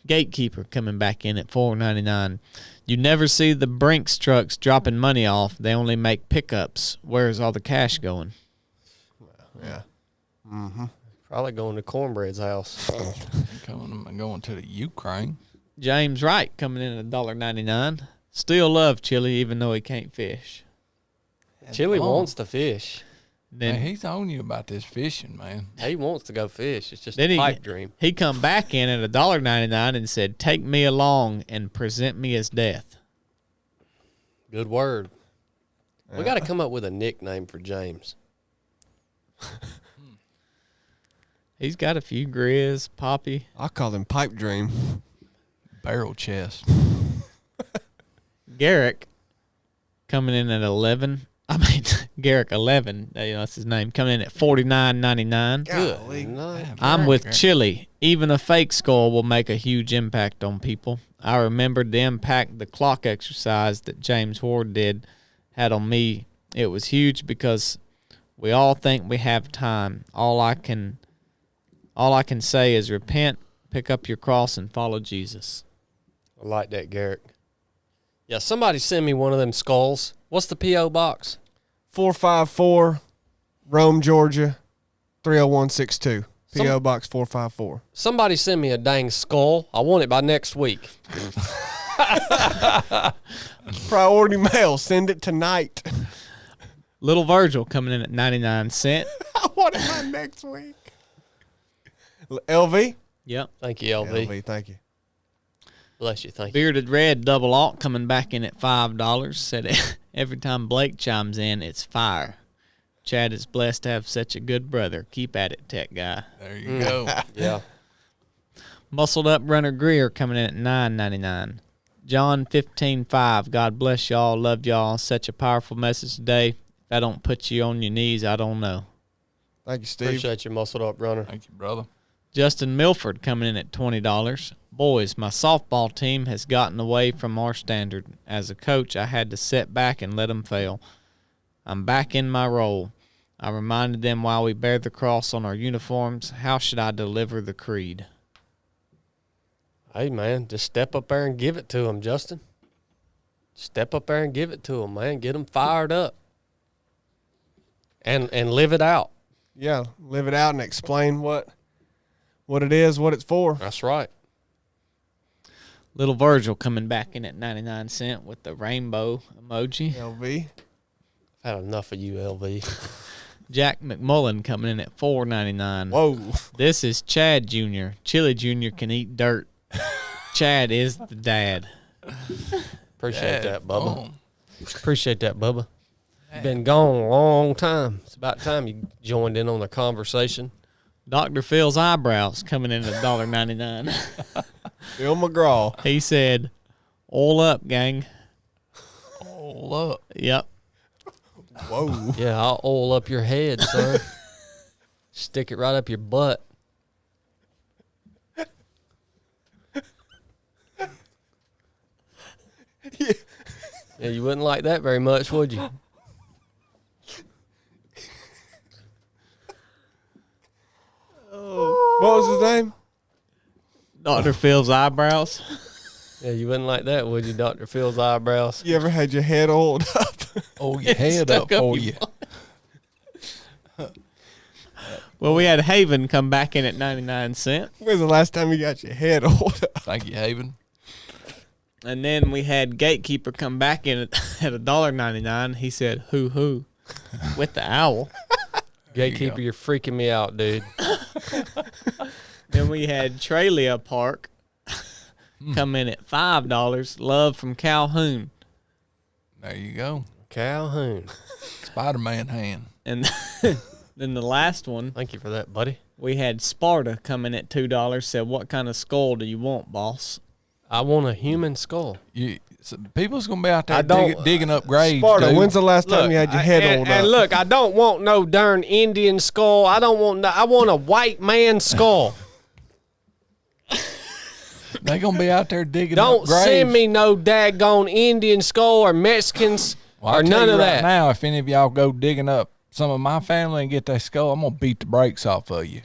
Gatekeeper coming back in at $4.99. You never see the Brinks trucks dropping money off. They only make pickups. Where's all the cash going? Yeah. Probably going to Cornbread's house. I'm going to the Ukraine. James Wright coming in at $1.99. Still love Chili even though he can't fish. Chili wants to fish. Then Man, he's on you about this fishing, man. He wants to go fish. It's just Then a pipe dream. he come back in at $1.99 and said, "Take me along and present me as death." Good word. We got to come up with a nickname for James. He's got a few Grizz, Poppy. I call him Pipe Dream. Barrel chest. Garrick coming in at 11. Garrick 11. That's his name. Coming in at $49.99. Good night. I'm with Chili. Even a fake skull will make a huge impact on people. I remembered the impact the clock exercise that James Ward had on me. It was huge because we all think we have time. All I can say is repent, pick up your cross, and follow Jesus. I like that, Garrick. Yeah, somebody send me one of them skulls. What's the P.O. box? 454 Rome, Georgia, 30162. P.O. Box 454. Somebody send me a dang skull. I want it by next week. Priority mail. Send it tonight. Little Virgil coming in at 99 cents. I want it by next week. LV? Yep. Thank you, LV. LV, thank you. Bless you. Thank you. Bearded Red Double Alt coming back in at $5. Said every time Blake chimes in, it's fire. Chad is blessed to have such a good brother. Keep at it, tech guy. There you go. Yeah. Muscled Up Runner Greer coming in at $9.99. John 15:5. God bless y'all. Love y'all. Such a powerful message today. If I don't put you on your knees, I don't know. Thank you, Steve. Appreciate you, muscled up runner. Thank you, brother. Justin Milford coming in at $20. Boys, my softball team has gotten away from our standard. As a coach, I had to sit back and let them fail. I'm back in my role. I reminded them while we bear the cross on our uniforms, how should I deliver the creed? Hey, man, just step up there and give it to them, Justin. Step up there and give it to them, man. Get them fired up. And live it out. Yeah, live it out and explain what what it is, what it's for. That's right. Little Virgil coming back in at 99 cents with the rainbow emoji. LV. I've had enough of you, LV. Jack McMullen coming in at $4.99. Whoa. This is Chad Jr. Chili Jr. can eat dirt. Chad is the dad. Appreciate that, Bubba. Appreciate that, Bubba. You've been gone a long time. It's about time you joined in on the conversation. Dr. Phil's eyebrows coming in at $1.99. Phil McGraw. He said, "Oil up, gang." Oil up. Yep. Whoa. Yeah, I'll oil up your head, son. Stick it right up your butt. Yeah, you wouldn't like that very much, would you? What was his name? Dr. Phil's eyebrows. Yeah, you wouldn't like that, would you, Dr. Phil's eyebrows? You ever had your head oiled up? Oh, your head up for you. Well, we had Haven come back in at 99 cents. When's the last time you got your head oiled up? Thank you, Haven. And then we had Gatekeeper come back in at $1.99. He said, "Hoo with the owl. Gatekeeper, you're freaking me out, dude. Then we had Trelia Park come in at $5. Love from Calhoun. There you go. Calhoun. Spider-Man hand. And then the last one, Thank you for that, buddy. we had Sparta come in at $2. Said, "What kind of skull do you want, boss?" I want a human skull. People's going to be out there I don't- digging up graves, Sparta, dude. when's the last time you had your head oiled up? And look, I don't want no darn Indian skull. I want a white man skull. They going to be out there digging Don't up graves. send me no daggone Indian skull or Mexicans Well, I'll or tell none you of right that. Now, if any of y'all go digging up some of my family and get that skull, I'm going to beat the brakes off of you.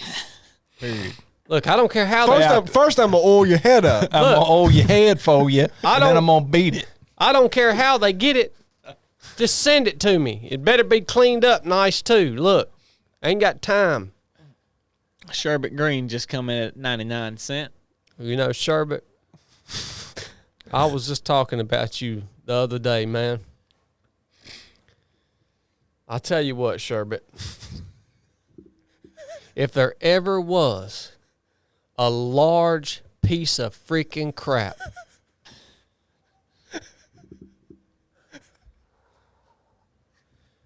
Period. Look, I don't care how they. First I'm going to oil your head up. I'm going to hold your head for you, and then I'm going to beat it. I don't care how they get it. Just send it to me. It better be cleaned up nice too. Look, I ain't got time. Sherbet Green just come in at 99 cents. You know, Sherbet, I was just talking about you the other day, man. I'll tell you what, Sherbet. If there ever was a large piece of freaking crap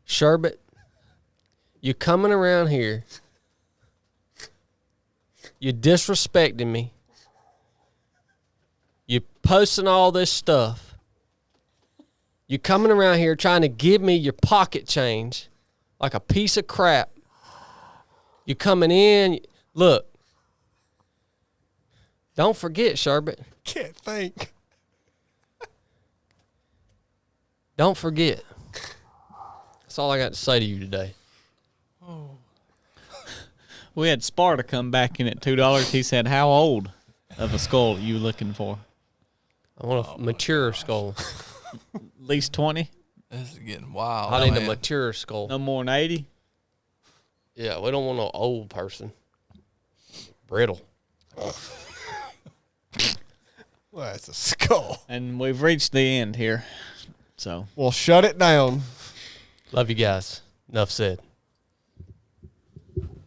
Sherbet, you coming around here, you disrespecting me, you posting all this stuff, you coming around here trying to give me your pocket change like a piece of crap. You coming in, look, don't forget, Sherbet. Can't think. Don't forget. That's all I got to say to you today. We had Sparta come back in at $2. He said, "How old of a skull are you looking for?" I want a mature skull. At least 20? This is getting wild. I need a man. mature skull. No more than 80? Yeah, we don't want no old person. Brittle. Well, that's a skull. And we've reached the end here. So Well, shut it down. Love you guys. Enough said.